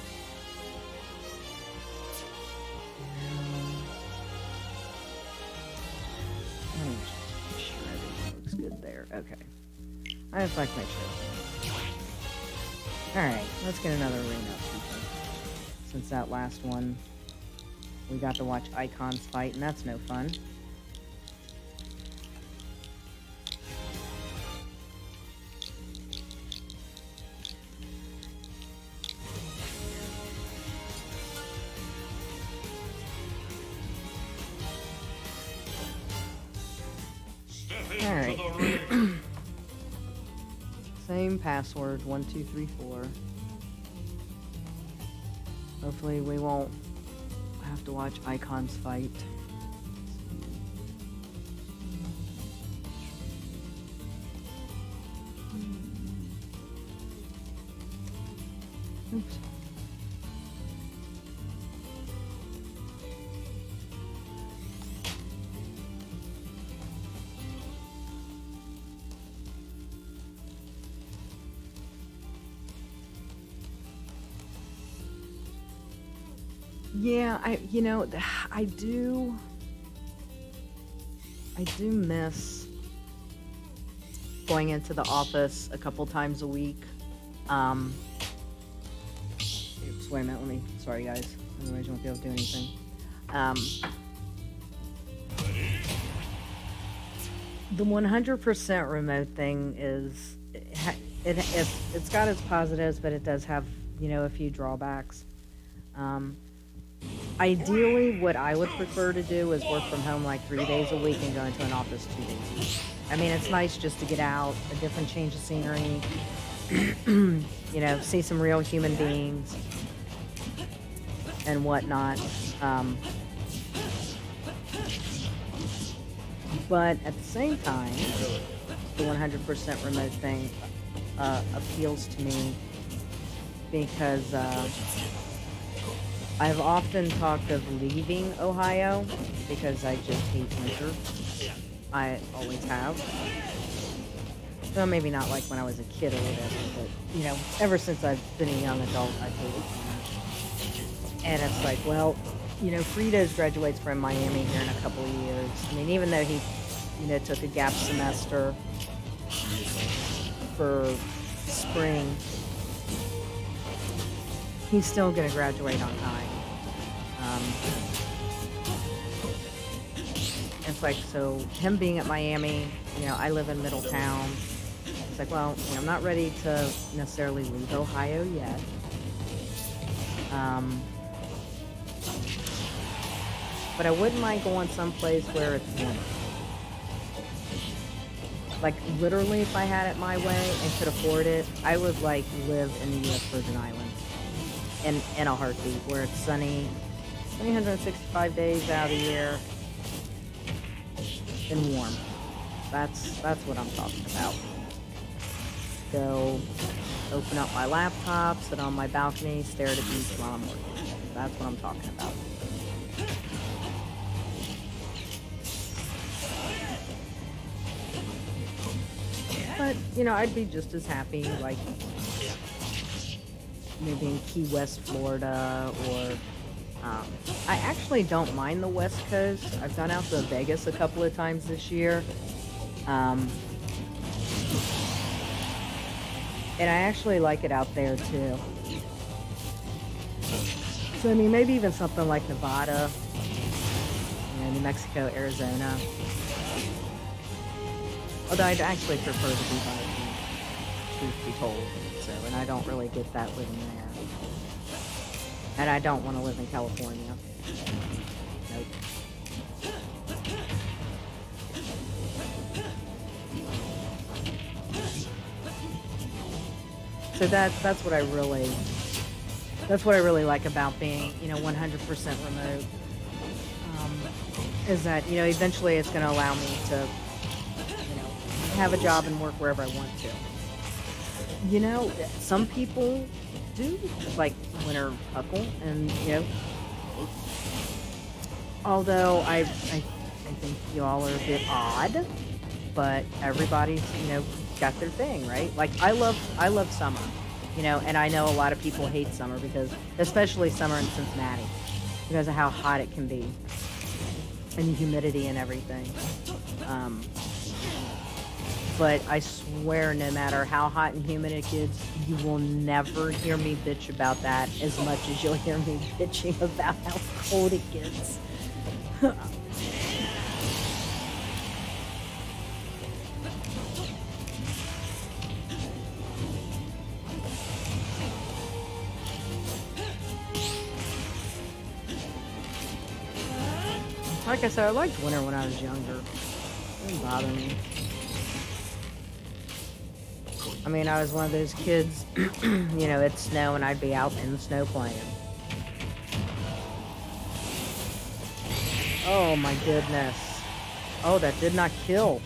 Let me just make sure everything looks good there. Okay. I just like to make sure. Alright, let's get another arena up, people. Since that last one, we got to watch Icons fight, and that's no fun. room password 1234. Hopefully we won't have to watch icons fight. Oops. Yeah, I do miss going into the office a couple times a week. Oops, wait a minute, sorry guys, otherwise you won't be able to do anything. The 100% remote thing is, it's got its positives, but it does have, a few drawbacks. Ideally, what I would prefer to do is work from home like 3 days a week and go into an office 2 days a week. I mean, it's nice just to get out, a different change of scenery, see some real human beings and whatnot. But at the same time, the 100% remote thing appeals to me because I've often talked of leaving Ohio because I just hate winter. I always have. Well, maybe not like when I was a kid or whatever, but, ever since I've been a young adult, I've hated winter. And it's like, well, Fritos graduates from Miami here in a couple of years. I mean, even though he, took a gap semester for spring, he's still going to graduate on time. It's like, so him being at Miami, I live in Middletown. It's like, well, I'm not ready to necessarily leave Ohio yet. But I wouldn't mind going someplace where it's warmer. Like, literally, if I had it my way and could afford it, I would, live in the U.S. Virgin Islands in a heartbeat, where it's sunny 365 days out of the year and warm. That's what I'm talking about. Go open up my laptop, sit on my balcony, stare at a beach while I'm working. That's what I'm talking about. But, I'd be just as happy, maybe in Key West, Florida, or, I actually don't mind the West Coast. I've gone out to Vegas a couple of times this year. And I actually like it out there, too. So, I mean, maybe even something like Nevada, New Mexico, Arizona. Although I'd actually prefer to be by the beach, truth be told. So, and I don't really get that living there. And I don't want to live in California. Nope. So that's what I really like about being, 100% remote. Is that, eventually it's going to allow me to, have a job and work wherever I want to. Some people do like winter puckle, and although I think y'all are a bit odd, but everybody's got their thing, right? Like I love summer, and I know a lot of people hate summer because, especially summer in Cincinnati, because of how hot it can be and the humidity and everything. But I swear, no matter how hot and humid it gets, you will never hear me bitch about that as much as you'll hear me bitching about how cold it gets. Like I said, I liked winter when I was younger. It didn't bother me. I mean, I was one of those kids, you know, it'd snow and I'd be out in the snow playing. Oh my goodness. Oh, that did not kill.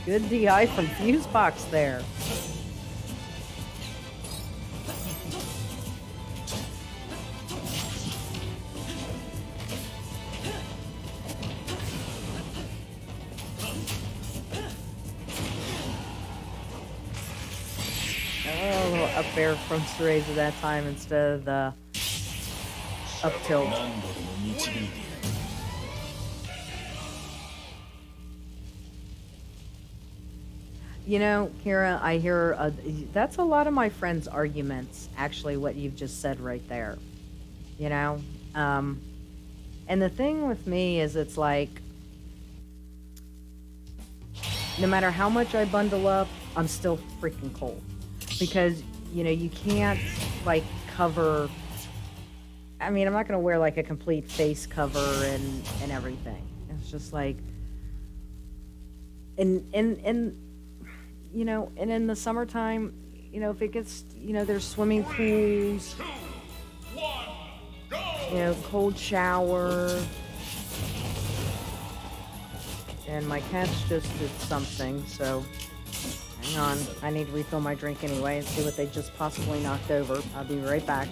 Good DI from Fusebox there. Oh, a little up air from Cereza at that time instead of the up tilt. 何度でも導いてやる。You know, Kira, I hear that's a lot of my friends' arguments, actually, what you've just said right there. You know? And the thing with me is it's like, no matter how much I bundle up, I'm still freaking cold. Because, you know, you can't, like, cover... I mean, I'm not going to wear, like, a complete face cover and everything. It's just like... And you know, and in the summertime, you know, if it gets, you know, there's swimming pools, 2, 1, go! you know, cold shower. And my cats just did something, so hang on. I need to refill my drink anyway and see what they just possibly knocked over. I'll be right back.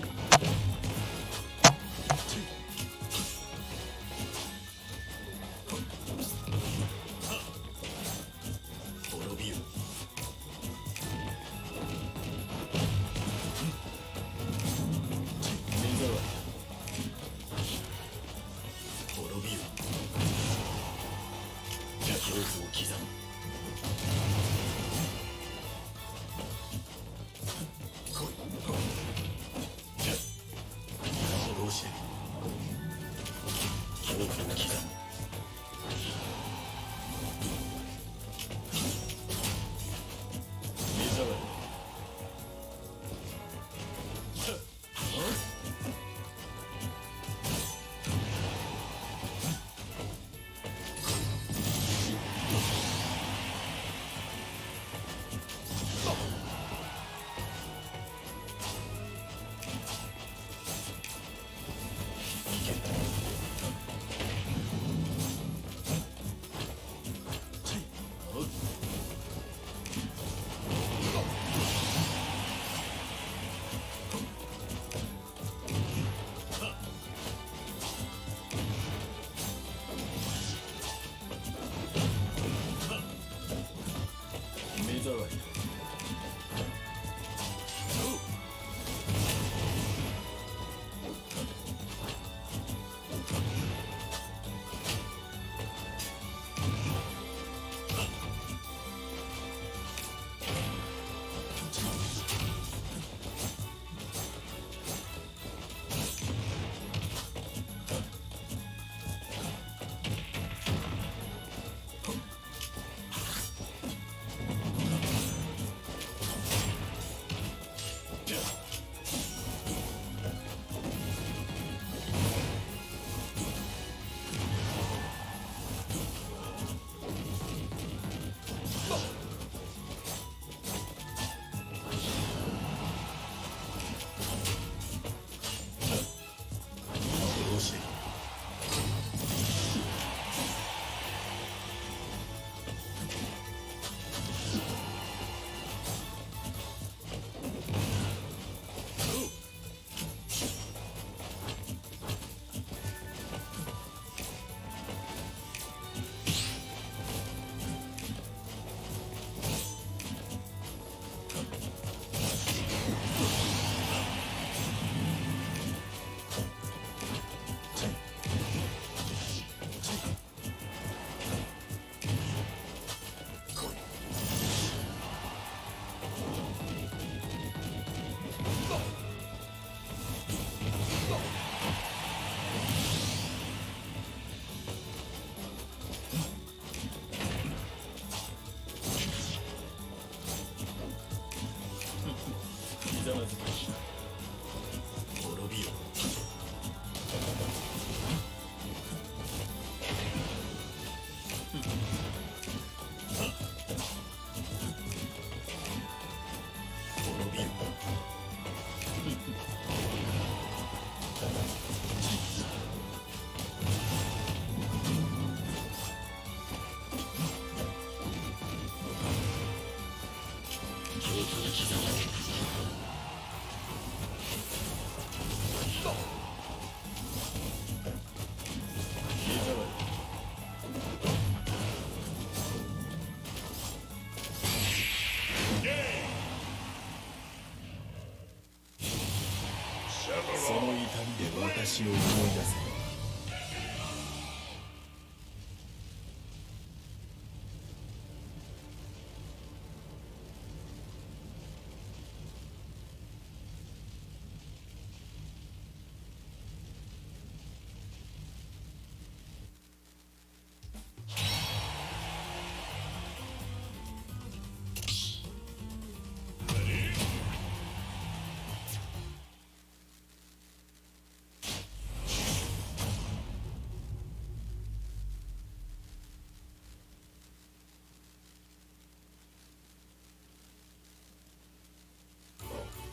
その痛みで私を思い出せ。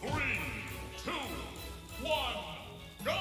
Three, two, one, go!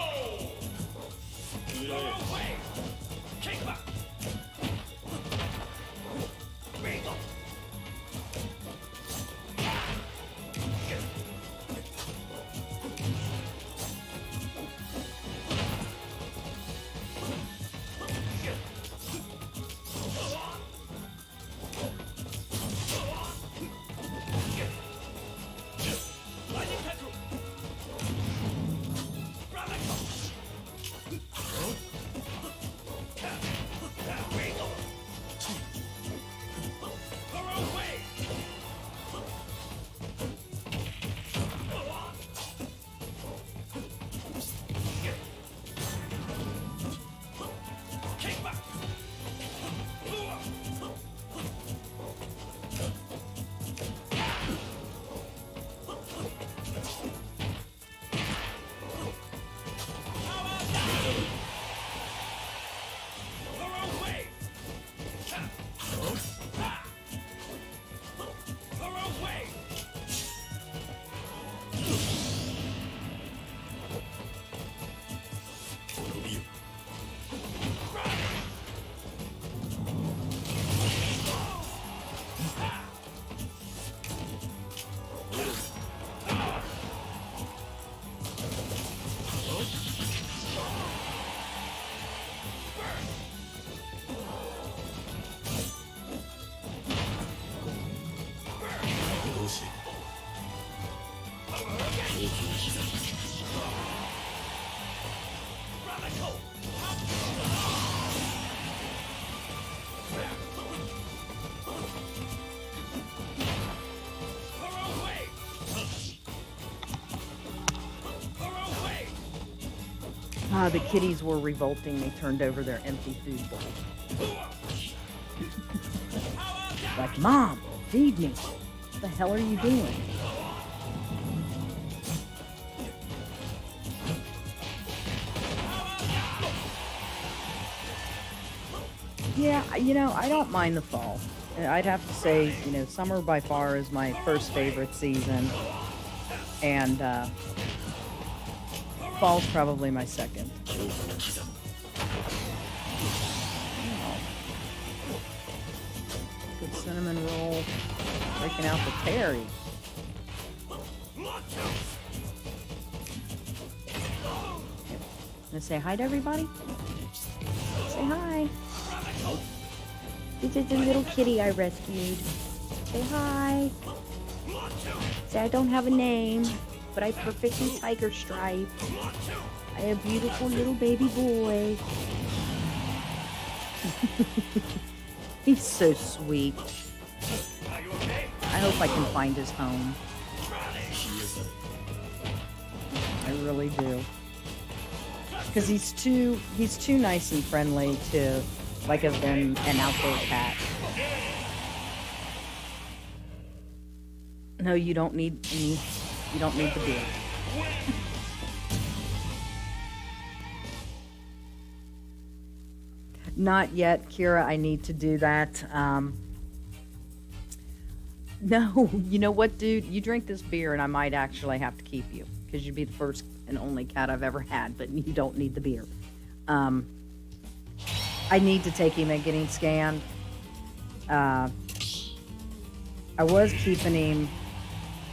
The kitties were revolting. They turned over their empty food bowl. Like, Mom, feed me. What the hell are you doing? Yeah, I don't mind the fall. I'd have to say, summer by far is my first favorite season. And, fall's probably my second. Good cinnamon roll. Breaking out the Terry. Gonna say hi to everybody? Say hi. This is the little kitty I rescued. Say hi. Say I don't have a name, but I perfectly tiger stripe. I have a beautiful little baby boy. He's so sweet. I hope I can find his home. I really do. Because he's too nice and friendly to have been an outdoor cat. No, you don't need the beer. Not yet, Kira. I need to do that. No, you know what, dude? You drink this beer and I might actually have to keep you because you'd be the first and only cat I've ever had, but you don't need the beer. I need to take him and getting scanned. I was keeping him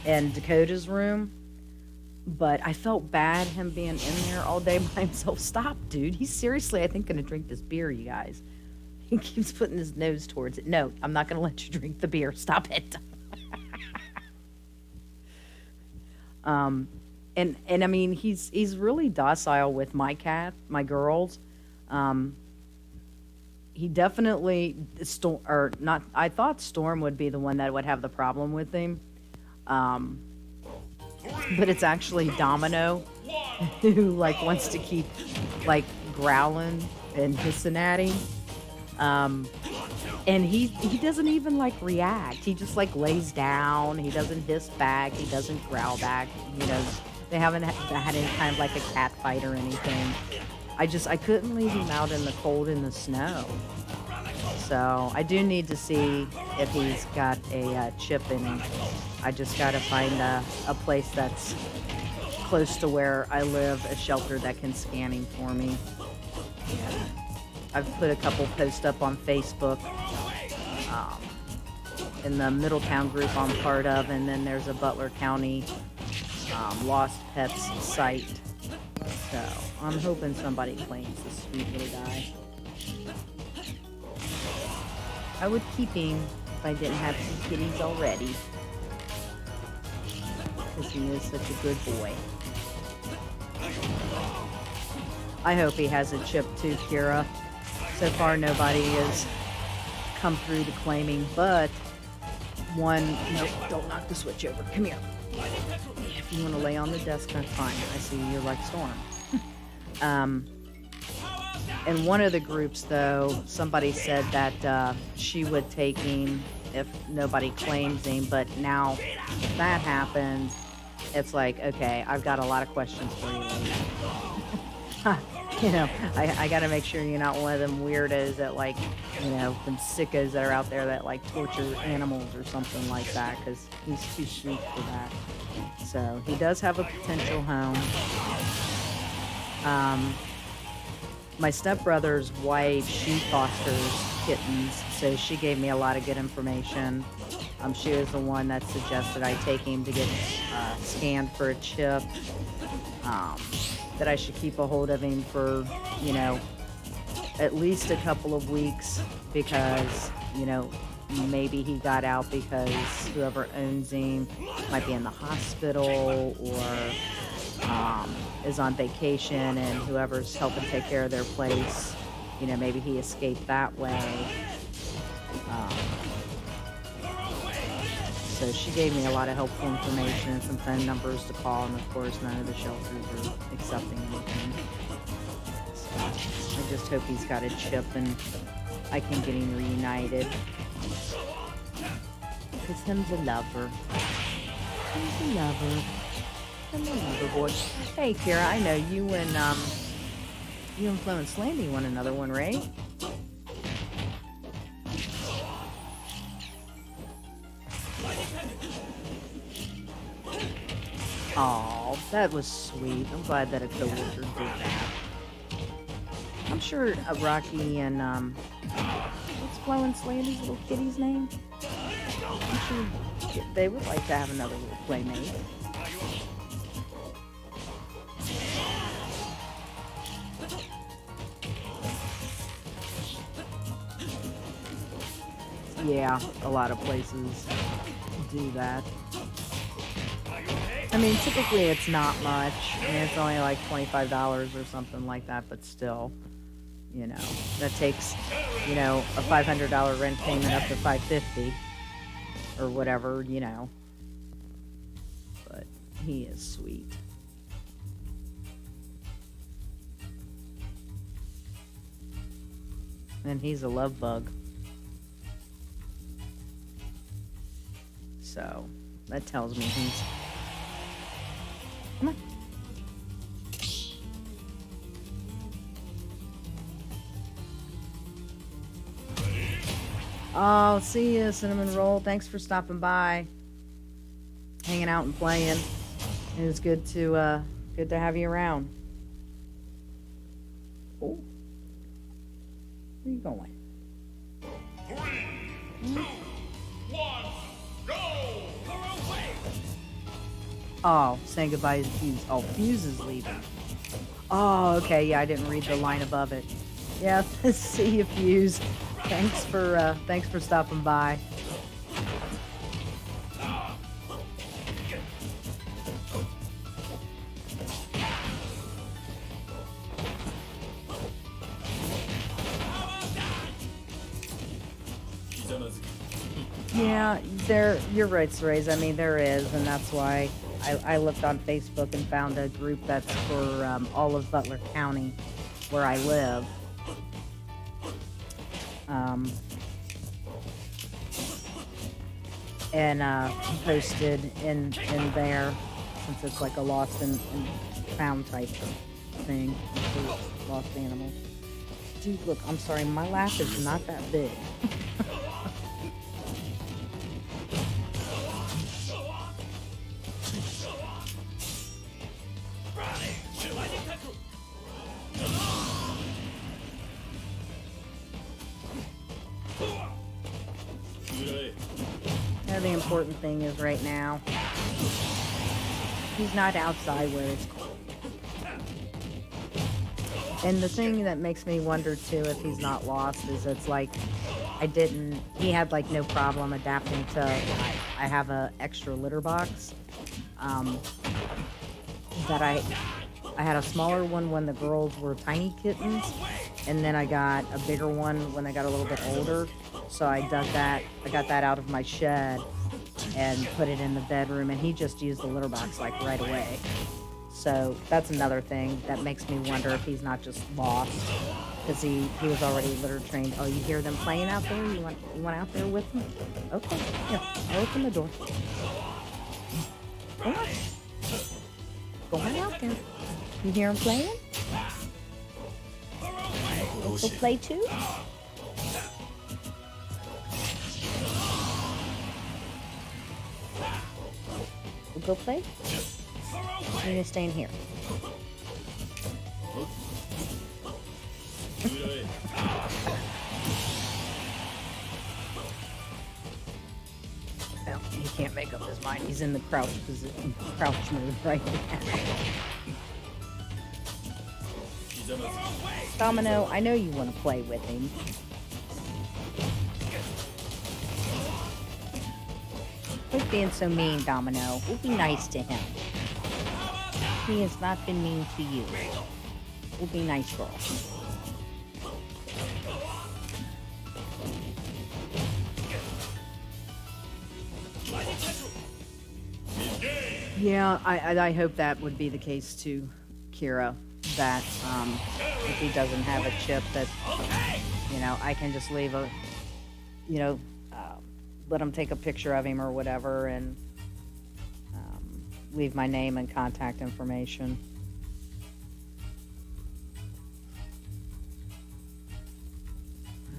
in Dakota's room. But I felt bad him being in there all day by himself. Stop, dude. He's seriously, I think, going to drink this beer, you guys. He keeps putting his nose towards it. No, I'm not going to let you drink the beer. Stop it. And I mean, he's really docile with my cat, my girls. He definitely I thought Storm would be the one that would have the problem with him. But it's actually Domino who like wants to keep like growling and hissing at him. And he doesn't even like react. He just like lays down. He doesn't hiss back. He doesn't growl back. You know, they haven't had any kind of like a cat fight or anything. I couldn't leave him out in the cold in the snow. So I do need to see if he's got a chip in him. I just got to find a place that's close to where I live, a shelter that can scan him for me. Yeah. I've put a couple posts up on Facebook in the Middletown group I'm part of, and then there's a Butler County Lost Pets site. So I'm hoping somebody claims this sweet little guy. I would keep him if I didn't have 2 kitties already. Because he is such a good boy. I hope he has a chip too, Kira. So far, nobody has come through to claiming, but one... Nope, don't knock the switch over. Come here. If you want to lay on the desk, that's fine. I see you're like Storm. In one of the groups, though, somebody said that she would take him if nobody claims him, but now if that happens, it's like, okay, I've got a lot of questions for you. You know, I got to make sure you're not one of them weirdos that, like, you know, them sickos that are out there that, like, torture animals or something like that, because he's too sweet for that. So he does have a potential home. My stepbrother's wife, she fosters kittens, so she gave me a lot of good information. She was the one that suggested I take him to get scanned for a chip, that I should keep a hold of him for, you know, at least a couple of weeks, because, you know, maybe he got out because whoever owns him might be in the hospital or is on vacation, and whoever's helping take care of their place, you know, maybe he escaped that way. So she gave me a lot of helpful information and some phone numbers to call, and of course none of the shelters are accepting anything. So I just hope he's got a chip and I can get him reunited. Because him's a lover. He's a lover. I'm a lover boy. Hey Kira, I know you and Flo and Slandy want another one, right? Oh, that was sweet. I'm glad that a coworker did that. I'm sure Rocky and what's Flo and Slandy's little kitty's name? I'm sure they would like to have another little playmate. Yeah, a lot of places do that. I mean, typically it's not much. I mean, it's only like $25 or something like that, but still, you know, that takes, you know, a $500 rent payment up to $550 or whatever, you know. But he is sweet. And he's a love bug. So that tells me he's... Come on. Oh, see ya, Cinnamon Roll. Thanks for stopping by. Hanging out and playing. It was good to have you around. Oh. Where are you going? 3, 2, 1, go! Oh, saying goodbye to Fuse. Oh, Fuse is leaving. Oh, okay. Yeah, I didn't read the line above it. Yeah, see you, Fuse. Thanks for stopping by. Yeah, you're right, Serays. I mean, there is, and that's why I looked on Facebook and found a group that's for all of Butler County, where I live. And posted in there, since it's like a lost and found type thing, for lost animals. Dude, look, I'm sorry, my laugh is not that big. The important thing is right now, he's not outside where it's cold. And the thing that makes me wonder too if he's not lost is it's like, he had like no problem adapting to, I have a extra litter box, that I had a smaller one when the girls were tiny kittens, and then I got a bigger one when they got a little bit older. So I got that out of my shed and put it in the bedroom, and he just used the litter box like right away. So that's another thing that makes me wonder if he's not just lost, because he was already litter trained. Oh, you hear them playing out there? You want out there with them? Okay, here, I'll open the door. Go on. Go on out there. You hear them playing? We'll play too? We'll go play? I'm gonna stay in here. Well, he can't make up his mind. He's in the crouch mode right now. Domino, I know you want to play with him. Quit being so mean, Domino. We'll be nice to him. He has not been mean to you. We'll be nice, girl. Yeah, I hope that would be the case too, Kira. That if he doesn't have a chip, that I can just leave a, let him take a picture of him or whatever, and leave my name and contact information.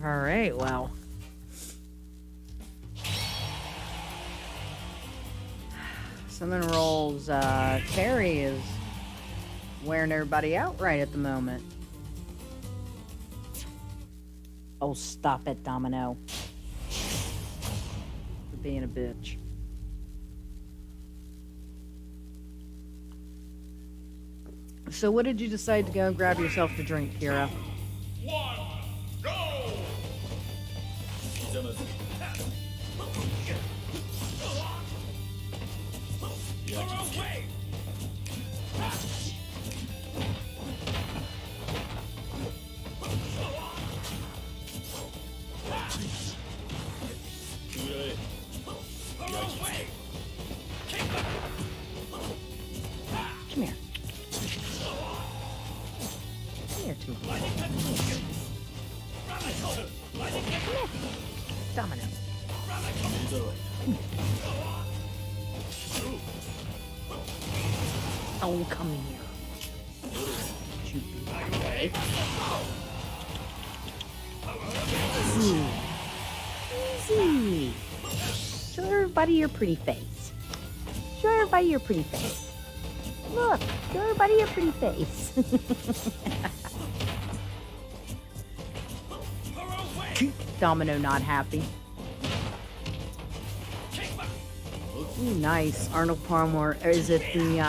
All right, well. Cinnamon Rolls, Terry is wearing everybody out right at the moment. Oh, stop it, Domino. For being a bitch. So what did you decide to go and grab yourself to drink, Kira? 1, go! Come here. Come here, too. Come here. Domino. Oh, come here. You boy. Easy. Easy. Show everybody your pretty face. Show everybody your pretty face. Look, show everybody your pretty face. Domino not happy. Ooh, nice. Arnold Palmer. Or is it the,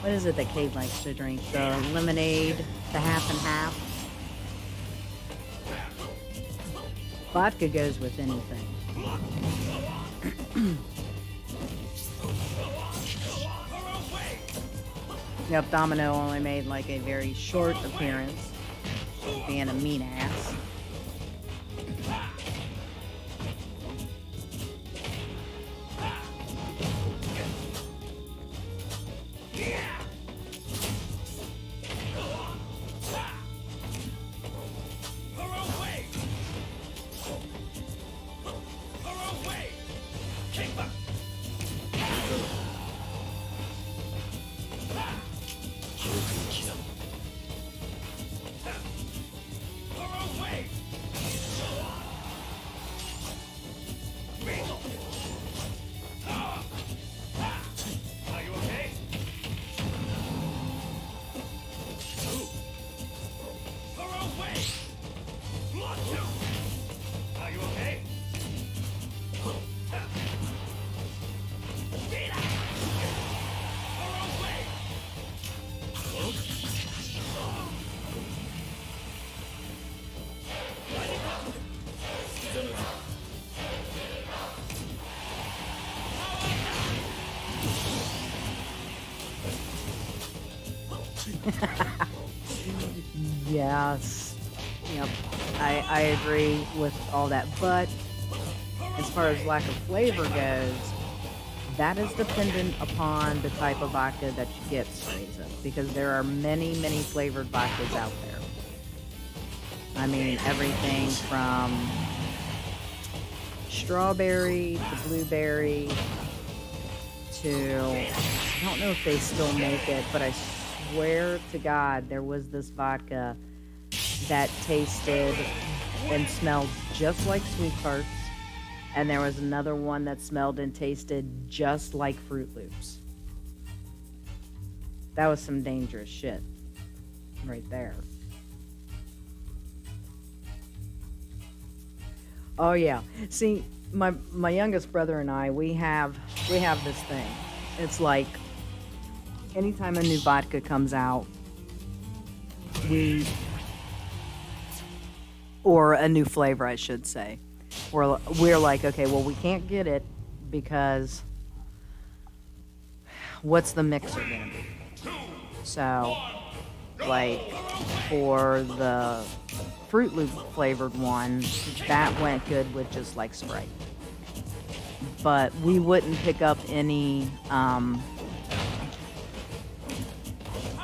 what is it that Kate likes to drink? The lemonade, the half and half? Vodka goes with anything. Yep, Domino only made like a very short appearance, being a mean ass. Yes. Yep. I agree with all that. But as far as lack of flavor goes, that is dependent upon the type of vodka that you get, Fraser, because there are many, many flavored vodkas out there. I mean, everything from strawberry to blueberry to, I don't know if they still make it, but I swear to God, there was this vodka that tasted and smelled just like Sweet Tarts, and there was another one that smelled and tasted just like Fruit Loops. That was some dangerous shit right there. Oh yeah. See, my youngest brother and I, we have this thing. It's like anytime a new vodka comes out, or a new flavor, I should say, we're like, okay, well, we can't get it because what's the mixer gonna be? So, like, for the Fruit Loop flavored one, that went good with just like Sprite. But we wouldn't pick up any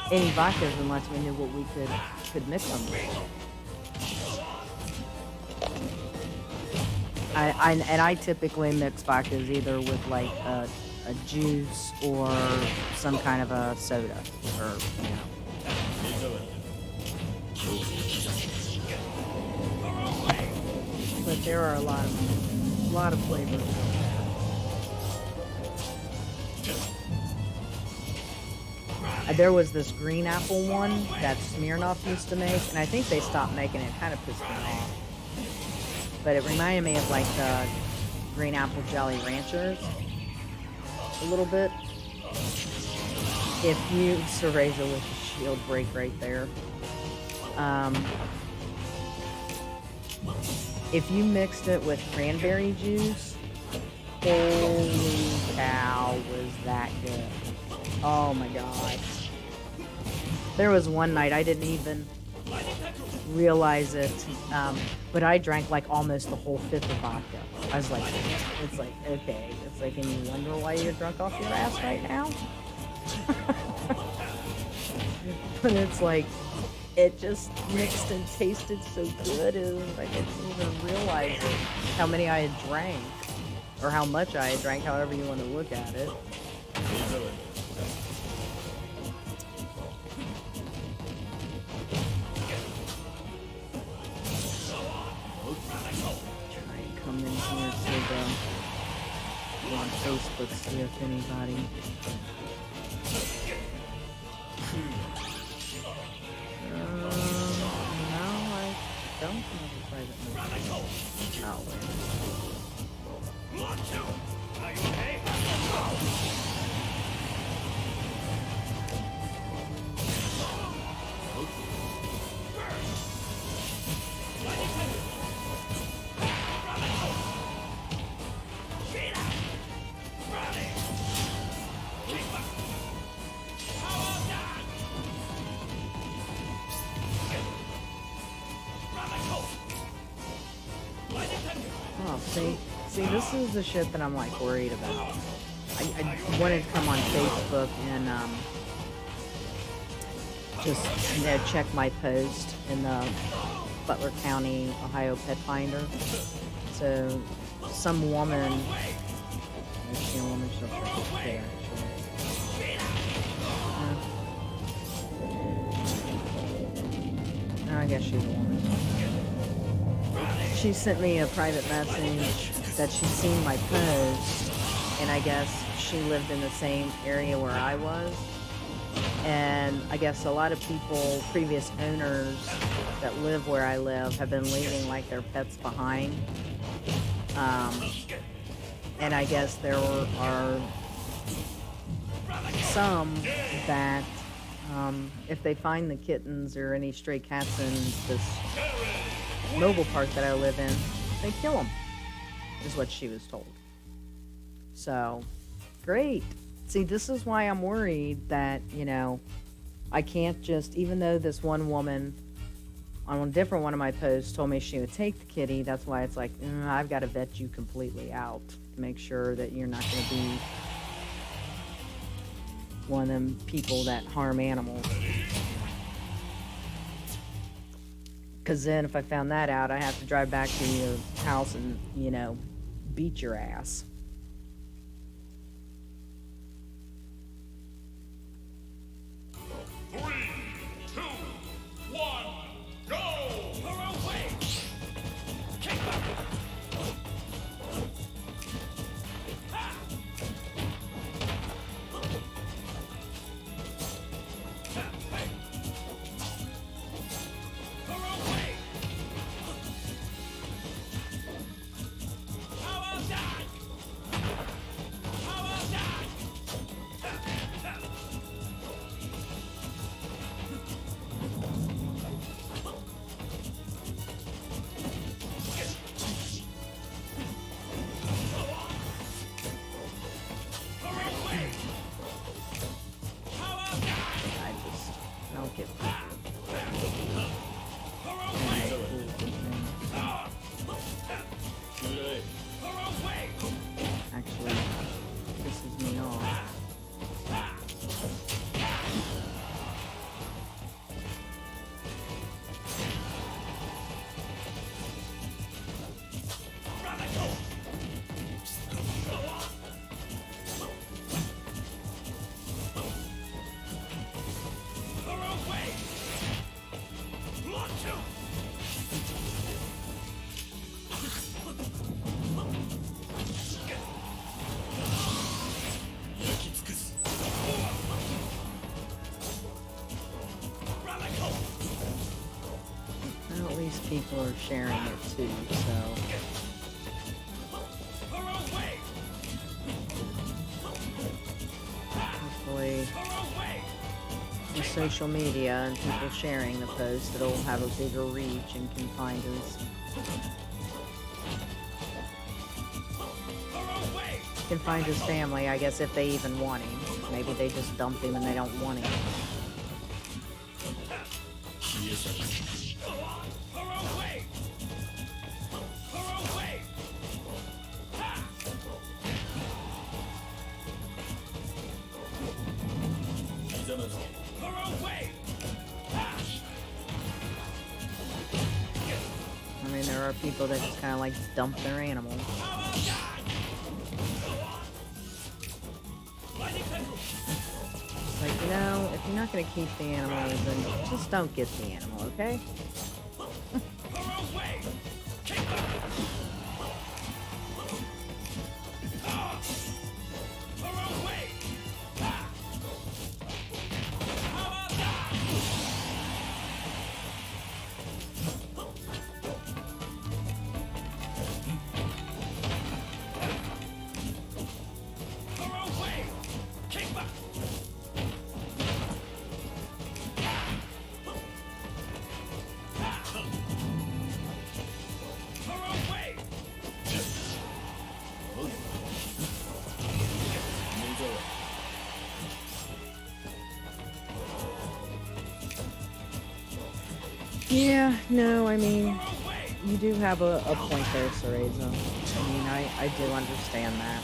vodkas unless we knew what we could mix them with. I typically mix vodkas either with like a juice or some kind of a soda, or you know. But there are a lot of flavors. There was this green apple one that Smirnoff used to make, and I think they stopped making it. It kind of pissed me off. But it reminded me of like the green apple Jolly Ranchers a little bit. If you Cereza with the shield break right there. If you mixed it with cranberry juice, holy cow, was that good. Oh my god. There was one night I didn't even realize it, but I drank like almost the whole fifth of vodka. I was like, it's like, okay, it's like, and you wonder why you're drunk off your ass right now? But it's like, it just mixed and tasted so good, it was like, I didn't even realize it, how many I had drank, or how much I had drank, however you want to look at it. Come in here to go on Facebook, see if anybody. No, I don't have a private message. Oh, wait. See, this is the shit that I'm like worried about. I wanted to come on Facebook and just check my post in the Butler County, Ohio Pet Finder. So some woman, is she a woman? She'll there. I guess she's a woman. She sent me a private message that she'd seen my post, and I guess she lived in the same area where I was. And I guess a lot of people, previous owners that live where I live, have been leaving like their pets behind. And I guess there are some that if they find the kittens or any stray cats in this mobile park that I live in, they kill them, is what she was told. So, great. See, this is why I'm worried that, you know, I can't just, even though this one woman on a different one of my posts told me she would take the kitty, that's why it's like, I've got to vet you completely out to make sure that you're not going to be one of them people that harm animals. Because then if I found that out, I have to drive back to your house and, you know, beat your ass. Actually, pisses me off. Well, at least people are sharing it too, so. Hopefully, with social media and people sharing the post, it'll have a bigger reach and can find his family, I guess, if they even want him. Maybe they just dumped him and they don't want him. I mean, there are people that just kind of like dump their animals. Like, you know, if you're not going to keep the animal, then just don't get the animal, okay? Yeah, no, I mean, you do have a point there, Cereza. I mean, I do understand that.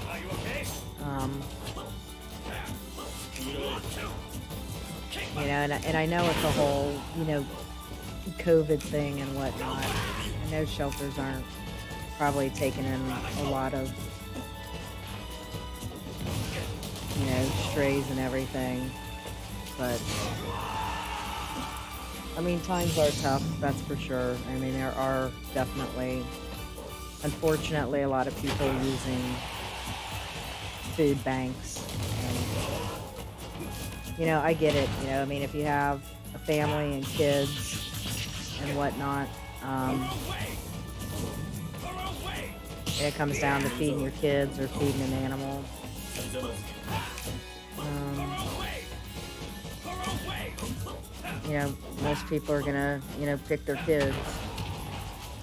Are you okay? You know, and I know it's a whole, you know, COVID thing and whatnot. I know shelters aren't probably taking in a lot of, you know, strays and everything, but I mean, times are tough, that's for sure. I mean, there are definitely, unfortunately, a lot of people using food banks. And, you know, I get it. You know, I mean, if you have a family and kids and whatnot, it comes down to feeding your kids or feeding an animal. You know, most people are gonna, you know, pick their kids,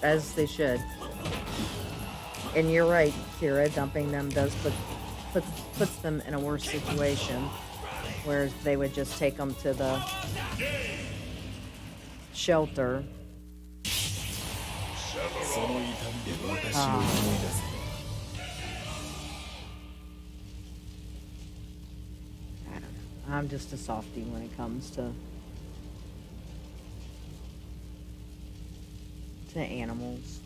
as they should. And you're right, Kira, dumping them does puts them in a worse situation, whereas they would just take them to the shelter. その痛みで私を思い出せ。 I don't know. I'm just a softie when it comes to animals.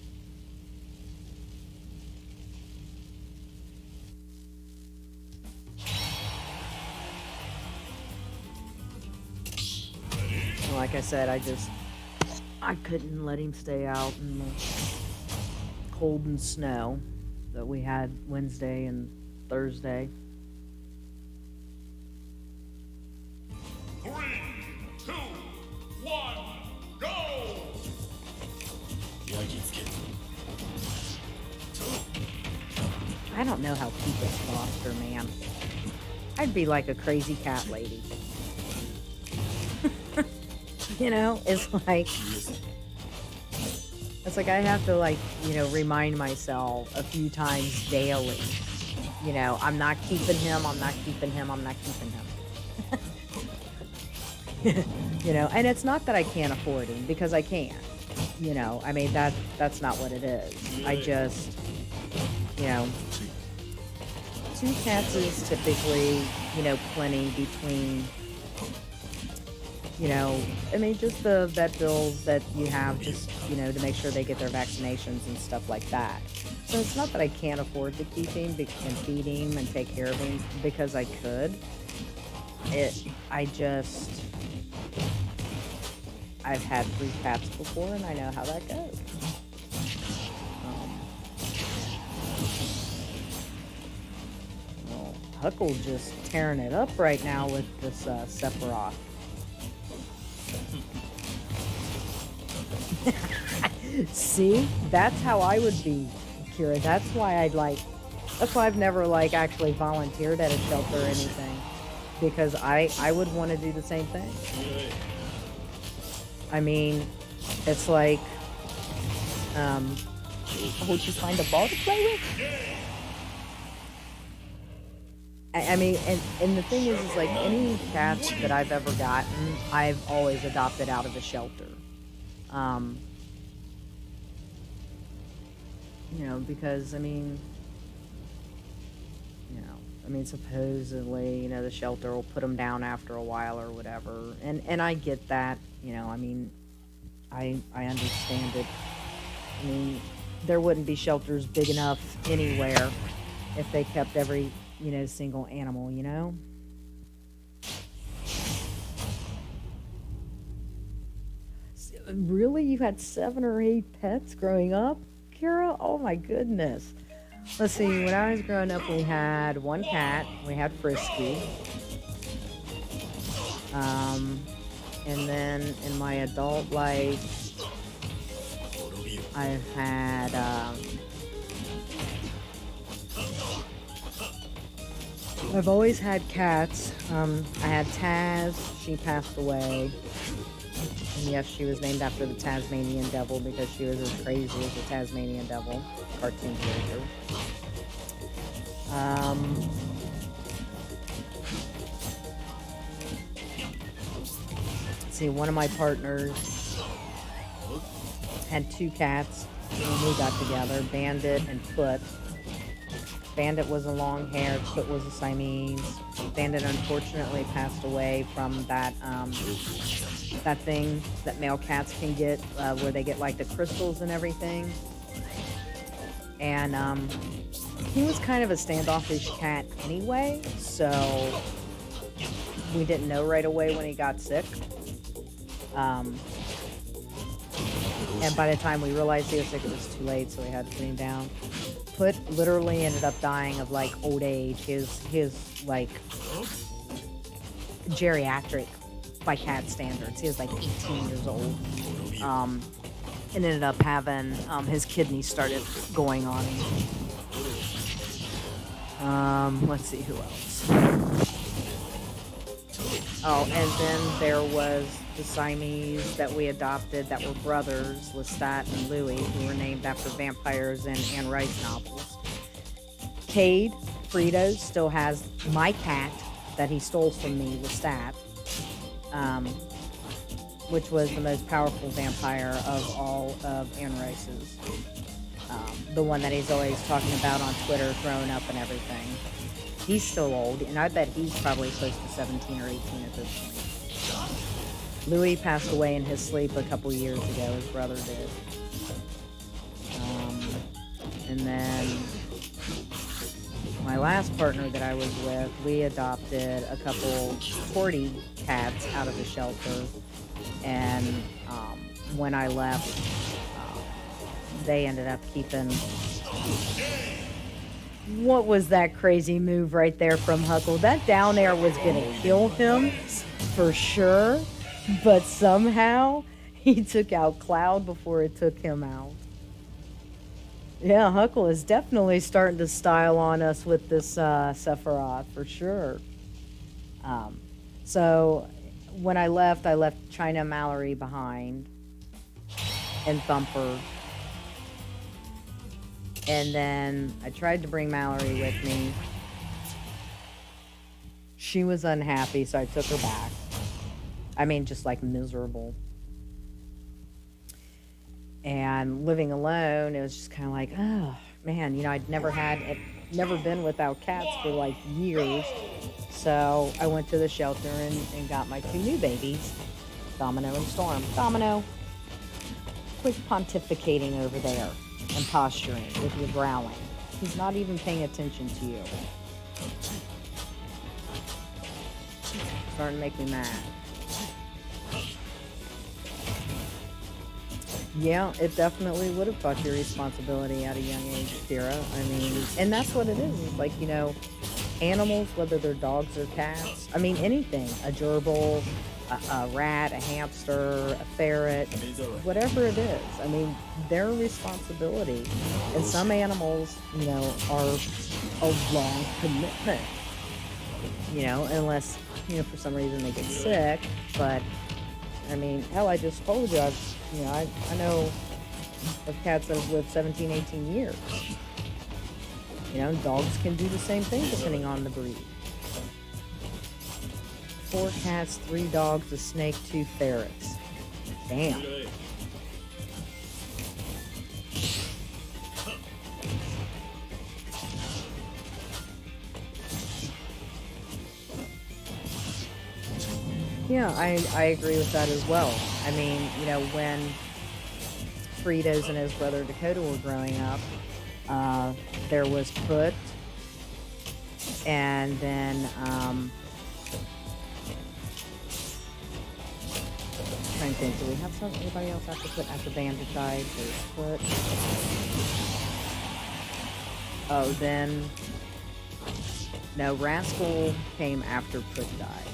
Like I said, I couldn't let him stay out in the cold and snow that we had Wednesday and Thursday. 3, 2, 1, go! 焼き付け。 I don't know how people foster, man. I'd be like a crazy cat lady. You know, it's like I have to, like, you know, remind myself a few times daily. You know, I'm not keeping him, I'm not keeping him, I'm not keeping him. You know, and it's not that I can't afford him, because I can. You know, I mean, that's not what it is. I just, you know, 2 cats is typically, you know, plenty between, you know, I mean, just the vet bills that you have, just, you know, to make sure they get their vaccinations and stuff like that. So it's not that I can't afford to keep him and feed him and take care of him, because I could. I've had 3 cats before, and I know how that goes. Well, Huckle's just tearing it up right now with this Sephiroth. See, that's how I would be, Kira. That's why I've never, like, actually volunteered at a shelter or anything, because I would want to do the same thing. I mean, it's like, would you find a ball to play with? I mean, and the thing is like, any cats that I've ever gotten, I've always adopted out of a shelter. You know, because, I mean, supposedly, you know, the shelter will put them down after a while or whatever. And I get that, you know, I mean, I understand it. I mean, there wouldn't be shelters big enough anywhere if they kept every, you know, single animal, you know? Really? You had 7 or 8 pets growing up, Kira? Oh my goodness. Let's see, when I was growing up, we had 1 cat. We had Frisky. And then in my adult life, I've had, I've always had cats. I had Taz. She passed away. And yes, she was named after the Tasmanian Devil, because she was as crazy as the Tasmanian Devil cartoon character. let's see, one of my partners had 2 cats when we got together, Bandit and Foot. Bandit was a long hair, Foot was a Siamese. Bandit unfortunately passed away from that that thing that male cats can get, where they get like the crystals and everything. And he was kind of a standoffish cat anyway, so we didn't know right away when he got sick. And by the time we realized he was sick, it was too late, so we had to put him down. Put literally ended up dying of like old age. His like geriatric by cat standards. He was like 18 years old. And ended up having his kidneys started going on him. Let's see who else. Oh, and then there was the Siamese that we adopted that were brothers, Lestat and Louis, who were named after vampires in Anne Rice novels. Cade Fritos still has my cat that he stole from me, Lestat, which was the most powerful vampire of all of Anne Rice's. The one that he's always talking about on Twitter, throwing up and everything. He's still old, and I bet he's probably close to 17 or 18 at this point. Louis passed away in his sleep a couple years ago. His brother did. And then my last partner that I was with, we adopted a couple corgi cats out of the shelter. And when I left, they ended up keeping... What was that crazy move right there from Huckle? That down air was going to kill him for sure, but somehow he took out Cloud before it took him out. Yeah, Huckle is definitely starting to style on us with this Sephiroth for sure. So when I left China Mallory behind and Thumper. And then I tried to bring Mallory with me. She was unhappy, so I took her back. I mean, just like miserable. And living alone, it was just kind of like, oh, man, you know, I'd never been without cats for like years. So I went to the shelter and got my 2 new babies, Domino and Storm. Domino, quit pontificating over there and posturing with your growling. He's not even paying attention to you. Starting to make me mad. Yeah, it definitely would have taught you responsibility at a young age, Kira. I mean, and that's what it is. It's like, you know, animals, whether they're dogs or cats, I mean, anything, a gerbil, a rat, a hamster, a ferret, whatever it is. I mean, their responsibility. And some animals, you know, are a long commitment, you know, unless, you know, for some reason they get sick. But, I mean, hell, I just told you, I know of cats that have lived 17, 18 years. You know, dogs can do the same thing depending on the breed. 4 cats, 3 dogs, a snake, 2 ferrets. Damn. Yeah, I agree with that as well. I mean, you know, when Fritos and his brother Dakota were growing up, there was Put, and then, trying to think, do we have anybody else after Put? After Bandit died, there's Put. Oh, then, no, Rascal came after Put died.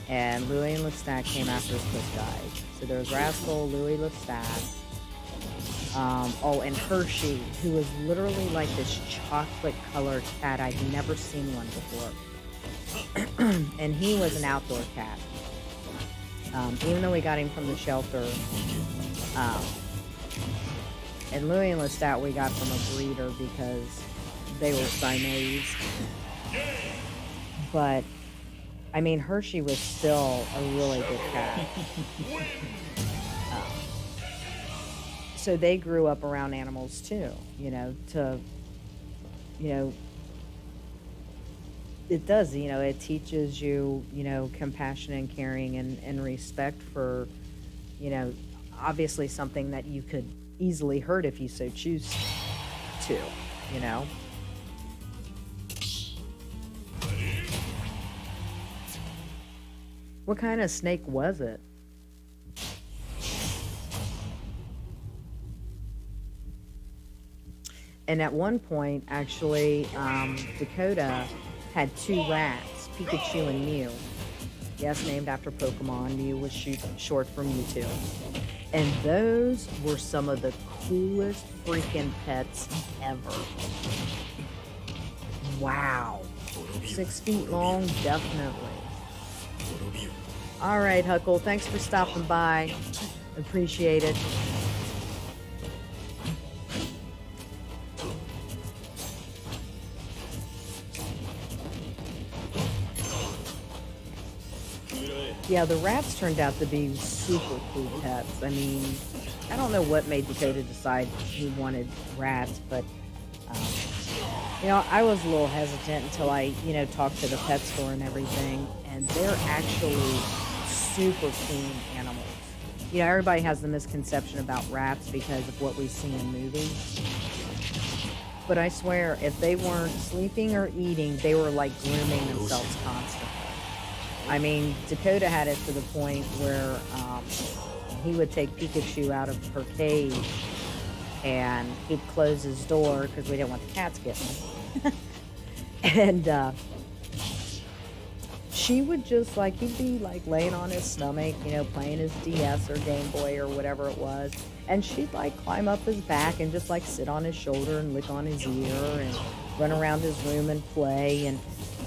And Louis and Lestat came after Put died. So there was Rascal, Louis, Lestat. Oh, and Hershey, who was literally like this chocolate-colored cat. I'd never seen one before. And he was an outdoor cat. Even though we got him from the shelter. And Louis and Lestat we got from a breeder because they were Siamese. But I mean, Hershey was still a really good cat. Um, so they grew up around animals too, you know, it does, it teaches you, compassion and caring and respect for, you know, obviously something that you could easily hurt if you so choose to, you know. What kind of snake was it? And at one point, actually, Dakota had two rats, Pikachu and Mew. Yes, named after Pokemon. Mew was short for Mewtwo. And those were some of the coolest freaking pets ever. Wow. 6 feet long, definitely. All right, Huckle, thanks for stopping by. Appreciate it. Yeah, the rats turned out to be super cool pets. I mean, I don't know what made Dakota decide he wanted rats, but, I was a little hesitant until I, talked to the pet store and everything, and they're actually super clean animals. Everybody has the misconception about rats because of what we see in movies. But I swear, if they weren't sleeping or eating, they were like grooming themselves constantly. I mean, Dakota had it to the point where he would take Pikachu out of her cage and he'd close his door because we didn't want the cats getting him. And she would just he'd be laying on his stomach, playing his DS or Game Boy or whatever it was. And she'd climb up his back and just sit on his shoulder and lick on his ear and run around his room and play. And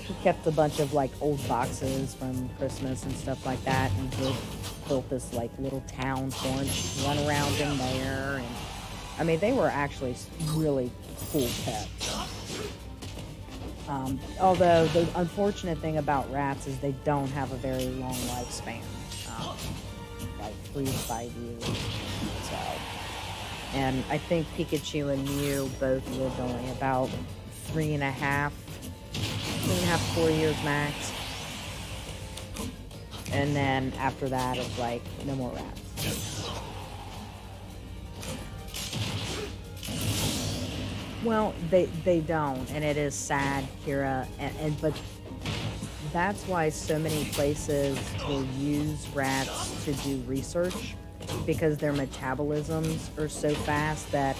he kept a bunch of old boxes from Christmas and stuff like that, and built this little town for him. She'd run around in there, and I mean, they were actually really cool pets. Although the unfortunate thing about rats is they don't have a very long lifespan, 3 to 5 years. So, and I think Pikachu and Mew both lived only about 3.5, 4 years max. And then after that, it's no more rats. Well, they don't, and it is sad, Kira, but that's why so many places will use rats to do research, because their metabolisms are so fast that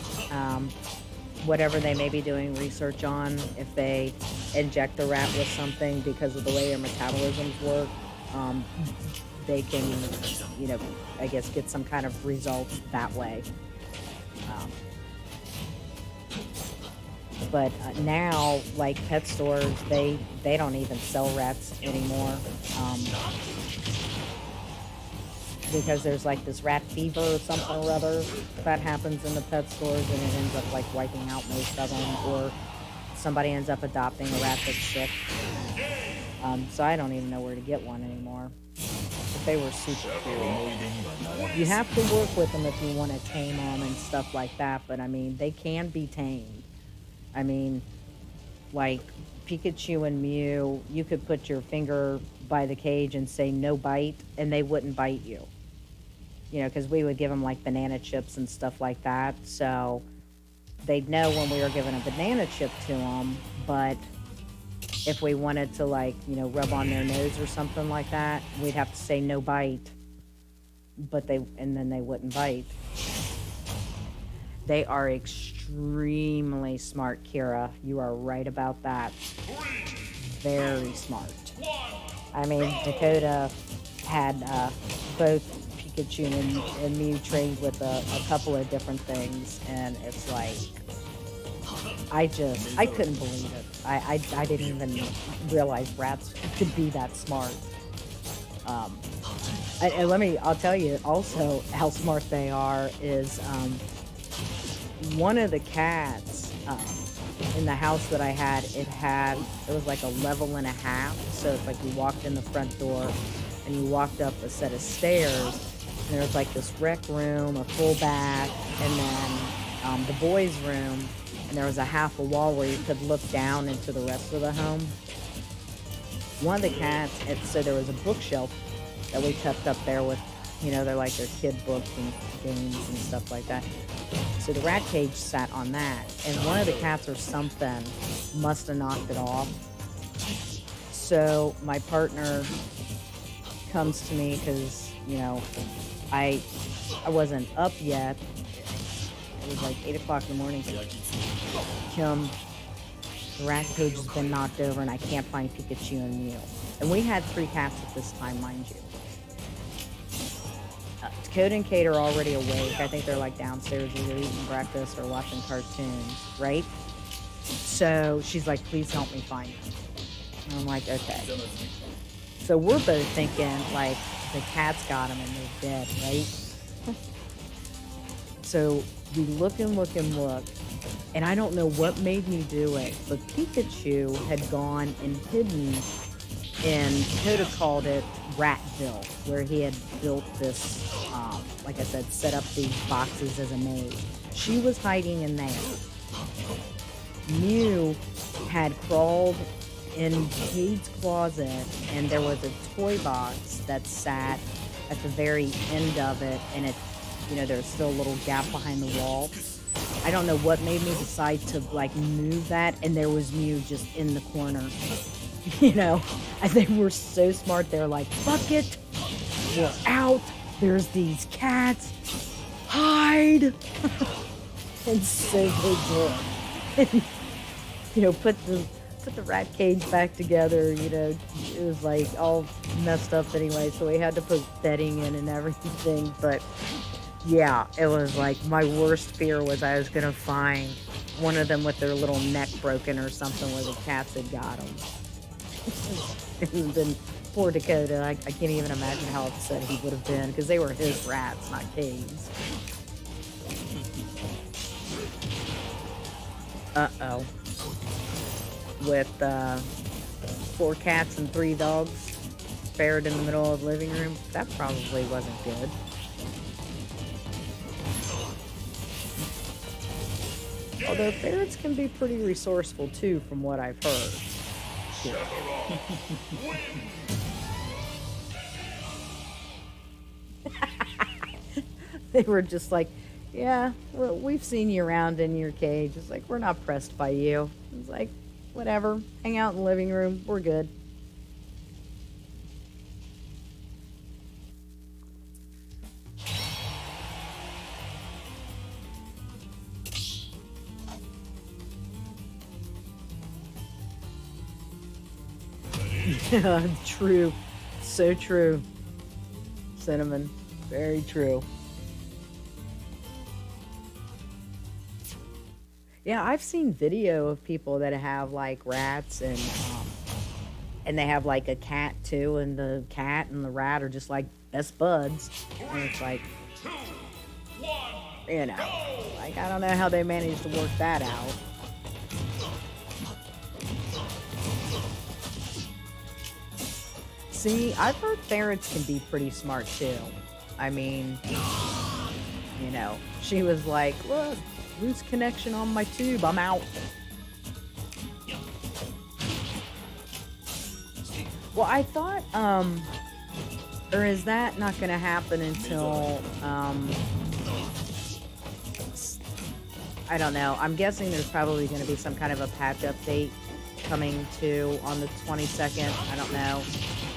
whatever they may be doing research on, if they inject the rat with something because of the way their metabolisms work, they can, I guess get some kind of results that way. But now, pet stores, they don't even sell rats anymore, because there's this rat fever or something or other that happens in the pet stores, and it ends up wiping out most of them, or somebody ends up adopting a rat that's sick. So I don't even know where to get one anymore. But they were super cool. You have to work with them if you want to tame them and stuff like that, but I mean, they can be tamed. I mean, Pikachu and Mew, you could put your finger by the cage and say no bite, and they wouldn't bite you. Because we would give them banana chips and stuff like that, so they'd know when we were giving a banana chip to them. But if we wanted to rub on their nose or something like that, we'd have to say no bite, and then they wouldn't bite. They are extremely smart, Kira. You are right about that. Very smart. I mean, Dakota had both Pikachu and Mew trained with a couple of different things, and it's I couldn't believe it. I didn't even realize rats could be that smart. And I'll tell you also how smart they are is, one of the cats, in the house that I had, it was like a level and a half. So it's like you walked in the front door and you walked up a set of stairs, and there was like this rec room, a full bath, and then the boys' room, and there was a half a wall where you could look down into the rest of the home. One of the cats, so there was a bookshelf that we kept up there with, they're like their kid books and games and stuff like that. So the rat cage sat on that, and one of the cats or something must have knocked it off. So my partner comes to me because, I wasn't up yet. It was like 8 o'clock in the morning. Kim, the rat cage has been knocked over and I can't find Pikachu and Mew. And we had 3 cats at this time, mind you. Dakota and Kate are already awake. I think they're like downstairs either eating breakfast or watching cartoons, right? So she's like, please help me find them. And I'm like, okay. So we're both thinking like the cats got them and they're dead, right? So we look and look and look, and I don't know what made me do it, but Pikachu had gone and hidden in, Dakota called it Ratville, where he had built this, like I said, set up these boxes as a maze. She was hiding in there. Mew had crawled in Cade's closet, and there was a toy box that sat at the very end of it, and it, there's still a little gap behind the wall. I don't know what made me decide to like move that, and there was Mew just in the corner. I think we're so smart. They're like, fuck it, we're out. There's these cats. Hide. And so they did. And, put the rat cage back together. It was like all messed up anyway, so we had to put bedding in and everything. But yeah, it was like my worst fear was I was gonna find one of them with their little neck broken or something where the cats had got them. And then poor Dakota, I can't even imagine how upset he would have been, because they were his rats, not Cade's. Uh-oh. With 4 cats and 3 dogs buried in the middle of the living room, that probably wasn't good. Although ferrets can be pretty resourceful too, from what I've heard. They were just like, yeah, well, we've seen you around in your cage. It's like, we're not pressed by you. It's like, whatever, hang out in the living room, we're good. Yeah, true. So true. Cinnamon. Very true. Yeah, I've seen video of people that have like rats and they have like a cat too, and the cat and the rat are just like best buds. And it's like, like I don't know how they managed to work that out. See, I've heard ferrets can be pretty smart too. I mean, she was like, look, loose connection on my tube, I'm out. Well, I thought, or is that not going to happen until, I don't know. I'm guessing there's probably going to be some kind of a patch update coming to on the 22nd. I don't know.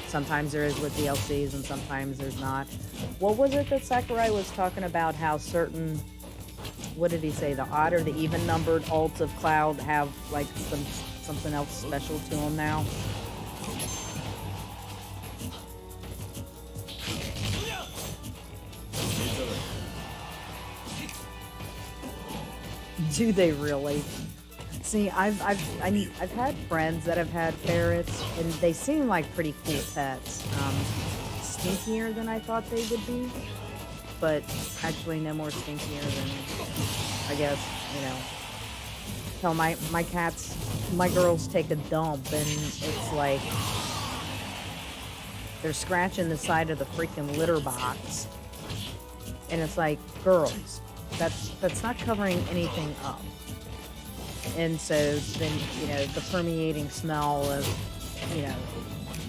Sometimes there is with DLCs and sometimes there's not. What was it that Sakurai was talking about, how certain, what did he say, the odd or the even numbered alts of Cloud have like something else special to them now? Do they really? See, I've had friends that have had ferrets, and they seem like pretty cool pets. Stinkier than I thought they would be, but actually no more stinkier than, I guess, No, my girls take a dump, and it's like they're scratching the side of the freaking litter box, and it's like, girls, that's not covering anything up. And so then, the permeating smell of,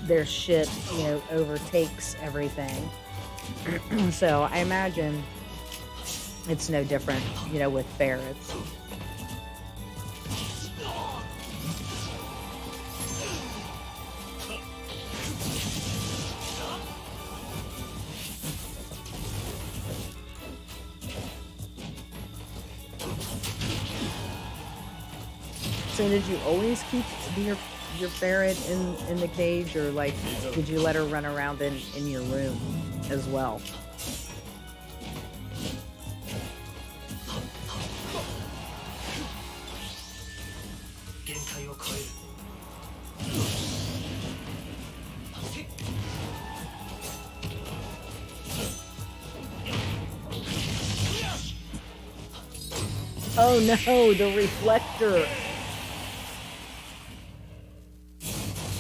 their shit, overtakes everything. So I imagine it's no different, with ferrets. So did you always keep your ferret in the cage, or like did you let her run around in your room as well? Oh no, the reflector.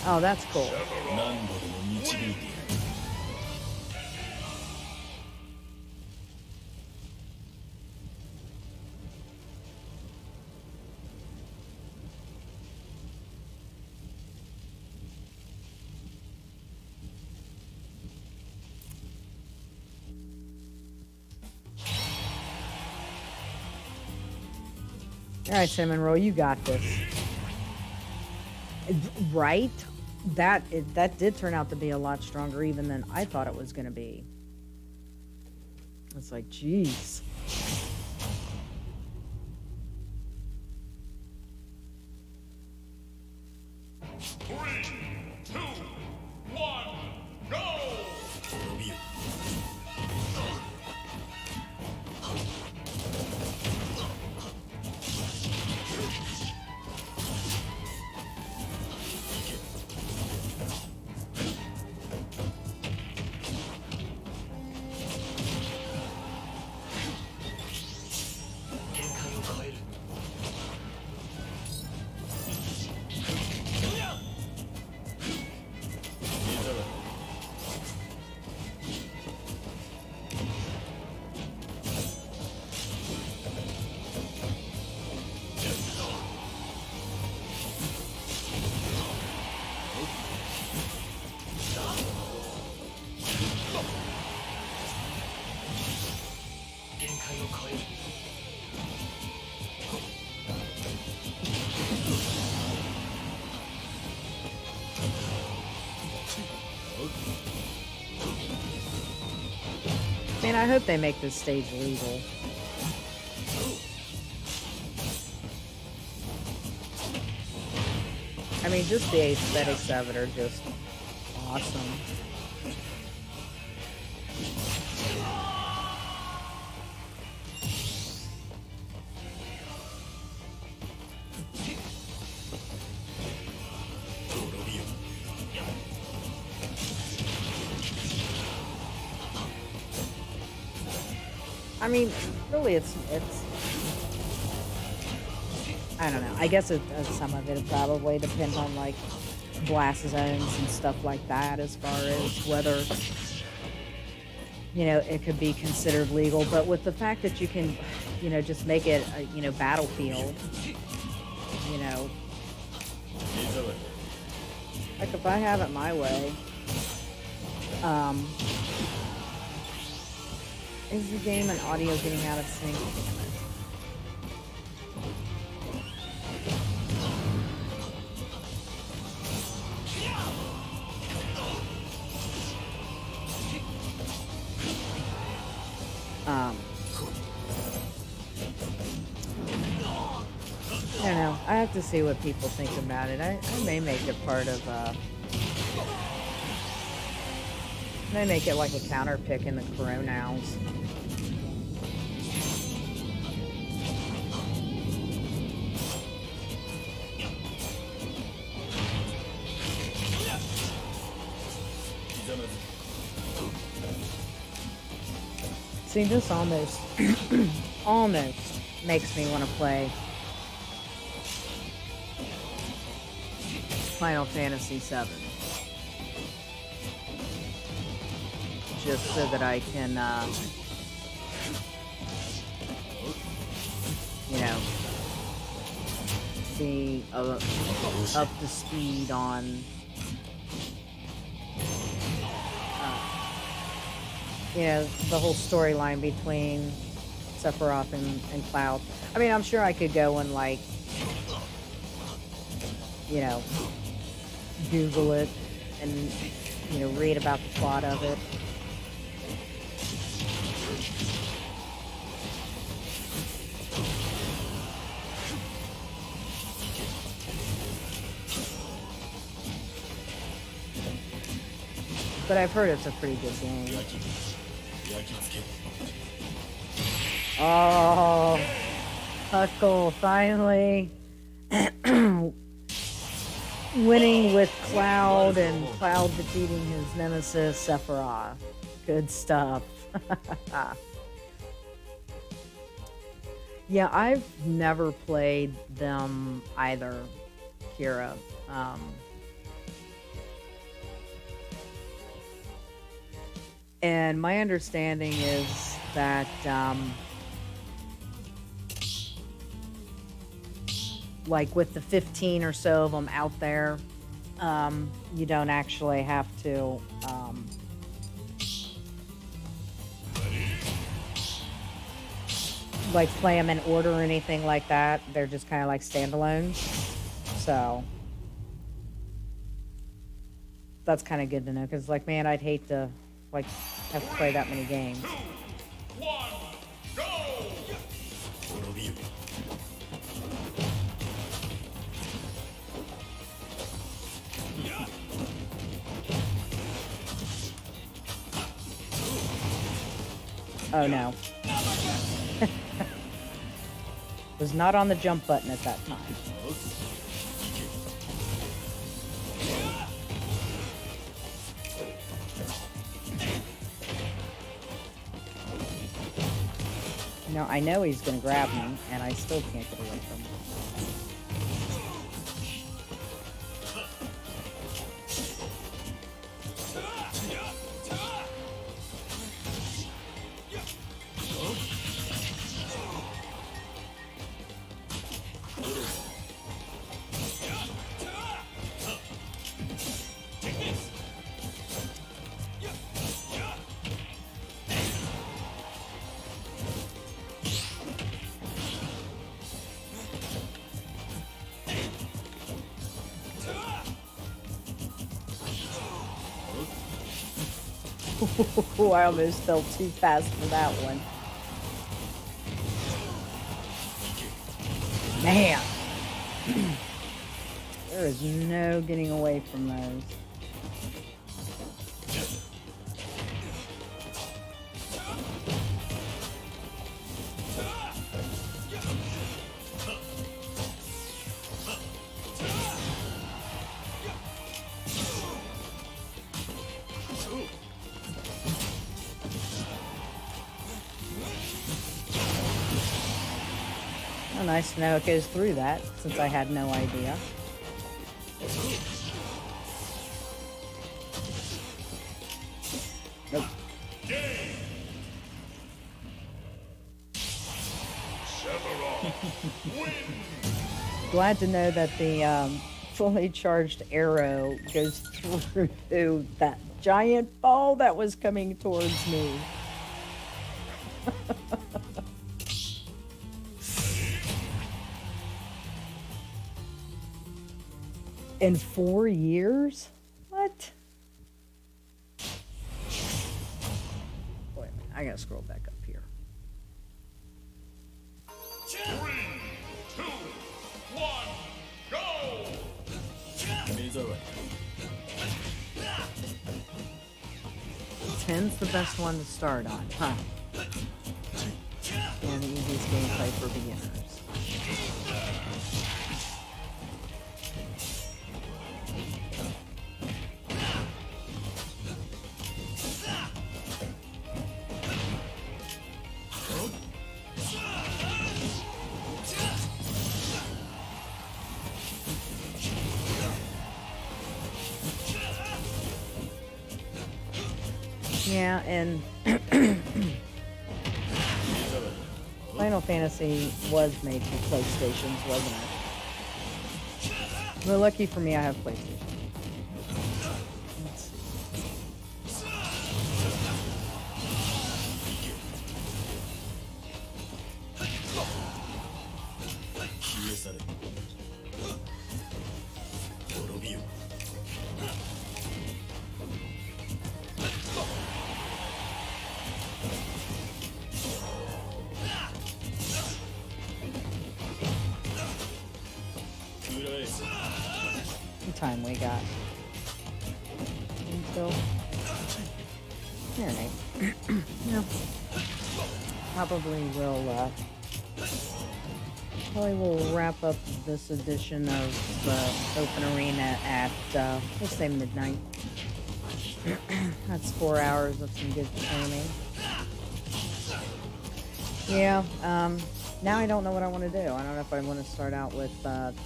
Oh, that's cool. 何度でも導いてやる。All right, Cinnamon Roll, you got this. Right? That did turn out to be a lot stronger even than I thought it was going to be. It's like, geez. Man, I hope they make this stage legal. I mean, just the aesthetics of it are just awesome. I mean, really, it's I don't know. I guess some of it probably depends on like blast zones and stuff like that, as far as whether it could be considered legal. But with the fact that you can, just make it a battlefield, like if I have it my way, is the game and audio getting out of sync? I don't know. I have to see what people think about it. I may make it part of, may make it like a counter pick in the Coronals. See, this almost, almost makes me want to play Final Fantasy VII. Just so that I can, you know, be up to speed on, you know, the whole storyline between Sephiroth and Cloud. I mean, I'm sure I could go and, like, you know, Google it and, you know, read about the plot of it. But I've heard it's a pretty good game. Oh, Huckle finally winning with Cloud and Cloud defeating his nemesis Sephiroth. Good stuff. Yeah, I've never played them either, Kira. And my understanding is that like with the 15 or so of them out there, you don't actually have to like play them in order or anything like that. They're just kind of like standalones. So that's kind of good to know, because like, man, I'd hate to like have to play that many games. 2, 1, go! Oh no. Was not on the jump button at that time. No, I know he's gonna grab me, and I still can't get away from him. I almost fell too fast for that one. Man! There is no getting away from those. Nice to know it goes through that, since I had no idea. Nope. Glad to know that the fully charged arrow goes through that giant ball that was coming towards me. In 4 years? What? Wait a minute, I gotta scroll back up here. 3, 2, 1, go! 10's the best one to start on, huh? And the easiest gameplay for beginners. Yeah, and Final Fantasy was made for PlayStations, wasn't it? Well, lucky for me, I have PlayStation. Let's see. 消え去れ滅びよ What time we got? Until Nate. No. Probably will wrap up this edition of Open Arena at we'll say midnight. That's 4 hours of some good training. Yeah, now I don't know what I want to do. I don't know if I want to start out with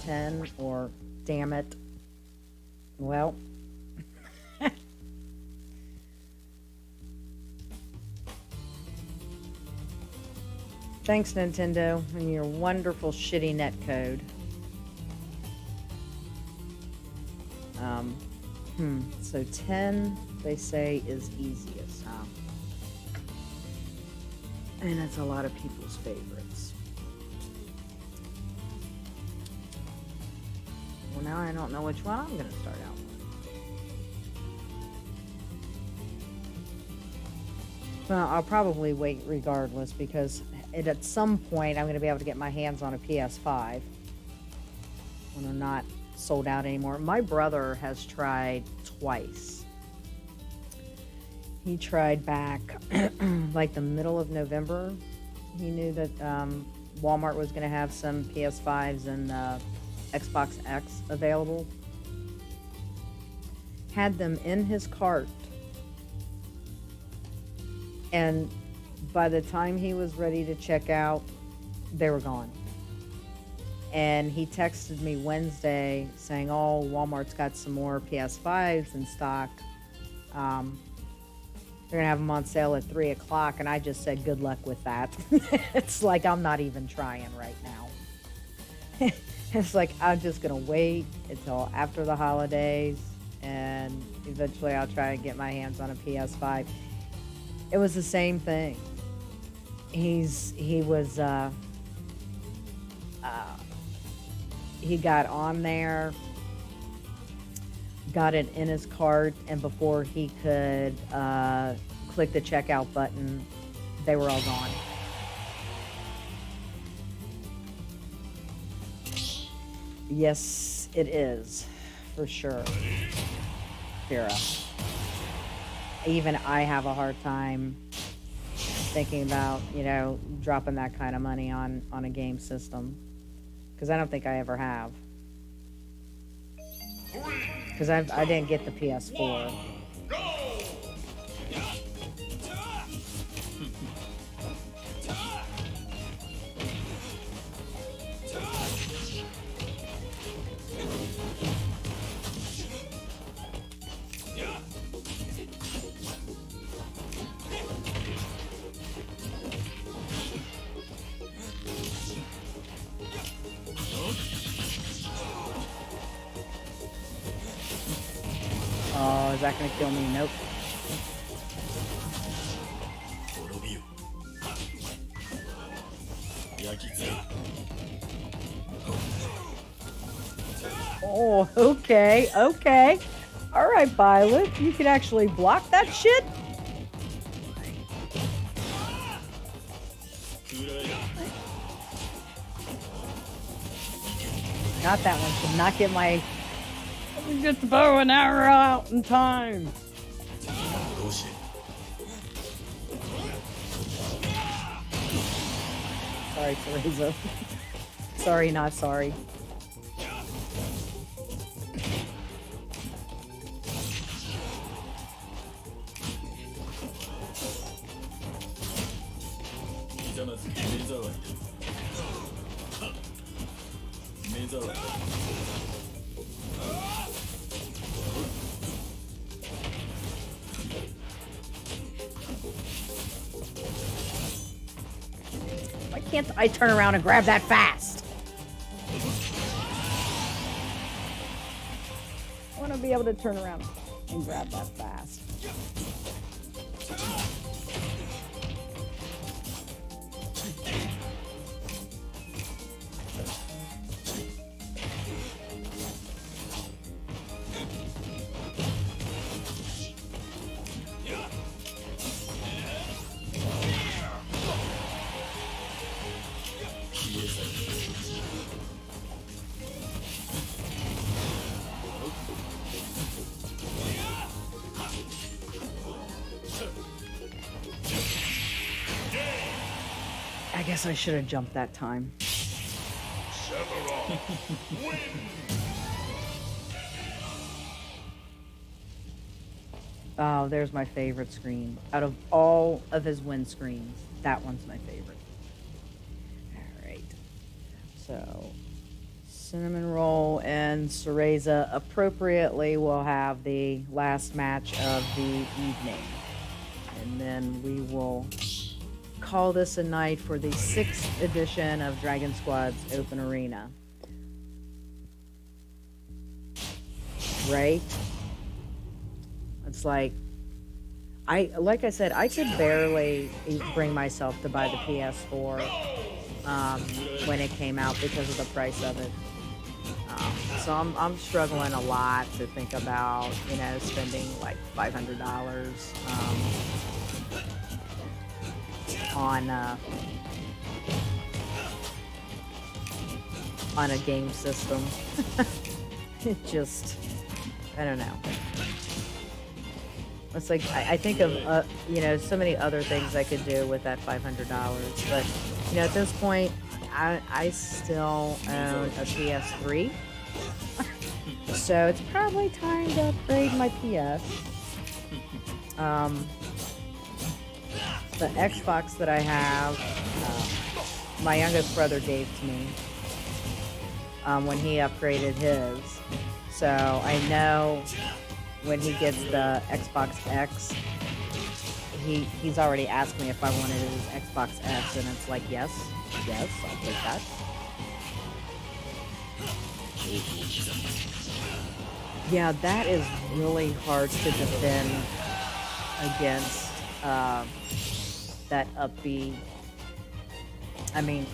10 or, damn it. Well, thanks Nintendo and your wonderful shitty netcode. So 10 they say is easiest, huh? And it's a lot of people's favorites. Well, now I don't know which one I'm going to start out with. Well, I'll probably wait regardless because at some point I'm going to be able to get my hands on a PS5 when they're not sold out anymore. My brother has tried twice. He tried back like the middle of November. He knew that Walmart was going to have some PS5s and Xbox X available. Had them in his cart. And by the time he was ready to check out, they were gone. And he texted me Wednesday saying, oh, Walmart's got some more PS5s in stock. They're going to have them on sale at 3 o'clock. And I just said, good luck with that. It's like, I'm not even trying right now. It's like, I'm just going to wait until after the holidays. And eventually I'll try and get my hands on a PS5. It was the same thing. He got on there, got it in his cart, and before he could click the checkout button, they were all gone. Yes, it is, for sure. Fira. Even I have a hard time thinking about, dropping that kind of money on a game system. Because I don't think I ever have. Because I didn't get the PS4. Oh, is that going to kill me? Nope. Oh, okay, okay. All right, Violet, you can actually block that shit? Not that one. Should not get my... Get the bow and arrow out in time. Sorry, Teresa. Sorry, not sorry. can't I turn around and grab that fast? I want to be able to turn around and grab that fast. I guess I should have jumped that time. Sephiroth wins. Oh, there's my favorite screen. Out of all of his win screens, that one's my favorite. Alright. So, Cinnamon Roll and Cereza appropriately will have the last match of the evening. And then we will call this a night for the 6th edition of Dragon Squad's Open Arena. Right? It's like I said, I could barely bring myself to buy the PS4 when it came out because of the price of it. So I'm struggling a lot to think about, you know, spending like $500 on a game system. It just, I don't know. It's like I think of you know, so many other things I could do with that $500, but you know, at this point I still own a PS3. So it's probably time to upgrade my PS. The Xbox that I have, my youngest brother gave to me when he upgraded his. So I know when he gets the Xbox X, he's already asked me if I wanted his Xbox S, and it's like, yes, I'll take that. Yeah, that is really hard to defend against that upbeat. I mean,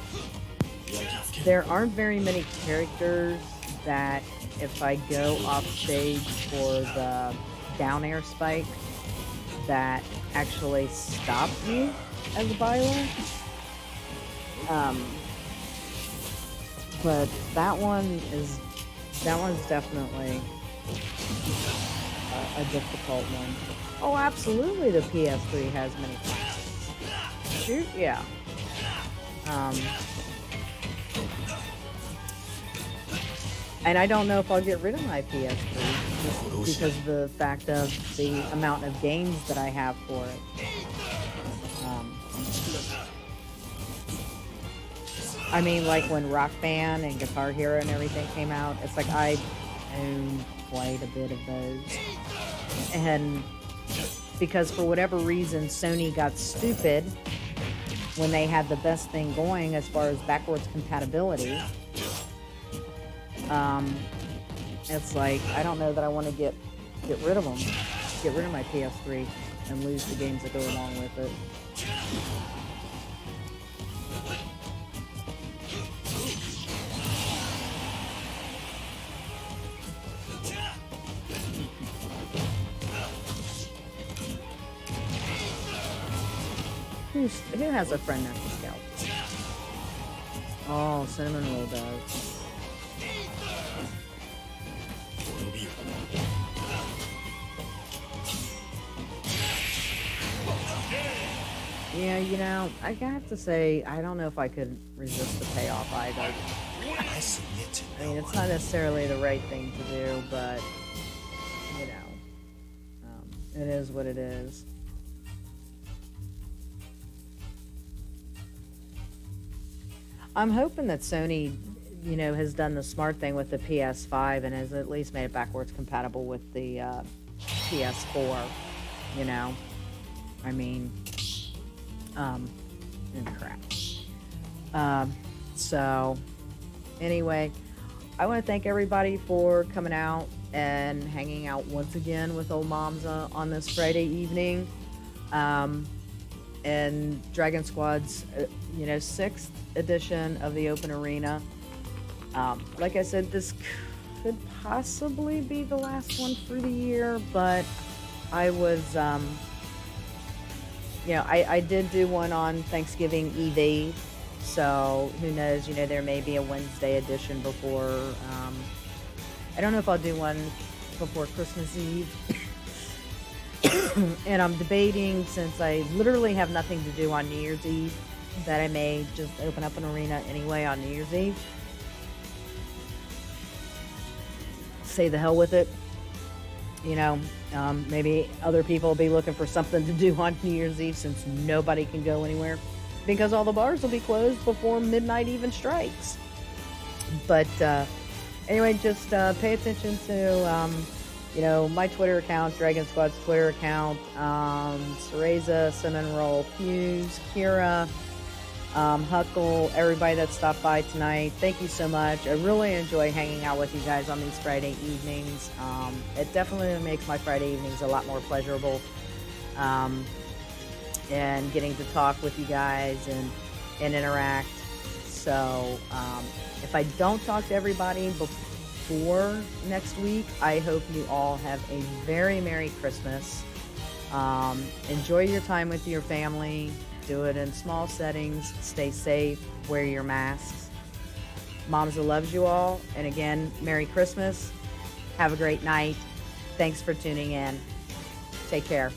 there aren't very many characters that if I go off stage for the down air spike that actually stop me as a Bylor. But that one's definitely a difficult one. Oh, absolutely, the PS3 has many classes. Shoot, yeah. And I don't know if I'll get rid of my PS3 just because of the fact of the amount of games that I have for it. I mean, like when Rock Band and Guitar Hero and everything came out, it's like I own quite a bit of those. And because for whatever reason, Sony got stupid when they had the best thing going as far as backwards compatibility. It's like, I don't know that I want to get rid of them. Get rid of my PS3 and lose the games that go along with it. Who has a friend that's a scout? Oh, Cinnamon Roll does. Yeah, you know, I have to say, I don't know if I could resist the payoff either. I mean, it's not necessarily the right thing to do, but, you know, it is what it is. I'm hoping that Sony, you know, has done the smart thing with the PS5 and has at least made it backwards compatible with the PS4, you know. I mean, crap. So anyway, I want to thank everybody for coming out and hanging out once again with old Momza on this Friday evening. And Dragon Squad's, 6th edition of the Open Arena. Like I said, this could possibly be the last one for the year, but I was, I did do one on Thanksgiving Eve, so who knows, there may be a Wednesday edition before, I don't know if I'll do one before Christmas Eve. And I'm debating, since I literally have nothing to do on New Year's Eve, that I may just open up an arena anyway on New Year's Eve. Say the hell with it. Maybe other people will be looking for something to do on New Year's Eve, since nobody can go anywhere, because all the bars will be closed before midnight even strikes. But anyway, just pay attention to my Twitter account, Dragon Squad's Twitter account, Cereza, Cinnamon Roll, Fuse, Kira, Huckle, everybody that stopped by tonight. Thank you so much. I really enjoy hanging out with you guys on these Friday evenings. It definitely makes my Friday evenings a lot more pleasurable. And getting to talk with you guys and interact. So if I don't talk to everybody before next week, I hope you all have a very Merry Christmas. Enjoy your time with your family. Do it in small settings. Stay safe. Wear your masks. Momza loves you all. And again, Merry Christmas. Have a great night. Thanks for tuning in. Take care.